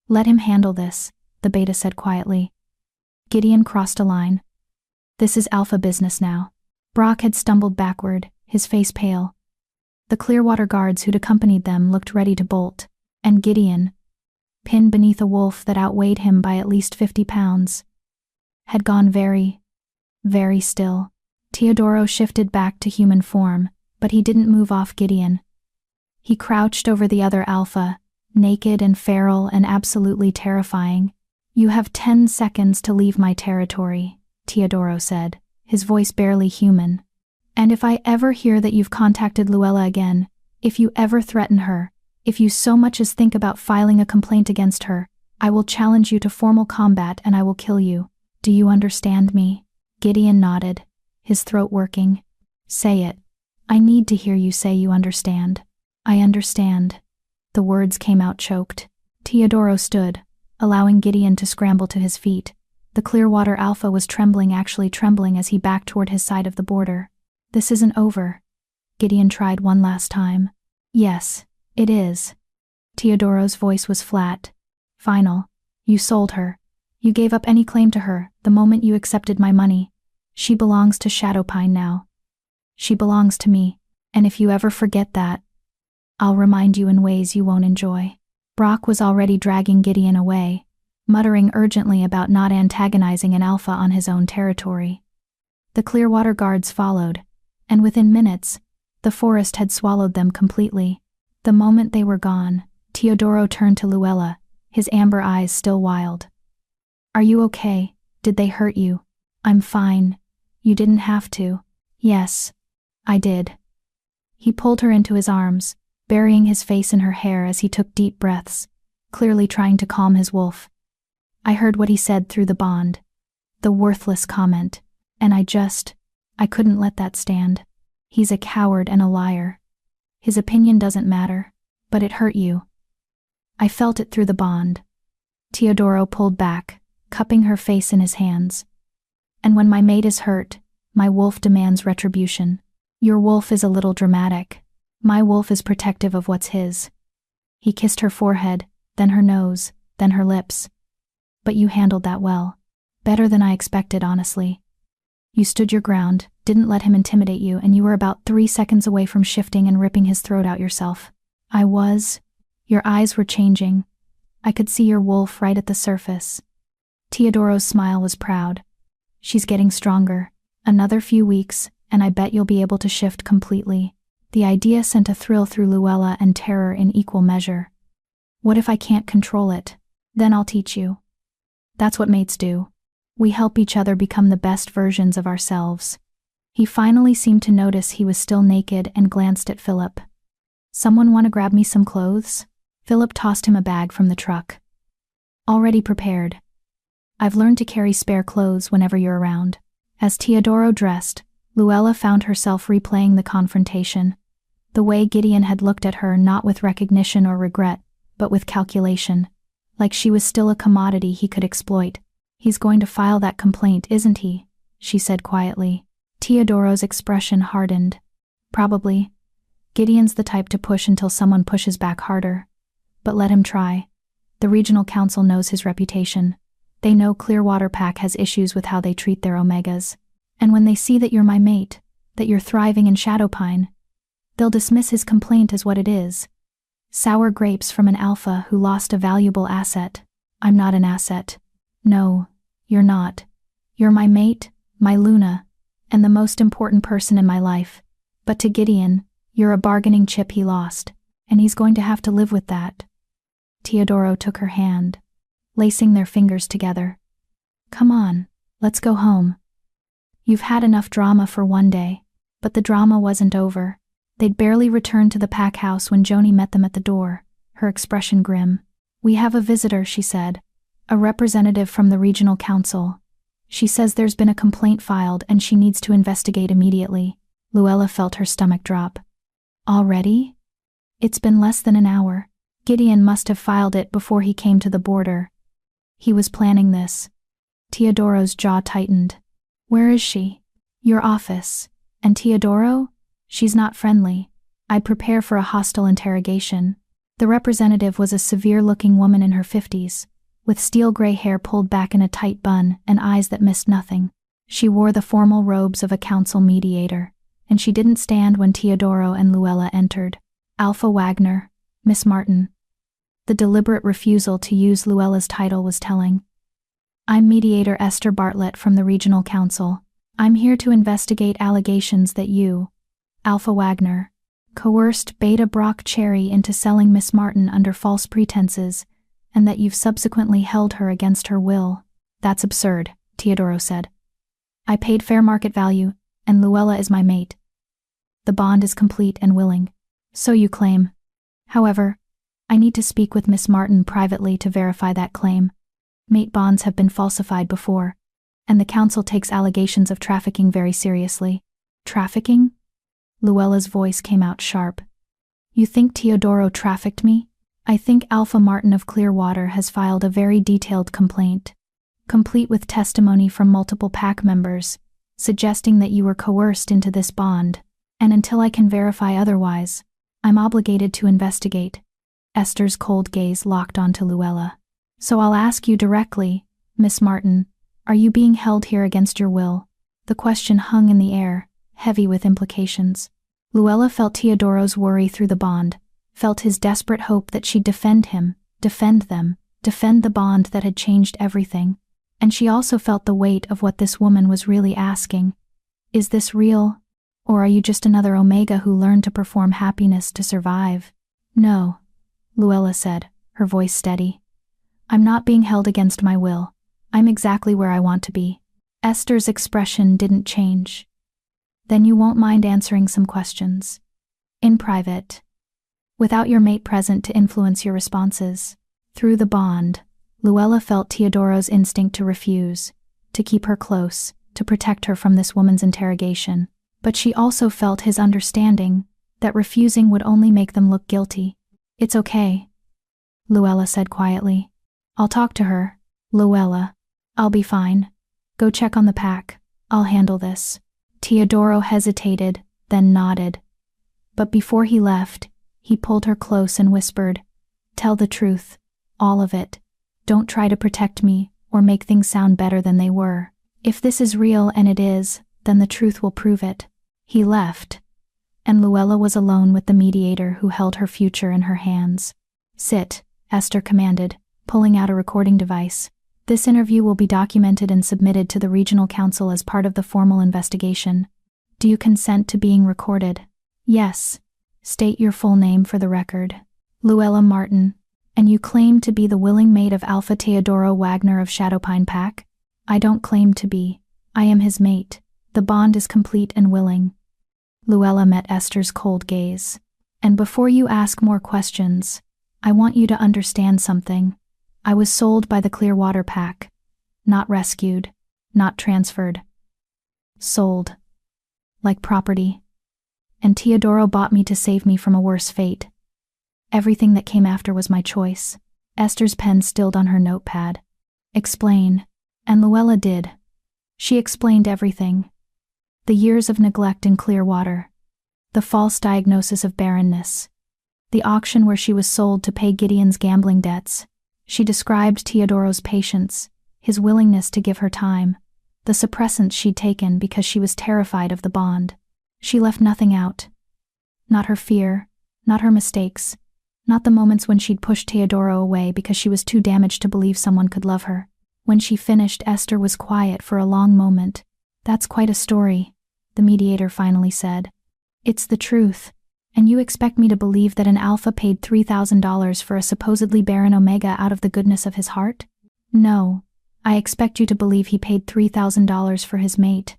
Let him handle this, the beta said quietly. Gideon crossed a line. This is alpha business now. Brock had stumbled backward, his face pale. The Clearwater guards who'd accompanied them looked ready to bolt, and Gideon, pinned beneath a wolf that outweighed him by at least 50 pounds, had gone very, very still. Teodoro shifted back to human form, but he didn't move off Gideon. He crouched over the other alpha, naked and feral and absolutely terrifying. You have 10 seconds to leave my territory, Teodoro said, his voice barely human. And if I ever hear that you've contacted Luella again, if you ever threaten her, if you so much as think about filing a complaint against her, I will challenge you to formal combat and I will kill you. Do you understand me? Gideon nodded, his throat working. Say it. I need to hear you say you understand. I understand. The words came out choked. Teodoro stood, allowing Gideon to scramble to his feet. The Clearwater Alpha was trembling, actually trembling as he backed toward his side of the border. This isn't over. Gideon tried one last time. Yes, it is. Teodoro's voice was flat. Final. You sold her. You gave up any claim to her the moment you accepted my money. She belongs to Shadowpine now. She belongs to me, and if you ever forget that, I'll remind you in ways you won't enjoy. Brock was already dragging Gideon away, muttering urgently about not antagonizing an alpha on his own territory. The Clearwater guards followed, and within minutes, the forest had swallowed them completely. The moment they were gone, Teodoro turned to Luella, his amber eyes still wild. Are you okay? Did they hurt you? I'm fine. You didn't have to. Yes, I did. He pulled her into his arms, burying his face in her hair as he took deep breaths, clearly trying to calm his wolf. I heard what he said through the bond. The worthless comment, and I couldn't let that stand. He's a coward and a liar. His opinion doesn't matter, but it hurt you. I felt it through the bond. Teodoro pulled back, cupping her face in his hands. And when my mate is hurt, my wolf demands retribution. Your wolf is a little dramatic. My wolf is protective of what's his. He kissed her forehead, then her nose, then her lips. But you handled that well. Better than I expected, honestly. You stood your ground, didn't let him intimidate you, and you were about 3 seconds away from shifting and ripping his throat out yourself. I was. Your eyes were changing. I could see your wolf right at the surface. Teodoro's smile was proud. She's getting stronger. Another few weeks, and I bet you'll be able to shift completely. The idea sent a thrill through Luella and terror in equal measure. What if I can't control it? Then I'll teach you. That's what mates do. We help each other become the best versions of ourselves. He finally seemed to notice he was still naked and glanced at Philip. Someone want to grab me some clothes? Philip tossed him a bag from the truck. Already prepared. I've learned to carry spare clothes whenever you're around. As Teodoro dressed, Luella found herself replaying the confrontation. The way Gideon had looked at her, not with recognition or regret, but with calculation. Like she was still a commodity he could exploit. He's going to file that complaint, isn't he? She said quietly. Teodoro's expression hardened. Probably. Gideon's the type to push until someone pushes back harder. But let him try. The regional council knows his reputation. They know Clearwater Pack has issues with how they treat their omegas. And when they see that you're my mate, that you're thriving in Shadowpine, they'll dismiss his complaint as what it is. Sour grapes from an alpha who lost a valuable asset. I'm not an asset. No, you're not. You're my mate, my Luna, and the most important person in my life. But to Gideon, you're a bargaining chip he lost, and he's going to have to live with that. Teodoro took her hand, lacing their fingers together. Come on, let's go home. You've had enough drama for one day. But the drama wasn't over. They'd barely returned to the pack house when Joni met them at the door, her expression grim. We have a visitor, she said. A representative from the regional council. She says there's been a complaint filed and she needs to investigate immediately. Luella felt her stomach drop. Already? It's been less than an hour. Gideon must have filed it before he came to the border. He was planning this. Teodoro's jaw tightened. Where is she? Your office. And Teodoro? She's not friendly. I'd prepare for a hostile interrogation. The representative was a severe-looking woman in her 50s, with steel-gray hair pulled back in a tight bun and eyes that missed nothing. She wore the formal robes of a council mediator, and she didn't stand when Teodoro and Luella entered. Alpha Wagner, Miss Martin. The deliberate refusal to use Luella's title was telling. I'm mediator Esther Bartlett from the regional council. I'm here to investigate allegations that you, Alpha Wagner, coerced Beta Brock Cherry into selling Miss Martin under false pretenses, and that you've subsequently held her against her will. That's absurd, Teodoro said. I paid fair market value, and Luella is my mate. The bond is complete and willing. So you claim. However, I need to speak with Miss Martin privately to verify that claim. Mate bonds have been falsified before, and the council takes allegations of trafficking very seriously. Trafficking? Luella's voice came out sharp. You think Teodoro trafficked me? I think Alpha Martin of Clearwater has filed a very detailed complaint, complete with testimony from multiple pack members, suggesting that you were coerced into this bond, and until I can verify otherwise, I'm obligated to investigate. Esther's cold gaze locked onto Luella. So I'll ask you directly, Miss Martin, are you being held here against your will? The question hung in the air, heavy with implications. Luella felt Teodoro's worry through the bond, felt his desperate hope that she'd defend him, defend them, defend the bond that had changed everything. And she also felt the weight of what this woman was really asking. Is this real? Or are you just another Omega who learned to perform happiness to survive? No, Luella said, her voice steady. I'm not being held against my will. I'm exactly where I want to be. Esther's expression didn't change. Then you won't mind answering some questions. In private. Without your mate present to influence your responses. Through the bond, Luella felt Teodoro's instinct to refuse, to keep her close, to protect her from this woman's interrogation. But she also felt his understanding, that refusing would only make them look guilty. It's okay, Luella said quietly. I'll talk to her. Luella. I'll be fine. Go check on the pack. I'll handle this. Teodoro hesitated, then nodded. But before he left, he pulled her close and whispered, Tell the truth. All of it. Don't try to protect me, or make things sound better than they were. If this is real, and it is, then the truth will prove it. He left, and Luella was alone with the mediator who held her future in her hands. Sit, Esther commanded, pulling out a recording device. This interview will be documented and submitted to the regional council as part of the formal investigation. Do you consent to being recorded? Yes. State your full name for the record. Luella Martin. And you claim to be the willing mate of Alpha Teodoro Wagner of Shadowpine Pack? I don't claim to be. I am his mate. The bond is complete and willing. Luella met Esther's cold gaze. And before you ask more questions, I want you to understand something. I was sold by the Clearwater Pack. Not rescued. Not transferred. Sold. Like property. And Teodoro bought me to save me from a worse fate. Everything that came after was my choice. Esther's pen stilled on her notepad. Explain. And Luella did. She explained everything. The years of neglect in Clearwater. The false diagnosis of barrenness. The auction where she was sold to pay Gideon's gambling debts. She described Teodoro's patience, his willingness to give her time, the suppressants she'd taken because she was terrified of the bond. She left nothing out. Not her fear, not her mistakes, not the moments when she'd pushed Teodoro away because she was too damaged to believe someone could love her. When she finished, Esther was quiet for a long moment, That's quite a story, the mediator finally said. It's the truth. And you expect me to believe that an alpha paid $3,000 for a supposedly barren omega out of the goodness of his heart? No, I expect you to believe he paid $3,000 for his mate.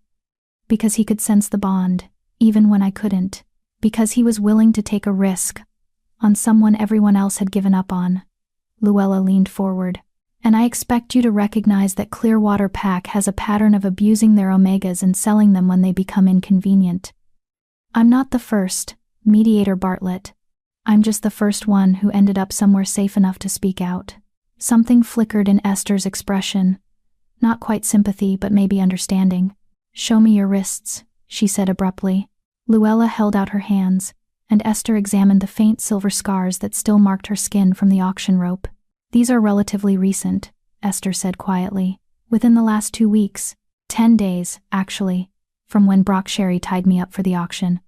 Because he could sense the bond, even when I couldn't. Because he was willing to take a risk on someone everyone else had given up on. Luella leaned forward. And I expect you to recognize that Clearwater Pack has a pattern of abusing their omegas and selling them when they become inconvenient. I'm not the first, Mediator Bartlett. I'm just the first one who ended up somewhere safe enough to speak out. Something flickered in Esther's expression. Not quite sympathy, but maybe understanding. Show me your wrists, she said abruptly. Luella held out her hands, and Esther examined the faint silver scars that still marked her skin from the auction rope. These are relatively recent, Esther said quietly. Within the last 2 weeks. 10 days, actually, from when Brock Sherry tied me up for the auction.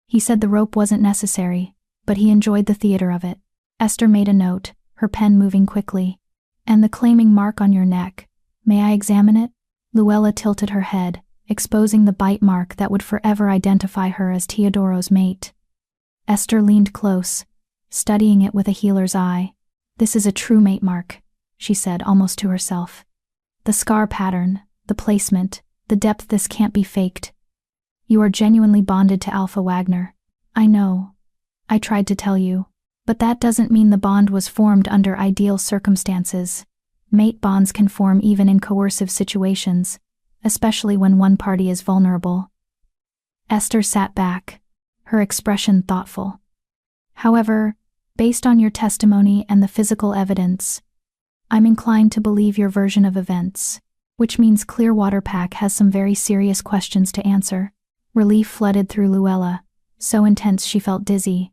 He said the rope wasn't necessary, but he enjoyed the theater of it. Esther made a note, her pen moving quickly. And the claiming mark on your neck. May I examine it? Luella tilted her head, exposing the bite mark that would forever identify her as Teodoro's mate. Esther leaned close, studying it with a healer's eye. This is a true mate mark, she said almost to herself. The scar pattern, the placement, the depth, this can't be faked. You are genuinely bonded to Alpha Wagner. I know. I tried to tell you. But that doesn't mean the bond was formed under ideal circumstances. Mate bonds can form even in coercive situations, especially when one party is vulnerable. Esther sat back, her expression thoughtful. However, based on your testimony and the physical evidence, I'm inclined to believe your version of events, which means Clearwater Pack has some very serious questions to answer. Relief flooded through Luella, so intense she felt dizzy.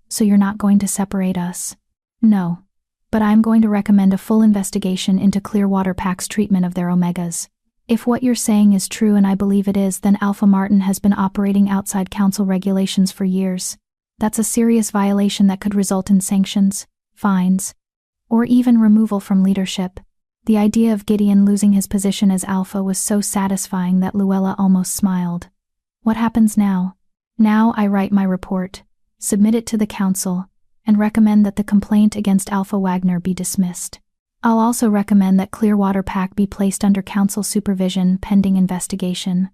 So you're not going to separate us? No. But I'm going to recommend a full investigation into Clearwater Pack's treatment of their omegas. If what you're saying is true, and I believe it is, then Alpha Martin has been operating outside council regulations for years. That's a serious violation that could result in sanctions, fines, or even removal from leadership. The idea of Gideon losing his position as Alpha was so satisfying that Luella almost smiled. What happens now? Now I write my report, submit it to the council, and recommend that the complaint against Alpha Wagner be dismissed. I'll also recommend that Clearwater Pack be placed under council supervision pending investigation.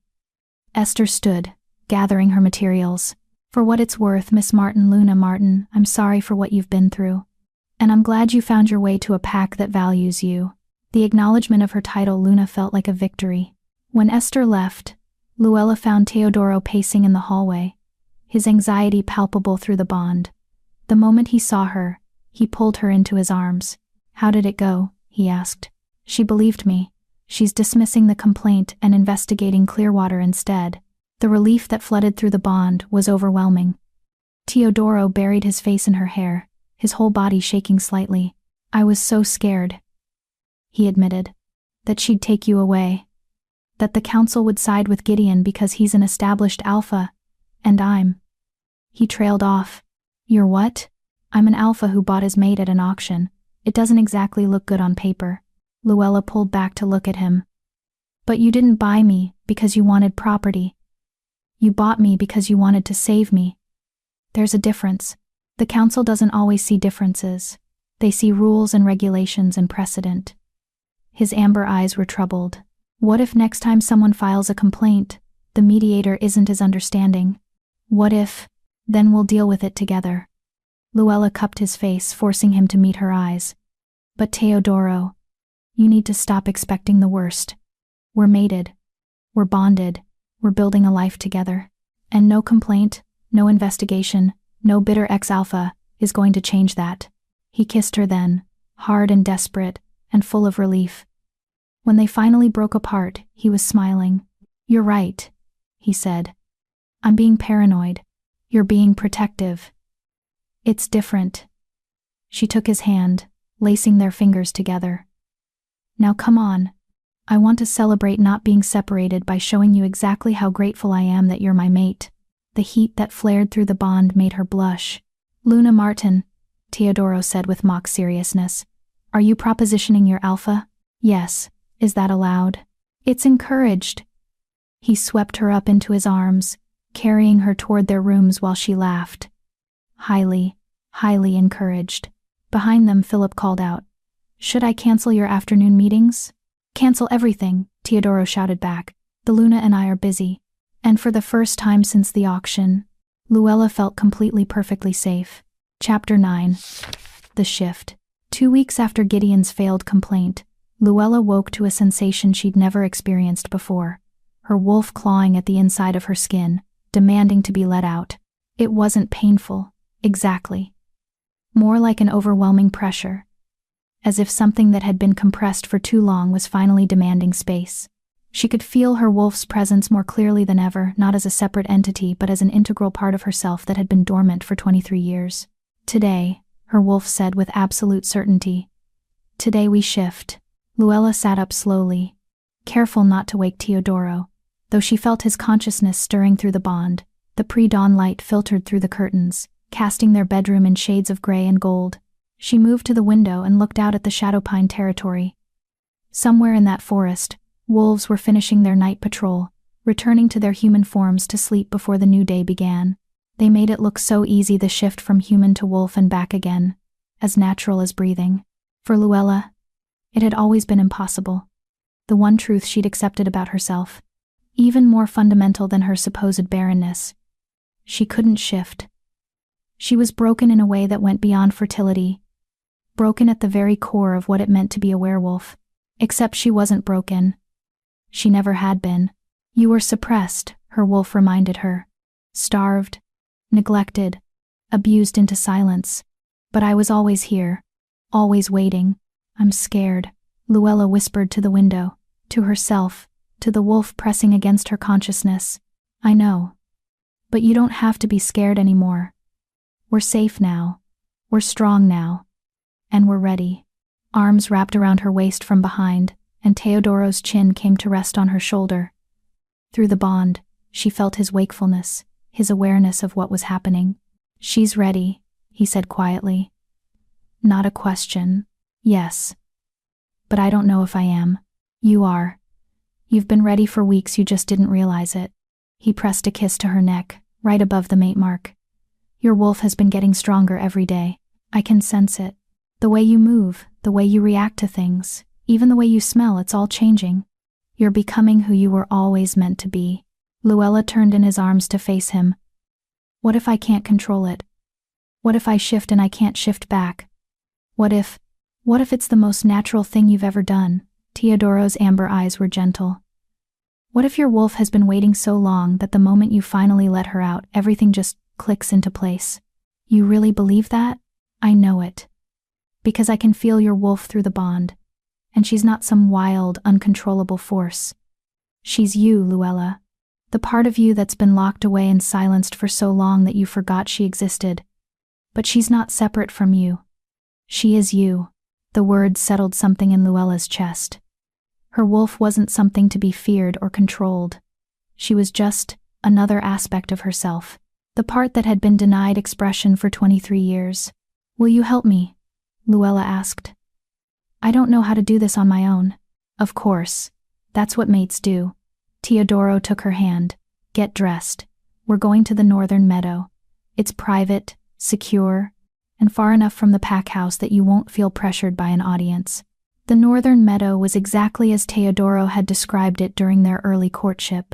Esther stood, gathering her materials. For what it's worth, Miss Martin, Luna Martin, I'm sorry for what you've been through. And I'm glad you found your way to a pack that values you. The acknowledgement of her title, Luna, felt like a victory. When Esther left, Luella found Teodoro pacing in the hallway, his anxiety palpable through the bond. The moment he saw her, he pulled her into his arms. How did it go? He asked. She believed me. She's dismissing the complaint and investigating Clearwater instead. The relief that flooded through the bond was overwhelming. Teodoro buried his face in her hair, his whole body shaking slightly. I was so scared, he admitted, that she'd take you away. That the council would side with Gideon because he's an established alpha, and I'm. He trailed off. You're what? I'm an alpha who bought his mate at an auction. It doesn't exactly look good on paper. Luella pulled back to look at him. But you didn't buy me because you wanted property. You bought me because you wanted to save me. There's a difference. The council doesn't always see differences. They see rules and regulations and precedent. His amber eyes were troubled. What if next time someone files a complaint, the mediator isn't as understanding? What if? Then we'll deal with it together. Luella cupped his face, forcing him to meet her eyes. But Teodoro, you need to stop expecting the worst. We're mated. We're bonded. We're building a life together. And no complaint, no investigation, no bitter ex-alpha is going to change that. He kissed her then, hard and desperate, and full of relief. When they finally broke apart, he was smiling. You're right, he said. I'm being paranoid. You're being protective. It's different. She took his hand, lacing their fingers together. Now come on. I want to celebrate not being separated by showing you exactly how grateful I am that you're my mate. The heat that flared through the bond made her blush. Luna Martin, Teodoro said with mock seriousness. Are you propositioning your alpha? Yes. Is that allowed? It's encouraged, He swept her up into his arms, carrying her toward their rooms while she laughed. Highly encouraged. Behind them, Philip called out, "Should I cancel your afternoon meetings?" "Cancel everything," Teodoro shouted back. "The Luna and I are busy." And for the first time since the auction, Luella felt completely perfectly safe. Chapter 9. The Shift. 2 weeks after Gideon's failed complaint, Luella woke to a sensation she'd never experienced before. Her wolf clawing at the inside of her skin, demanding to be let out. It wasn't painful, exactly. More like an overwhelming pressure. As if something that had been compressed for too long was finally demanding space. She could feel her wolf's presence more clearly than ever, not as a separate entity but as an integral part of herself that had been dormant for 23 years. "Today," her wolf said with absolute certainty. "Today we shift." Luella sat up slowly, careful not to wake Teodoro, though she felt his consciousness stirring through the bond. The pre-dawn light filtered through the curtains, casting their bedroom in shades of gray and gold. She moved to the window and looked out at the Shadowpine territory. Somewhere in that forest, wolves were finishing their night patrol, returning to their human forms to sleep before the new day began. They made it look so easy, the shift from human to wolf and back again, as natural as breathing. For Luella, it had always been impossible. The one truth she'd accepted about herself, even more fundamental than her supposed barrenness. She couldn't shift. She was broken in a way that went beyond fertility, broken at the very core of what it meant to be a werewolf. Except she wasn't broken. She never had been. "You were suppressed," her wolf reminded her. "Starved, neglected, abused into silence. But I was always here, always waiting." "I'm scared," Luella whispered to the window, to herself, to the wolf pressing against her consciousness. "I know. But you don't have to be scared anymore. We're safe now. We're strong now. And we're ready." Arms wrapped around her waist from behind, and Teodoro's chin came to rest on her shoulder. Through the bond, she felt his wakefulness, his awareness of what was happening. "She's ready," he said quietly. "Not a question. Yes. But I don't know if I am. You are. You've been ready for weeks, you just didn't realize it." He pressed a kiss to her neck, right above the mate mark. "Your wolf has been getting stronger every day. I can sense it. The way you move, the way you react to things, even the way you smell, it's all changing. You're becoming who you were always meant to be." Luella turned in his arms to face him. "What if I can't control it? What if I shift and I can't shift back? What if it's the most natural thing you've ever done?" Teodoro's amber eyes were gentle. "What if your wolf has been waiting so long that the moment you finally let her out, everything just clicks into place? You really believe that?" "I know it. Because I can feel your wolf through the bond. And she's not some wild, uncontrollable force. She's you, Luella. The part of you that's been locked away and silenced for so long that you forgot she existed. But she's not separate from you. She is you." The words settled something in Luella's chest. Her wolf wasn't something to be feared or controlled. She was just another aspect of herself, the part that had been denied expression for 23 years. "Will you help me?" Luella asked. "I don't know how to do this on my own." "Of course. That's what mates do." Teodoro took her hand. "Get dressed. We're going to the northern meadow. It's private, secure, and far enough from the pack house that you won't feel pressured by an audience." The northern meadow was exactly as Teodoro had described it during their early courtship.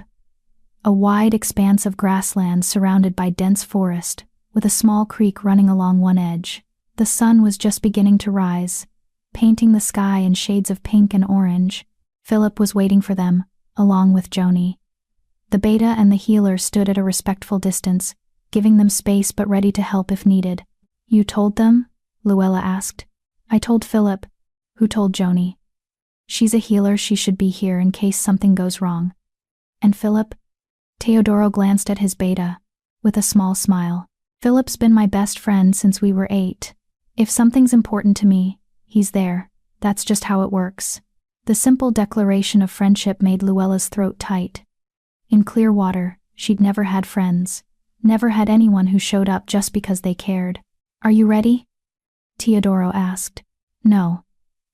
A wide expanse of grassland surrounded by dense forest, with a small creek running along one edge. The sun was just beginning to rise, painting the sky in shades of pink and orange. Philip was waiting for them, along with Joni. The beta and the healer stood at a respectful distance, giving them space but ready to help if needed. "You told them?" Luella asked. "I told Philip." "Who told Joni?" "She's a healer, she should be here in case something goes wrong." "And Philip?" Teodoro glanced at his beta, with a small smile. "Philip's been my best friend since we were 8. If something's important to me, he's there. That's just how it works." The simple declaration of friendship made Luella's throat tight. In Clearwater, she'd never had friends, never had anyone who showed up just because they cared. "Are you ready?" Teodoro asked. "No.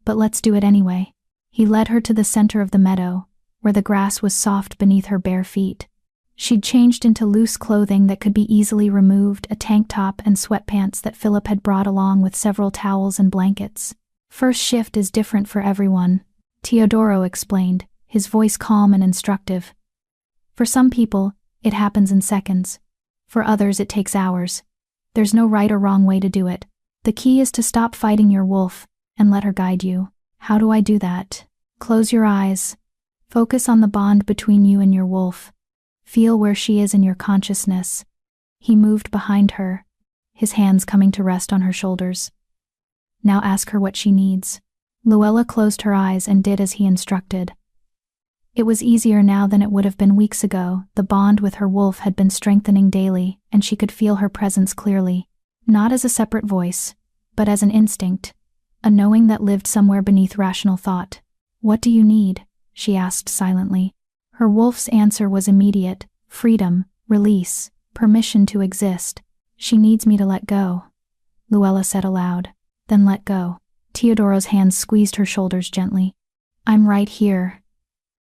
But let's do it anyway." He led her to the center of the meadow, where the grass was soft beneath her bare feet. She'd changed into loose clothing that could be easily removed, a tank top and sweatpants that Philip had brought along with several towels and blankets. "First shift is different for everyone," Teodoro explained, his voice calm and instructive. "For some people, it happens in seconds. For others, it takes hours. There's no right or wrong way to do it. The key is to stop fighting your wolf and let her guide you." "How do I do that?" "Close your eyes. Focus on the bond between you and your wolf. Feel where she is in your consciousness." He moved behind her, his hands coming to rest on her shoulders. "Now ask her what she needs." Luella closed her eyes and did as he instructed. It was easier now than it would have been weeks ago. The bond with her wolf had been strengthening daily, and she could feel her presence clearly, not as a separate voice, but as an instinct, a knowing that lived somewhere beneath rational thought. "What do you need?" she asked silently. Her wolf's answer was immediate: freedom, release, permission to exist. "She needs me to let go," Luella said aloud. "Then let go." Teodoro's hands squeezed her shoulders gently. "I'm right here.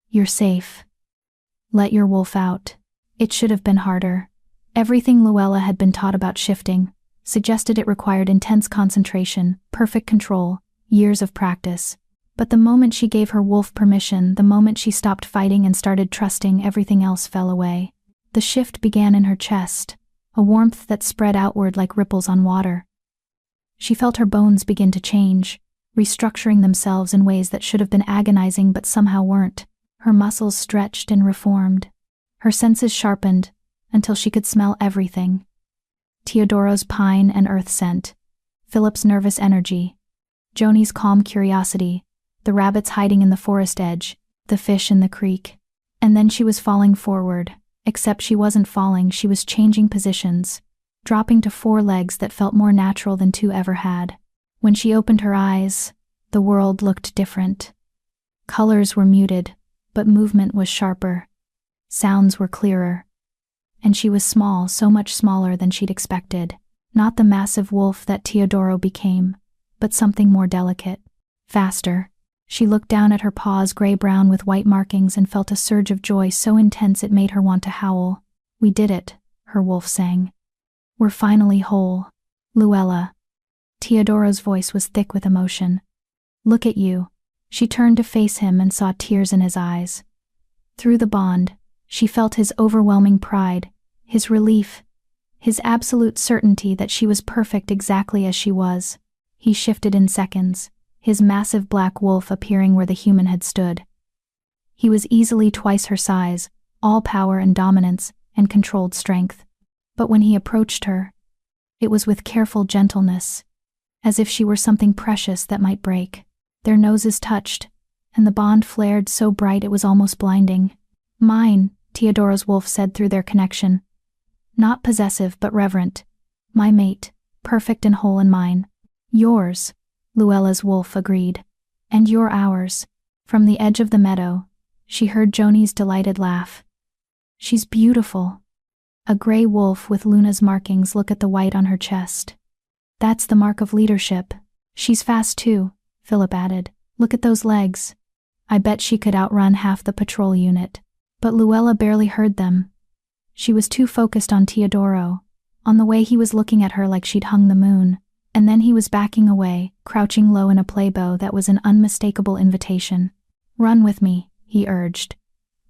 You're safe. Let your wolf out." It should have been harder. Everything Luella had been taught about shifting suggested it required intense concentration, perfect control, years of practice. But the moment she gave her wolf permission, the moment she stopped fighting and started trusting, everything else fell away. The shift began in her chest, a warmth that spread outward like ripples on water. She felt her bones begin to change, restructuring themselves in ways that should have been agonizing but somehow weren't. Her muscles stretched and reformed. Her senses sharpened until she could smell everything. Teodoro's pine and earth scent, Philip's nervous energy, Joni's calm curiosity, the rabbits hiding in the forest edge, the fish in the creek. And then she was falling forward, except she wasn't falling, she was changing positions, dropping to 4 legs that felt more natural than 2 ever had. When she opened her eyes, the world looked different. Colors were muted, but movement was sharper. Sounds were clearer. And she was small, so much smaller than she'd expected. Not the massive wolf that Teodoro became, but something more delicate. Faster. She looked down at her paws, gray-brown with white markings, and felt a surge of joy so intense it made her want to howl. "We did it," her wolf sang. "We're finally whole." "Luella." Teodoro's voice was thick with emotion. "Look at you." She turned to face him and saw tears in his eyes. Through the bond, she felt his overwhelming pride, his relief, his absolute certainty that she was perfect exactly as she was. He shifted in seconds, his massive black wolf appearing where the human had stood. He was easily twice her size, all power and dominance, and controlled strength. But when he approached her, it was with careful gentleness, as if she were something precious that might break. Their noses touched, and the bond flared so bright it was almost blinding. "Mine," Teodoro's wolf said through their connection. Not possessive but reverent. "My mate, perfect and whole in mine." "Yours," Luella's wolf agreed. "And you're ours." From the edge of the meadow, she heard Joni's delighted laugh. "She's beautiful." A gray wolf with Luna's markings. Look at the white on her chest. "That's the mark of leadership." "She's fast too," Philip added. "Look at those legs. I bet she could outrun half the patrol unit." But Luella barely heard them. She was too focused on Teodoro, on the way he was looking at her like she'd hung the moon. And then he was backing away, crouching low in a playbow that was an unmistakable invitation. "Run with me," he urged.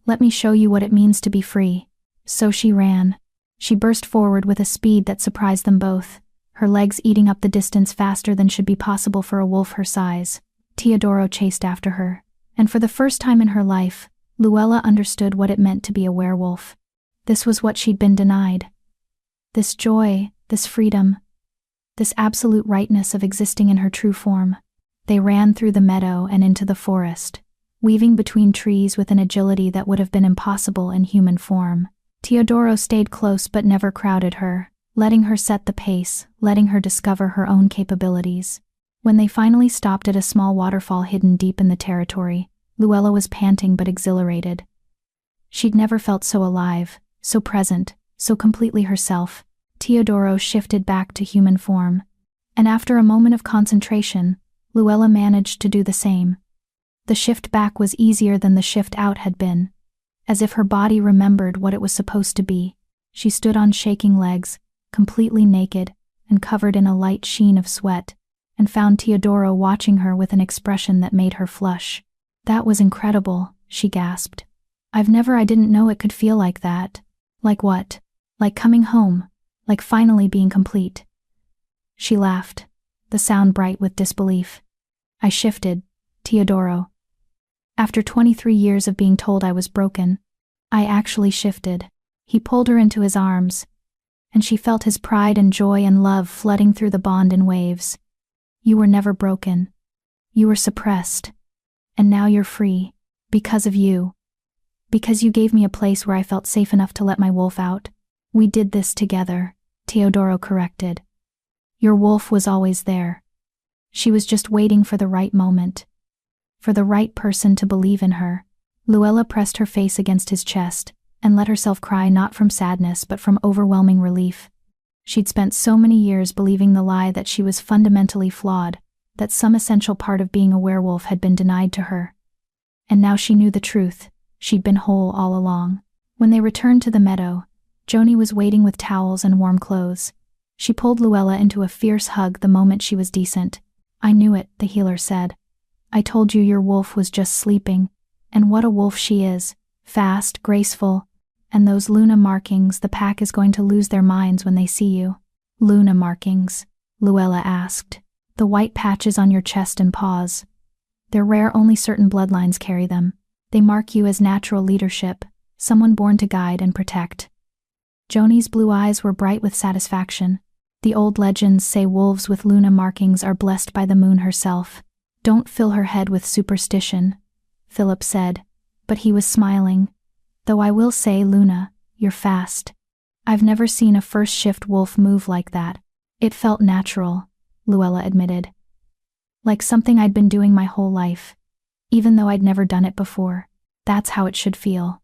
"Let me show you what it means to be free." So she ran. She burst forward with a speed that surprised them both, her legs eating up the distance faster than should be possible for a wolf her size. Teodoro chased after her, and for the first time in her life, Luella understood what it meant to be a werewolf. This was what she'd been denied. This joy, this freedom, this absolute rightness of existing in her true form. They ran through the meadow and into the forest, weaving between trees with an agility that would have been impossible in human form. Teodoro stayed close but never crowded her, letting her set the pace, letting her discover her own capabilities. When they finally stopped at a small waterfall hidden deep in the territory, Luella was panting but exhilarated. She'd never felt so alive, so present, so completely herself. Teodoro shifted back to human form, and after a moment of concentration, Luella managed to do the same. The shift back was easier than the shift out had been. As if her body remembered what it was supposed to be, she stood on shaking legs, completely naked and covered in a light sheen of sweat, and found Teodoro watching her with an expression that made her flush. "That was incredible," she gasped. I didn't know it could feel like that." "Like what?" "Like coming home. Like finally being complete." She laughed, the sound bright with disbelief. "I shifted, Teodoro. After 23 years of being told I was broken, I actually shifted." He pulled her into his arms, and she felt his pride and joy and love flooding through the bond in waves. "You were never broken. You were suppressed. And now you're free. Because of you. Because you gave me a place where I felt safe enough to let my wolf out. We did this together," Teodoro corrected. "Your wolf was always there. She was just waiting for the right moment. For the right person to believe in her." Luella pressed her face against his chest and let herself cry, not from sadness but from overwhelming relief. She'd spent so many years believing the lie that she was fundamentally flawed, that some essential part of being a werewolf had been denied to her. And now she knew the truth. She'd been whole all along. When they returned to the meadow, Joni was waiting with towels and warm clothes. She pulled Luella into a fierce hug the moment she was decent. "I knew it," the healer said. "I told you your wolf was just sleeping. And what a wolf she is. Fast, graceful. And those Luna markings, the pack is going to lose their minds when they see you." "Luna markings?" Luella asked. "The white patches on your chest and paws. They're rare, only certain bloodlines carry them. They mark you as natural leadership, someone born to guide and protect." Joni's blue eyes were bright with satisfaction. "The old legends say wolves with Luna markings are blessed by the moon herself. Don't fill her head with superstition," Philip said, but he was smiling. "Though I will say, Luna, you're fast. I've never seen a first shift wolf move like that." "It felt natural," Luella admitted. "Like something I'd been doing my whole life, even though I'd never done it before. That's how it should feel.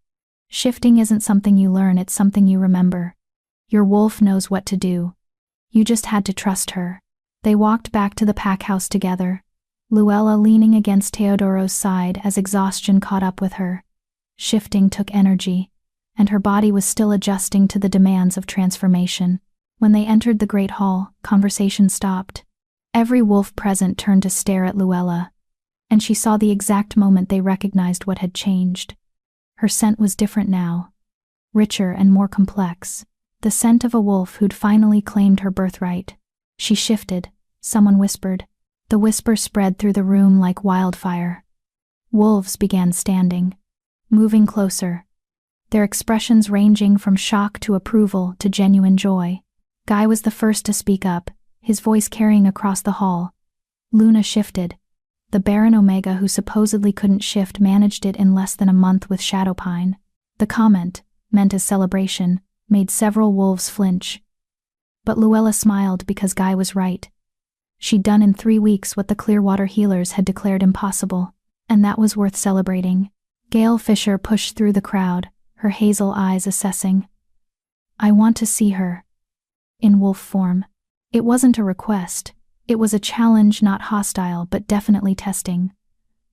Shifting isn't something you learn, it's something you remember. Your wolf knows what to do. You just had to trust her." They walked back to the pack house together, Luella leaning against Teodoro's side as exhaustion caught up with her. Shifting took energy, and her body was still adjusting to the demands of transformation. When they entered the great hall, conversation stopped. Every wolf present turned to stare at Luella, and she saw the exact moment they recognized what had changed. Her scent was different now, richer and more complex. The scent of a wolf who'd finally claimed her birthright. "She shifted," someone whispered. The whisper spread through the room like wildfire. Wolves began standing, moving closer, their expressions ranging from shock to approval to genuine joy. Guy was the first to speak up, his voice carrying across the hall. "Luna shifted. The Barren Omega who supposedly couldn't shift managed it in less than a month with Shadowpine." The comment, meant as celebration, made several wolves flinch. But Luella smiled because Guy was right. She'd done in 3 weeks what the Clearwater healers had declared impossible, and that was worth celebrating. Gail Fisher pushed through the crowd, her hazel eyes assessing. "I want to see her." In wolf form. It wasn't a request. It was a challenge, not hostile, but definitely testing.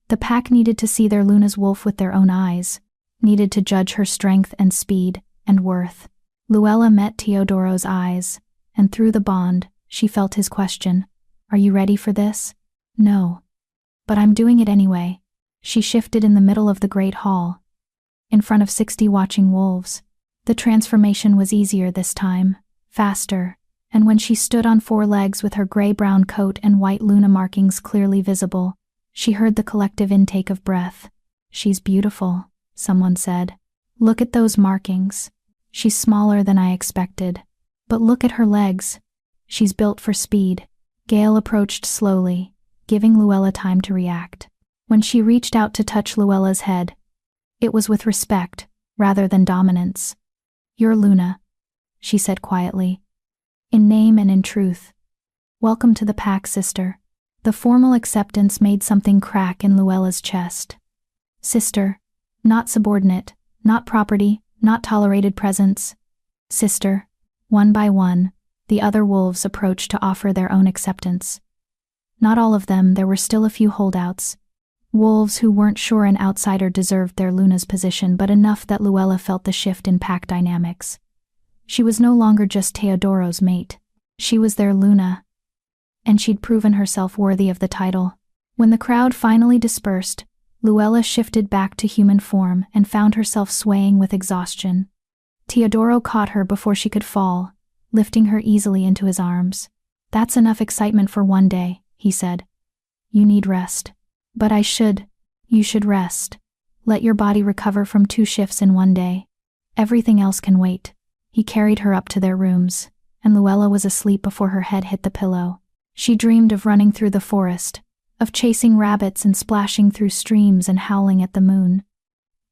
The pack needed to see their Luna's wolf with their own eyes, needed to judge her strength and speed and worth. Luella met Teodoro's eyes, and through the bond, she felt his question. "Are you ready for this?" "No. But I'm doing it anyway." She shifted in the middle of the great hall, in front of 60 watching wolves. The transformation was easier this time, faster, and when she stood on 4 legs with her gray-brown coat and white Luna markings clearly visible, she heard the collective intake of breath. "She's beautiful," someone said. "Look at those markings. She's smaller than I expected. But look at her legs. She's built for speed." Gail approached slowly, giving Luella time to react. When she reached out to touch Luella's head, it was with respect, rather than dominance. "You're Luna," she said quietly. "In name and in truth. Welcome to the pack, sister." The formal acceptance made something crack in Luella's chest. Sister, not subordinate, not property, not tolerated presence. Sister. One by one, the other wolves approached to offer their own acceptance. Not all of them, there were still a few holdouts. Wolves who weren't sure an outsider deserved their Luna's position, but enough that Luella felt the shift in pack dynamics. She was no longer just Teodoro's mate. She was their Luna. And she'd proven herself worthy of the title. When the crowd finally dispersed, Luella shifted back to human form and found herself swaying with exhaustion. Teodoro caught her before she could fall, lifting her easily into his arms. "That's enough excitement for one day," he said. "You need rest." "But you should rest. Let your body recover from 2 shifts in one day. Everything else can wait." He carried her up to their rooms, and Luella was asleep before her head hit the pillow. She dreamed of running through the forest, of chasing rabbits and splashing through streams and howling at the moon.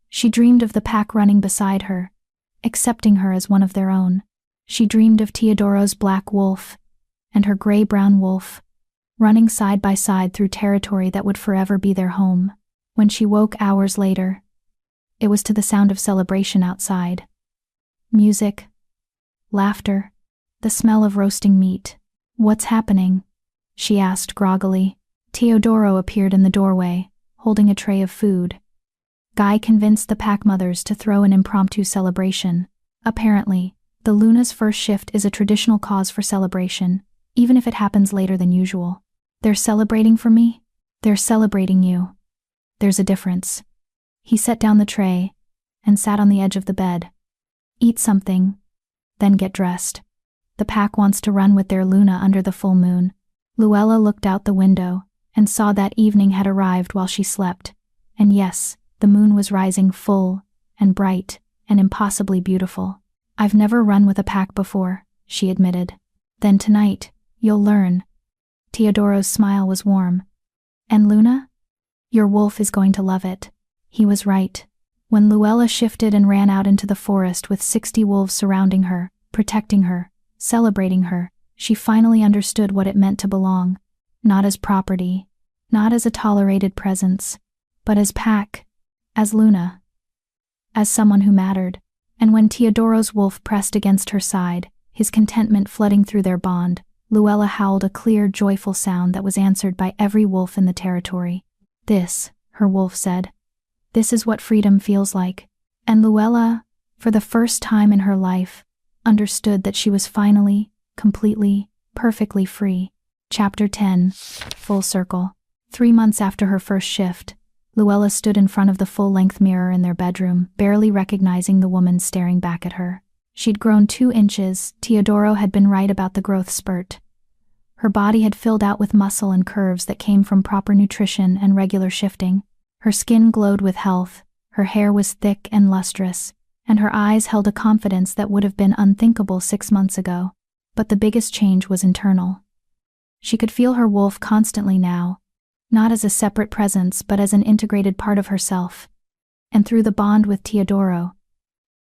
She dreamed of the pack running beside her, accepting her as one of their own. She dreamed of Teodoro's black wolf and her gray-brown wolf, running side by side through territory that would forever be their home. When she woke hours later, it was to the sound of celebration outside. Music, laughter, the smell of roasting meat. "What's happening?" she asked groggily. Teodoro appeared in the doorway, holding a tray of food. Guy convinced the pack mothers to throw an impromptu celebration. Apparently, the Luna's first shift is a traditional cause for celebration, even if it happens later than usual. "They're celebrating for me? They're celebrating you. There's a difference." He set down the tray and sat on the edge of the bed. "Eat something, then get dressed. The pack wants to run with their Luna under the full moon." Luella looked out the window and saw that evening had arrived while she slept. And yes, the moon was rising full and bright and impossibly beautiful. "I've never run with a pack before," she admitted. "Then tonight, you'll learn." Teodoro's smile was warm. "And Luna? Your wolf is going to love it." He was right. When Luella shifted and ran out into the forest with 60 wolves surrounding her, protecting her, celebrating her, she finally understood what it meant to belong. Not as property, not as a tolerated presence, but as pack, as Luna, as someone who mattered. And when Teodoro's wolf pressed against her side, his contentment flooding through their bond, Luella howled a clear, joyful sound that was answered by every wolf in the territory. "This," her wolf said, "this is what freedom feels like." And Luella, for the first time in her life, understood that she was finally, completely, perfectly free. Chapter 10. Full circle. 3 months after her first shift, Luella stood in front of the full-length mirror in their bedroom, barely recognizing the woman staring back at her. She'd grown 2 inches. Teodoro had been right about the growth spurt. Her body had filled out with muscle and curves that came from proper nutrition and regular shifting. Her skin glowed with health, her hair was thick and lustrous, and her eyes held a confidence that would have been unthinkable 6 months ago. But the biggest change was internal. She could feel her wolf constantly now, not as a separate presence but as an integrated part of herself. And through the bond with Teodoro,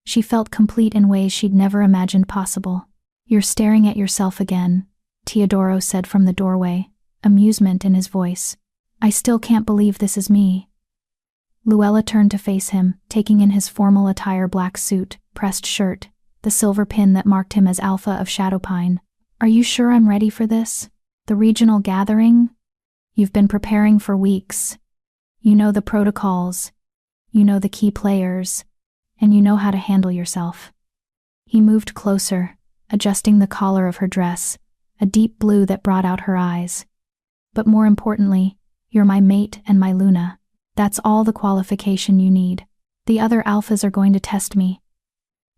she felt complete in ways she'd never imagined possible. "You're staring at yourself again," Teodoro said from the doorway, amusement in his voice. "I still can't believe this is me." Luella turned to face him, taking in his formal attire: black suit, pressed shirt, the silver pin that marked him as Alpha of Shadowpine. "Are you sure I'm ready for this? The regional gathering? You've been preparing for weeks. You know the protocols, you know the key players, and you know how to handle yourself." He moved closer, adjusting the collar of her dress, a deep blue that brought out her eyes. "But more importantly, you're my mate and my Luna. That's all the qualification you need. The other alphas are going to test me.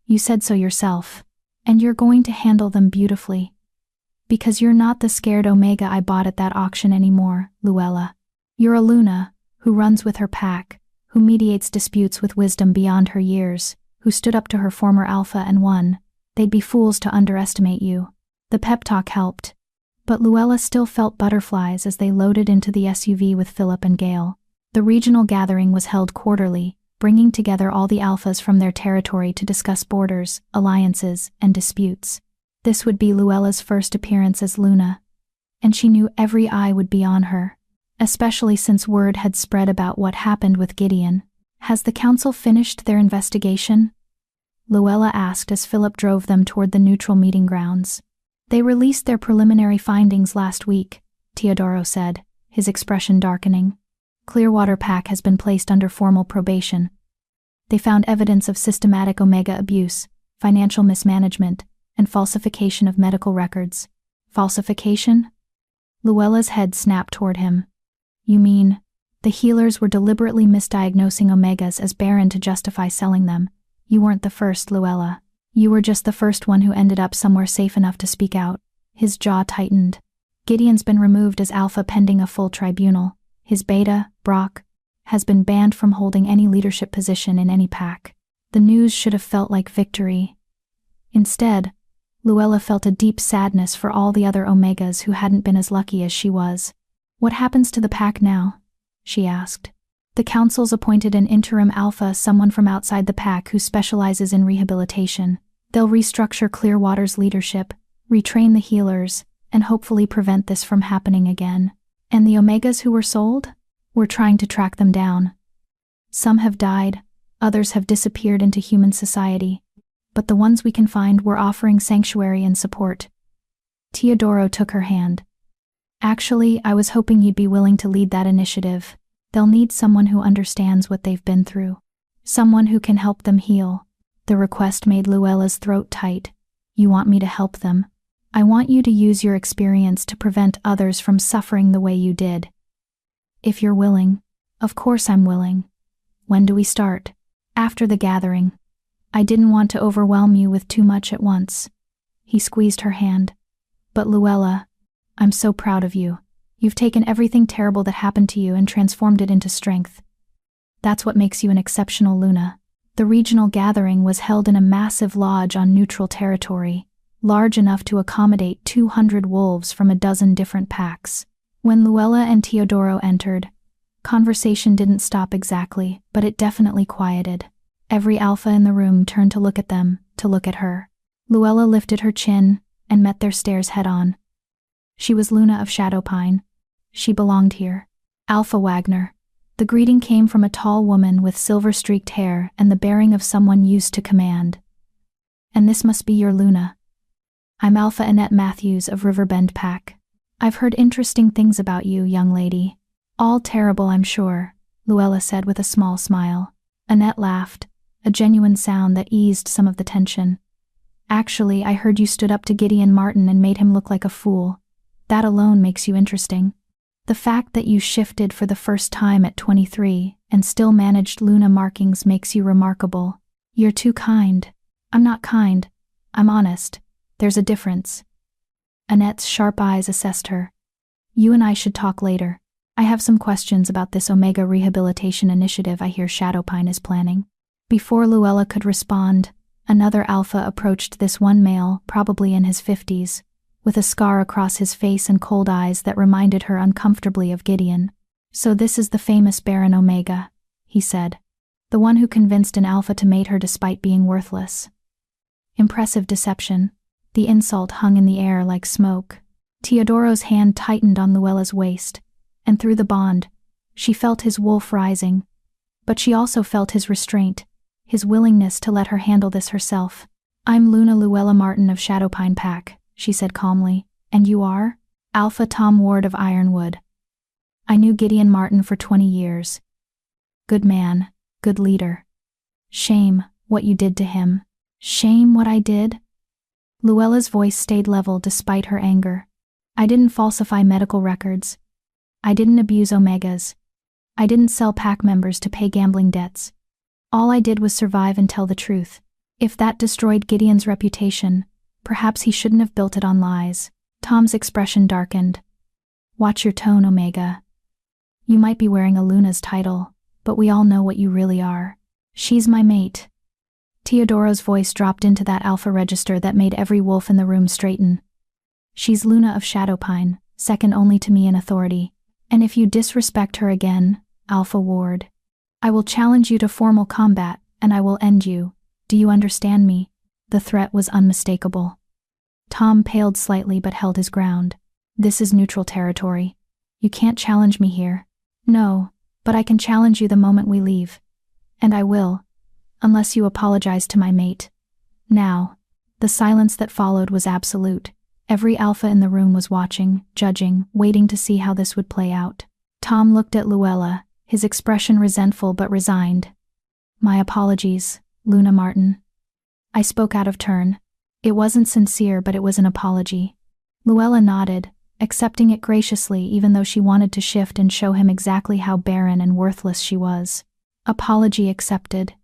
You said so yourself, and you're going to handle them beautifully. Because you're not the scared Omega I bought at that auction anymore, Luella. You're a Luna, who runs with her pack, who mediates disputes with wisdom beyond her years, who stood up to her former Alpha and won. They'd be fools to underestimate you." The pep talk helped, but Luella still felt butterflies as they loaded into the SUV with Philip and Gale. The regional gathering was held quarterly, bringing together all the alphas from their territory to discuss borders, alliances, and disputes. This would be Luella's first appearance as Luna, and she knew every eye would be on her, especially since word had spread about what happened with Gideon. "Has the council finished their investigation?" Luella asked as Philip drove them toward the neutral meeting grounds. "They released their preliminary findings last week," Teodoro said, his expression darkening. Clearwater Pack has been placed under formal probation. They found evidence of systematic Omega abuse, financial mismanagement, and falsification of medical records. Falsification? Luella's head snapped toward him. You mean, the healers were deliberately misdiagnosing Omegas as barren to justify selling them? You weren't the first, Luella. You were just the first one who ended up somewhere safe enough to speak out. His jaw tightened. Gideon's been removed as alpha pending a full tribunal. His beta, Brock, has been banned from holding any leadership position in any pack. The news should have felt like victory. Instead, Luella felt a deep sadness for all the other Omegas who hadn't been as lucky as she was. What happens to the pack now? She asked. The council's appointed an interim alpha, someone from outside the pack who specializes in rehabilitation. They'll restructure Clearwater's leadership, retrain the healers, and hopefully prevent this from happening again. And the Omegas who were sold? We're trying to track them down. Some have died, others have disappeared into human society. But the ones we can find, we're offering sanctuary and support. Teodoro took her hand. Actually, I was hoping you'd be willing to lead that initiative. They'll need someone who understands what they've been through. Someone who can help them heal. The request made Luella's throat tight. You want me to help them? I want you to use your experience to prevent others from suffering the way you did. If you're willing. Of course I'm willing. When do we start? After the gathering. I didn't want to overwhelm you with too much at once. He squeezed her hand. But Luella, I'm so proud of you. You've taken everything terrible that happened to you and transformed it into strength. That's what makes you an exceptional Luna. The regional gathering was held in a massive lodge on neutral territory, large enough to accommodate 200 wolves from a dozen different packs. When Luella and Teodoro entered, conversation didn't stop exactly, but it definitely quieted. Every alpha in the room turned to look at them, to look at her. Luella lifted her chin and met their stares head-on. She was Luna of Shadowpine. She belonged here. Alpha Wagner. The greeting came from a tall woman with silver-streaked hair and the bearing of someone used to command. And this must be your Luna. I'm Alpha Annette Matthews of Riverbend Pack. I've heard interesting things about you, young lady. All terrible, I'm sure, Luella said with a small smile. Annette laughed, a genuine sound that eased some of the tension. Actually, I heard you stood up to Gideon Martin and made him look like a fool. That alone makes you interesting. The fact that you shifted for the first time at 23 and still managed Luna markings makes you remarkable. You're too kind. I'm not kind. I'm honest. There's a difference. Annette's sharp eyes assessed her. You and I should talk later. I have some questions about this Omega rehabilitation initiative I hear Shadowpine is planning. Before Luella could respond, another alpha approached this one male, probably in his 50s, with a scar across his face and cold eyes that reminded her uncomfortably of Gideon. So this is the famous Barren Omega, he said. The one who convinced an alpha to mate her despite being worthless. Impressive deception. The insult hung in the air like smoke. Teodoro's hand tightened on Luella's waist, and through the bond, she felt his wolf rising. But she also felt his restraint, his willingness to let her handle this herself. I'm Luna Luella Martin of Shadowpine Pack, she said calmly. And you are? Alpha Tom Ward of Ironwood. I knew Gideon Martin for 20 years. Good man, good leader. Shame what you did to him. Shame what I did? Luella's voice stayed level despite her anger. I didn't falsify medical records. I didn't abuse Omegas. I didn't sell pack members to pay gambling debts. All I did was survive and tell the truth. If that destroyed Gideon's reputation, perhaps he shouldn't have built it on lies. Tom's expression darkened. Watch your tone, Omega. You might be wearing a Luna's title, but we all know what you really are. She's my mate. Teodoro's voice dropped into that alpha register that made every wolf in the room straighten. She's Luna of Shadowpine, second only to me in authority. And if you disrespect her again, Alpha Ward, I will challenge you to formal combat, and I will end you. Do you understand me? The threat was unmistakable. Tom paled slightly but held his ground. This is neutral territory. You can't challenge me here. No, but I can challenge you the moment we leave. And I will, unless you apologize to my mate. Now. The silence that followed was absolute. Every alpha in the room was watching, judging, waiting to see how this would play out. Tom looked at Luella, his expression resentful but resigned. "My apologies, Luna Martin." I spoke out of turn. It wasn't sincere, but it was an apology. Luella nodded, accepting it graciously even though she wanted to shift and show him exactly how barren and worthless she was. "Apology accepted,"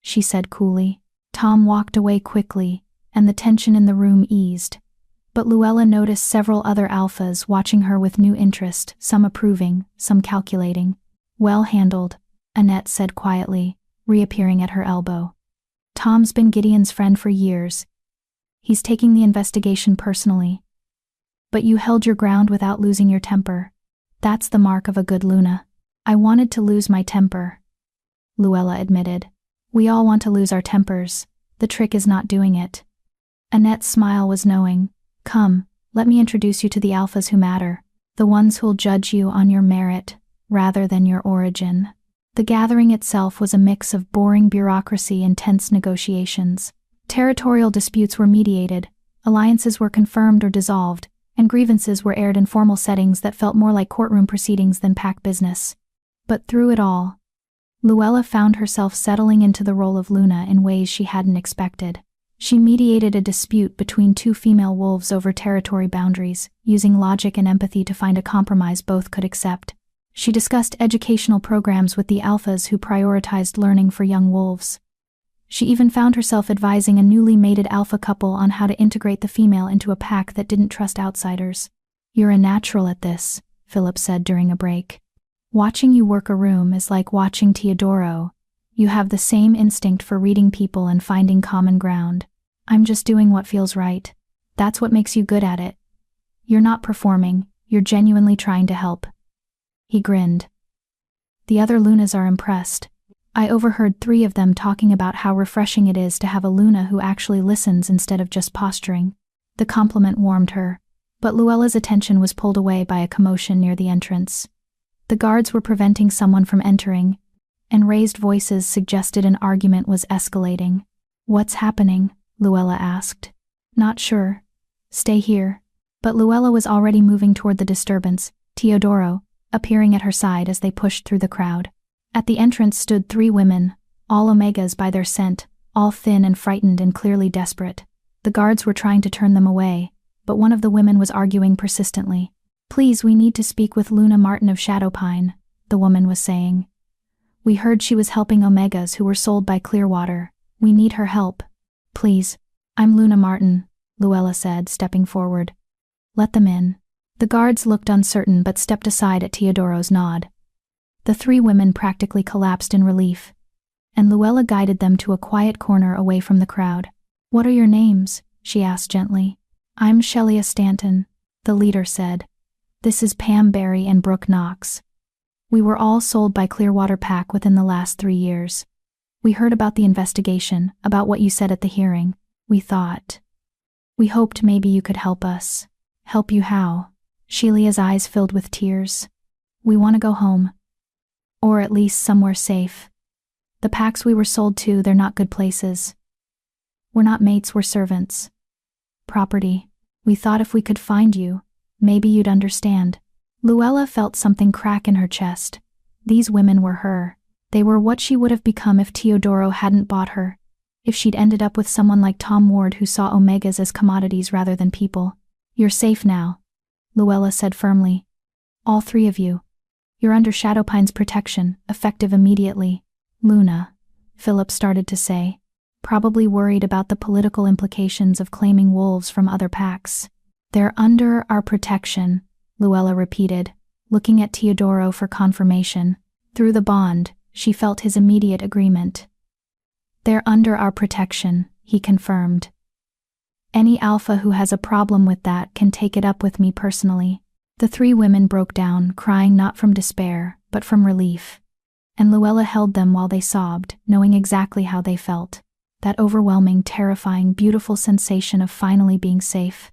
she said coolly. Tom walked away quickly, and the tension in the room eased. But Luella noticed several other alphas watching her with new interest, some approving, some calculating. "Well handled," Annette said quietly, reappearing at her elbow. "Tom's been Gideon's friend for years. He's taking the investigation personally. But you held your ground without losing your temper. That's the mark of a good Luna." "I wanted to lose my temper," Luella admitted. "We all want to lose our tempers. The trick is not doing it." Annette's smile was knowing. "Come, let me introduce you to the alphas who matter, the ones who'll judge you on your merit, rather than your origin." The gathering itself was a mix of boring bureaucracy and tense negotiations. Territorial disputes were mediated, alliances were confirmed or dissolved, and grievances were aired in formal settings that felt more like courtroom proceedings than pack business. But through it all, Luella found herself settling into the role of Luna in ways she hadn't expected. She mediated a dispute between two female wolves over territory boundaries, using logic and empathy to find a compromise both could accept. She discussed educational programs with the alphas who prioritized learning for young wolves. She even found herself advising a newly mated alpha couple on how to integrate the female into a pack that didn't trust outsiders. "You're a natural at this," Philip said during a break. "Watching you work a room is like watching Teodoro. You have the same instinct for reading people and finding common ground. I'm just doing what feels right. That's what makes you good at it. You're not performing, you're genuinely trying to help." He grinned. "The other Lunas are impressed. I overheard 3 of them talking about how refreshing it is to have a Luna who actually listens instead of just posturing." The compliment warmed her, but Luella's attention was pulled away by a commotion near the entrance. The guards were preventing someone from entering, and raised voices suggested an argument was escalating. "What's happening?" Luella asked. "Not sure. Stay here." But Luella was already moving toward the disturbance, Teodoro appearing at her side as they pushed through the crowd. At the entrance stood 3 women, all Omegas by their scent, all thin and frightened and clearly desperate. The guards were trying to turn them away, but one of the women was arguing persistently. "Please, we need to speak with Luna Martin of Shadowpine," the woman was saying. "We heard she was helping Omegas who were sold by Clearwater. We need her help. Please." "I'm Luna Martin," Luella said, stepping forward. "Let them in." The guards looked uncertain but stepped aside at Teodoro's nod. The 3 women practically collapsed in relief, and Luella guided them to a quiet corner away from the crowd. "What are your names?" she asked gently. "I'm Shelia Stanton," the leader said. "This is Pam Barry and Brooke Knox. We were all sold by Clearwater Pack within the last 3 years. We heard about the investigation, about what you said at the hearing. We hoped maybe you could help us." "Help you how?" Shelia's eyes filled with tears. "We want to go home. Or at least somewhere safe. The packs we were sold to, they're not good places. We're not mates, we're servants. Property. We thought if we could find you, maybe you'd understand." Luella felt something crack in her chest. These women were her. They were what she would have become if Teodoro hadn't bought her, if she'd ended up with someone like Tom Ward who saw Omegas as commodities rather than people. "You're safe now," Luella said firmly. "All 3 of you. You're under Shadowpine's protection, effective immediately." "Luna," Philip started to say, probably worried about the political implications of claiming wolves from other packs. "They're under our protection," Luella repeated, looking at Teodoro for confirmation. Through the bond, she felt his immediate agreement. "They're under our protection," he confirmed. "Any alpha who has a problem with that can take it up with me personally." The 3 women broke down, crying not from despair, but from relief. And Luella held them while they sobbed, knowing exactly how they felt. That overwhelming, terrifying, beautiful sensation of finally being safe.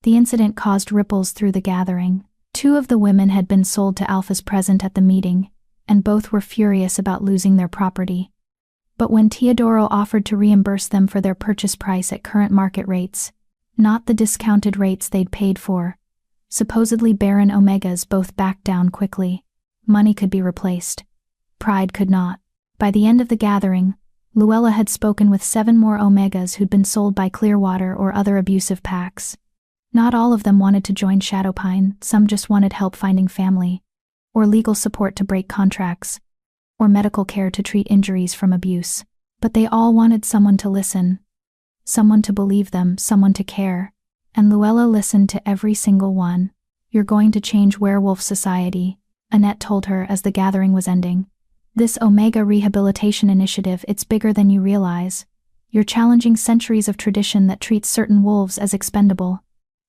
The incident caused ripples through the gathering. 2 of the women had been sold to alphas present at the meeting, and both were furious about losing their property. But when Teodoro offered to reimburse them for their purchase price at current market rates, not the discounted rates they'd paid for, supposedly barren Omegas both backed down quickly. Money could be replaced. Pride could not. By the end of the gathering, Luella had spoken with 7 more Omegas who'd been sold by Clearwater or other abusive packs. Not all of them wanted to join Shadowpine, some just wanted help finding family, or legal support to break contracts, or medical care to treat injuries from abuse. But they all wanted someone to listen, someone to believe them, someone to care. And Luella listened to every single one. "You're going to change werewolf society," Annette told her as the gathering was ending. "This Omega Rehabilitation Initiative, it's bigger than you realize. You're challenging centuries of tradition that treats certain wolves as expendable.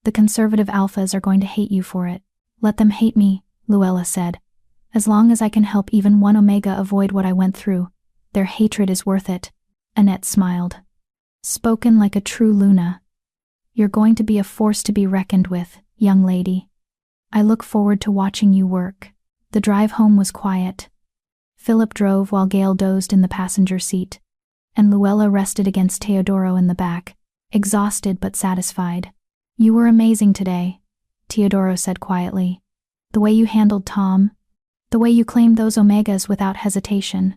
The conservative alphas are going to hate you for it." "Let them hate me," Luella said. "As long as I can help even one Omega avoid what I went through, their hatred is worth it." Annette smiled. "Spoken like a true Luna. You're going to be a force to be reckoned with, young lady. I look forward to watching you work." The drive home was quiet. Philip drove while Gail dozed in the passenger seat, and Luella rested against Teodoro in the back, exhausted but satisfied. "You were amazing today," Teodoro said quietly. "The way you handled Tom, the way you claimed those Omegas without hesitation,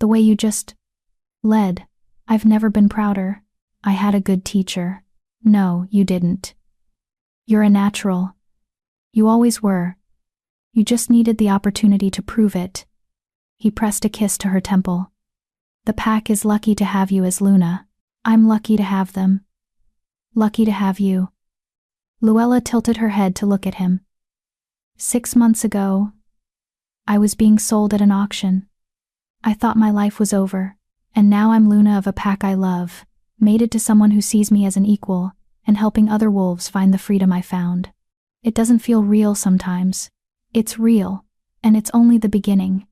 the way you just led. I've never been prouder. I had a good teacher." "No, you didn't. You're a natural. You always were. You just needed the opportunity to prove it." He pressed a kiss to her temple. "The pack is lucky to have you as Luna. I'm lucky to have them. Lucky to have you." Luella tilted her head to look at him. 6 months ago, I was being sold at an auction. I thought my life was over, and now I'm Luna of a pack I love, mated to someone who sees me as an equal, and helping other wolves find the freedom I found. It doesn't feel real sometimes. It's real, and it's only the beginning."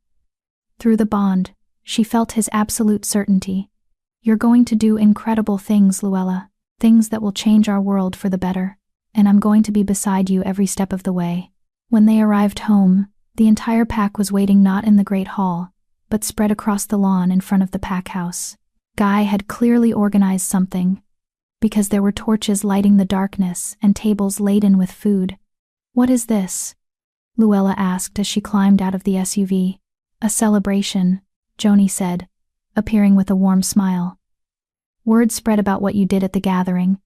Through the bond, she felt his absolute certainty. "You're going to do incredible things, Luella, things that will change our world for the better, and I'm going to be beside you every step of the way." When they arrived home, the entire pack was waiting not in the great hall, but spread across the lawn in front of the pack house. Guy had clearly organized something, because there were torches lighting the darkness and tables laden with food. "What is this?" Luella asked as she climbed out of the SUV. "A celebration," Joni said, appearing with a warm smile. "Word spread about what you did at the gathering.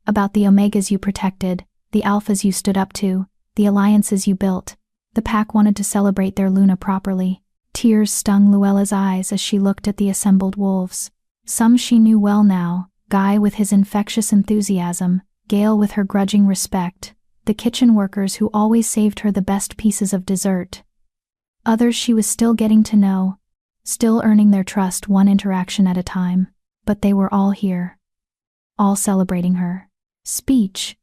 About the Omegas you protected, the Alphas you stood up to, the alliances you built. The pack wanted to celebrate their Luna properly." Tears stung Luella's eyes as she looked at the assembled wolves. Some she knew well now, Guy with his infectious enthusiasm, Gail with her grudging respect, the kitchen workers who always saved her the best pieces of dessert. Others she was still getting to know, still earning their trust one interaction at a time, but they were all here. All celebrating her. "Speech,"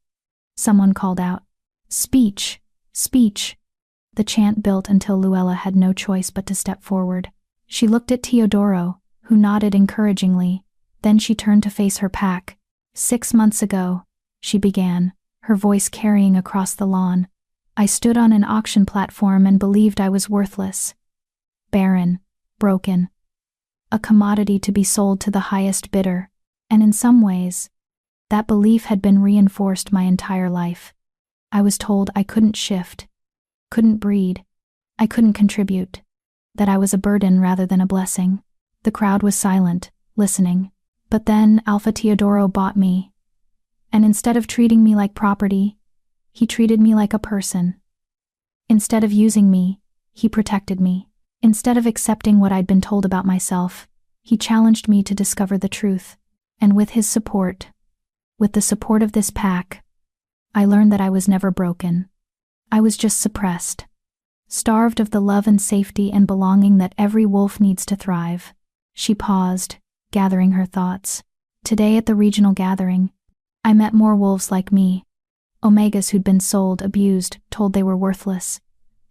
someone called out. "Speech, speech." The chant built until Luella had no choice but to step forward. She looked at Teodoro, who nodded encouragingly, then she turned to face her pack. "6 months ago," she began, her voice carrying across the lawn, "I stood on an auction platform and believed I was worthless. Barren, broken. A commodity to be sold to the highest bidder, and in some ways, that belief had been reinforced my entire life. I was told I couldn't shift, couldn't breed, I couldn't contribute, that I was a burden rather than a blessing." The crowd was silent, listening. But then Alpha Teodoro bought me, and instead of treating me like property, he treated me like a person. Instead of using me, he protected me. Instead of accepting what I'd been told about myself, he challenged me to discover the truth. And with his support, with the support of this pack, I learned that I was never broken. I was just suppressed, starved of the love and safety and belonging that every wolf needs to thrive. She paused, gathering her thoughts. Today at the regional gathering, I met more wolves like me, Omegas who'd been sold, abused, told they were worthless,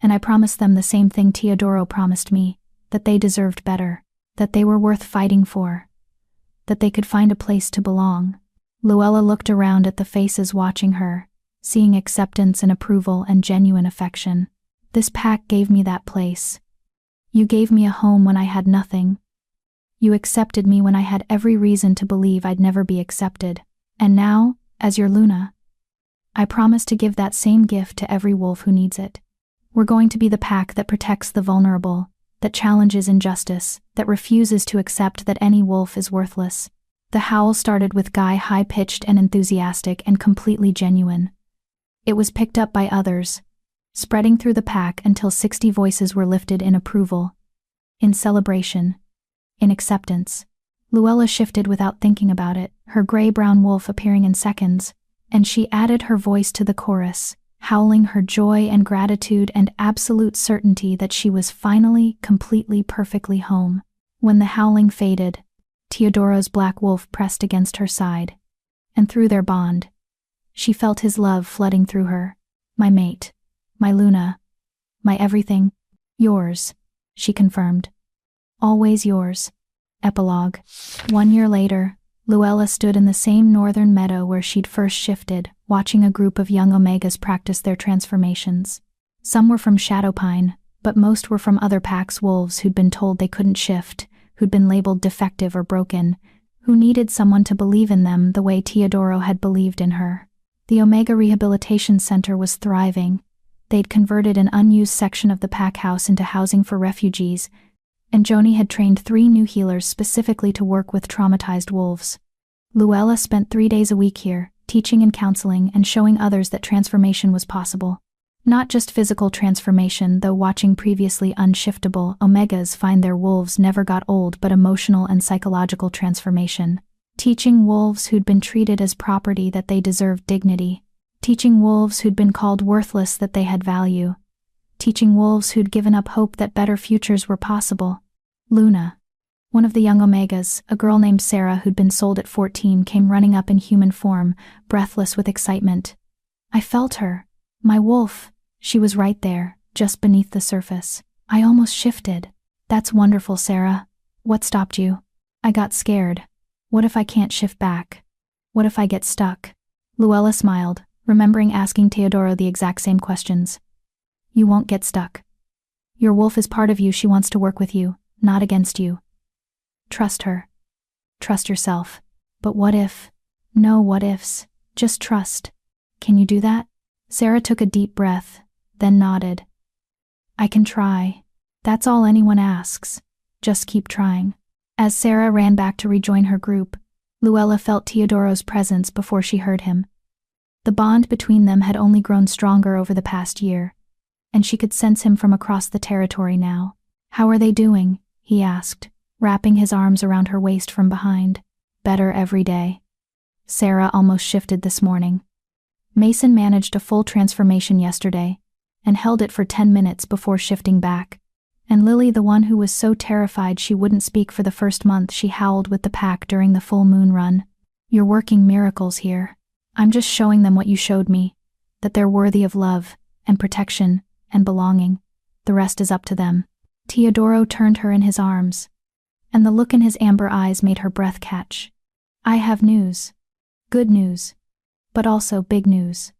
and I promised them the same thing Teodoro promised me, that they deserved better, that they were worth fighting for, that they could find a place to belong. Luella looked around at the faces watching her, seeing acceptance and approval and genuine affection. "This pack gave me that place. You gave me a home when I had nothing. You accepted me when I had every reason to believe I'd never be accepted. And now, as your Luna, I promise to give that same gift to every wolf who needs it. We're going to be the pack that protects the vulnerable, that challenges injustice, that refuses to accept that any wolf is worthless. The howl started with Guy high-pitched and enthusiastic and completely genuine. It was picked up by others, spreading through the pack until 60 voices were lifted in approval, in celebration, in acceptance. Luella shifted without thinking about it, her gray-brown wolf appearing in seconds, and she added her voice to the chorus, howling her joy and gratitude and absolute certainty that she was finally, completely, perfectly home. When the howling faded, Teodoro's black wolf pressed against her side, and through their bond, she felt his love flooding through her. "My mate, my Luna, my everything, yours," she confirmed. "Always yours." Epilogue. 1 year later, Luella stood in the same northern meadow where she'd first shifted, watching a group of young Omegas practice their transformations. Some were from Shadowpine, but most were from other packs' wolves who'd been told they couldn't shift, who'd been labeled defective or broken, who needed someone to believe in them the way Teodoro had believed in her. The Omega Rehabilitation Center was thriving. They'd converted an unused section of the pack house into housing for refugees, and Joni had trained 3 new healers specifically to work with traumatized wolves. Luella spent 3 days a week here, teaching and counseling and showing others that transformation was possible. Not just physical transformation, though watching previously unshiftable Omegas find their wolves never got old, but emotional and psychological transformation. Teaching wolves who'd been treated as property that they deserved dignity. Teaching wolves who'd been called worthless that they had value. Teaching wolves who'd given up hope that better futures were possible. Luna, one of the young Omegas, a girl named Sarah who'd been sold at 14, came running up in human form, breathless with excitement. I felt her. My wolf. She was right there, just beneath the surface. I almost shifted. That's wonderful, Sarah. What stopped you? I got scared. What if I can't shift back? What if I get stuck? Luella smiled, remembering asking Teodoro the exact same questions. You won't get stuck. Your wolf is part of you. She wants to work with you, not against you. Trust her. Trust yourself. But what if? No what ifs. Just trust. Can you do that? Sarah took a deep breath, then nodded. I can try. That's all anyone asks. Just keep trying. As Sarah ran back to rejoin her group, Luella felt Teodoro's presence before she heard him. The bond between them had only grown stronger over the past year, and she could sense him from across the territory now. How are they doing? He asked, wrapping his arms around her waist from behind. Better every day. Sarah almost shifted this morning. Mason managed a full transformation yesterday, and held it for 10 minutes before shifting back. And Lily, the one who was so terrified she wouldn't speak for the first month she howled with the pack during the full moon run. You're working miracles here. I'm just showing them what you showed me, that they're worthy of love, and protection, and belonging. The rest is up to them. Teodoro turned her in his arms, and the look in his amber eyes made her breath catch. I have news. Good news. But also big news.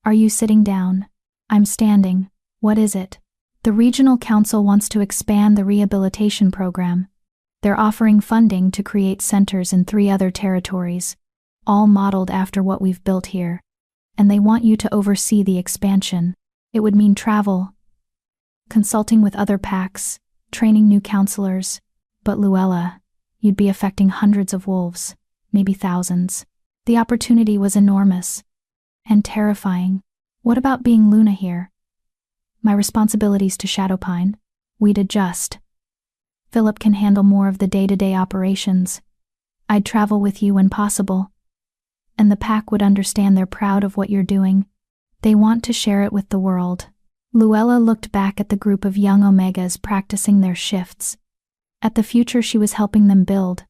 Are you sitting down? I'm standing. What is it? The Regional Council wants to expand the rehabilitation program. They're offering funding to create centers in 3 other territories, all modeled after what we've built here. And they want you to oversee the expansion. It would mean travel, consulting with other packs, training new counselors. But Luella, you'd be affecting hundreds of wolves, maybe thousands. The opportunity was enormous and terrifying. What about being Luna here? My responsibilities to Shadowpine. We'd adjust. Philip can handle more of the day-to-day operations. I'd travel with you when possible. And the pack would understand they're proud of what you're doing. They want to share it with the world. Luella looked back at the group of young Omegas practicing their shifts, at the future she was helping them build.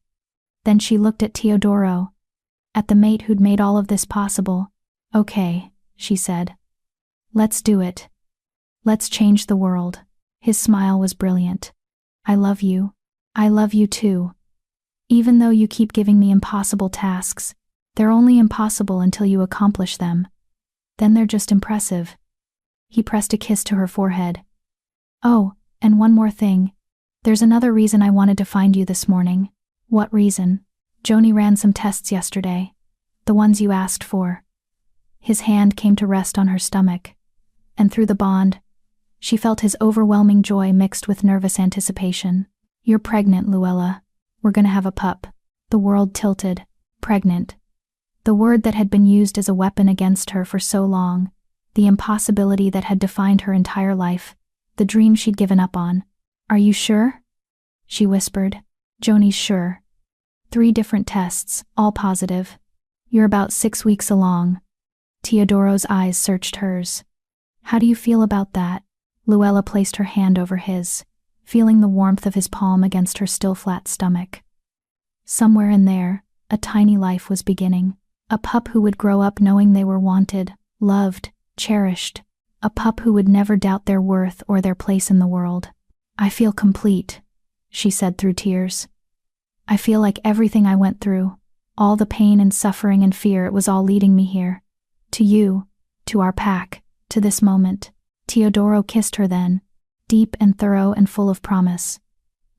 Then she looked at Teodoro, at the mate who'd made all of this possible. Okay, she said. Let's do it. Let's change the world. His smile was brilliant. I love you. I love you too. Even though you keep giving me impossible tasks, they're only impossible until you accomplish them. Then they're just impressive. He pressed a kiss to her forehead. Oh, and one more thing. There's another reason I wanted to find you this morning. What reason? Joni ran some tests yesterday. The ones you asked for. His hand came to rest on her stomach, and through the bond, She felt his overwhelming joy mixed with nervous anticipation. "You're pregnant, Luella. We're gonna have a pup." The world tilted. Pregnant. The word that had been used as a weapon against her for so long. The impossibility that had defined her entire life. The dream she'd given up on. "Are you sure?" she whispered. "Joni's sure. 3 different tests, all positive. You're about 6 weeks along." Teodoro's eyes searched hers. "How do you feel about that?" Luella placed her hand over his, feeling the warmth of his palm against her still flat stomach. Somewhere in there, a tiny life was beginning. A pup who would grow up knowing they were wanted, loved, cherished. A pup who would never doubt their worth or their place in the world. "I feel complete," she said through tears. "I feel like everything I went through, all the pain and suffering and fear, it was all leading me here. To you, to our pack, to this moment." Teodoro kissed her then, deep and thorough and full of promise.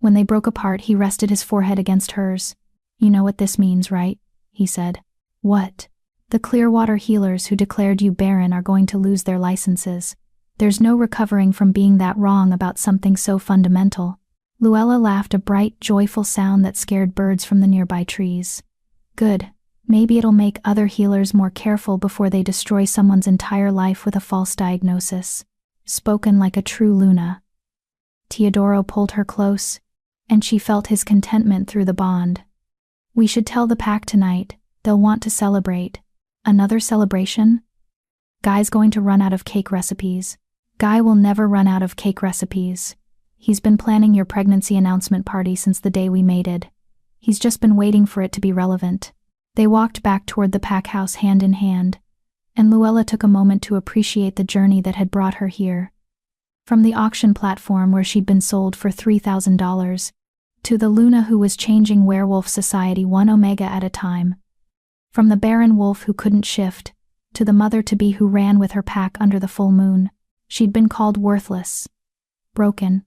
When they broke apart, he rested his forehead against hers. "You know what this means, right?" he said. "What?" "The Clearwater healers who declared you barren are going to lose their licenses. There's no recovering from being that wrong about something so fundamental." Luella laughed, a bright, joyful sound that scared birds from the nearby trees. "Good. Maybe it'll make other healers more careful before they destroy someone's entire life with a false diagnosis." Spoken like a true Luna. Teodoro pulled her close, and she felt his contentment through the bond. "We should tell the pack tonight. They'll want to celebrate." "Another celebration?" "Guy's going to run out of cake recipes." "Guy will never run out of cake recipes. He's been planning your pregnancy announcement party since the day we mated. He's just been waiting for it to be relevant." They walked back toward the pack house hand in hand, and Luella took a moment to appreciate the journey that had brought her here. From the auction platform where she'd been sold for $3,000, to the Luna who was changing werewolf society 1 omega at a time. From the barren wolf who couldn't shift, to the mother-to-be who ran with her pack under the full moon. She'd been called worthless, broken,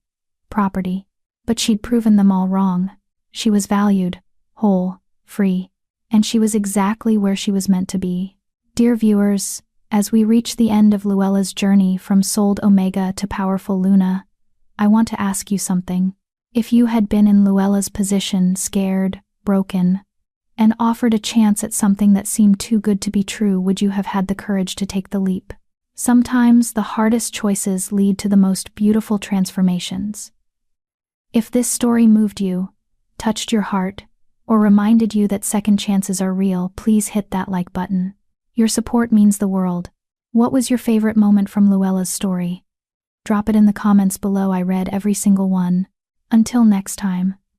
property, but she'd proven them all wrong. She was valued, whole, free, and she was exactly where she was meant to be. Dear viewers, as we reach the end of Luella's journey from sold Omega to powerful Luna, I want to ask you something. If you had been in Luella's position, scared, broken, and offered a chance at something that seemed too good to be true, would you have had the courage to take the leap? Sometimes the hardest choices lead to the most beautiful transformations. If this story moved you, touched your heart, or reminded you that second chances are real, please hit that like button. Your support means the world. What was your favorite moment from Luella's story? Drop it in the comments below. I read every single one. Until next time.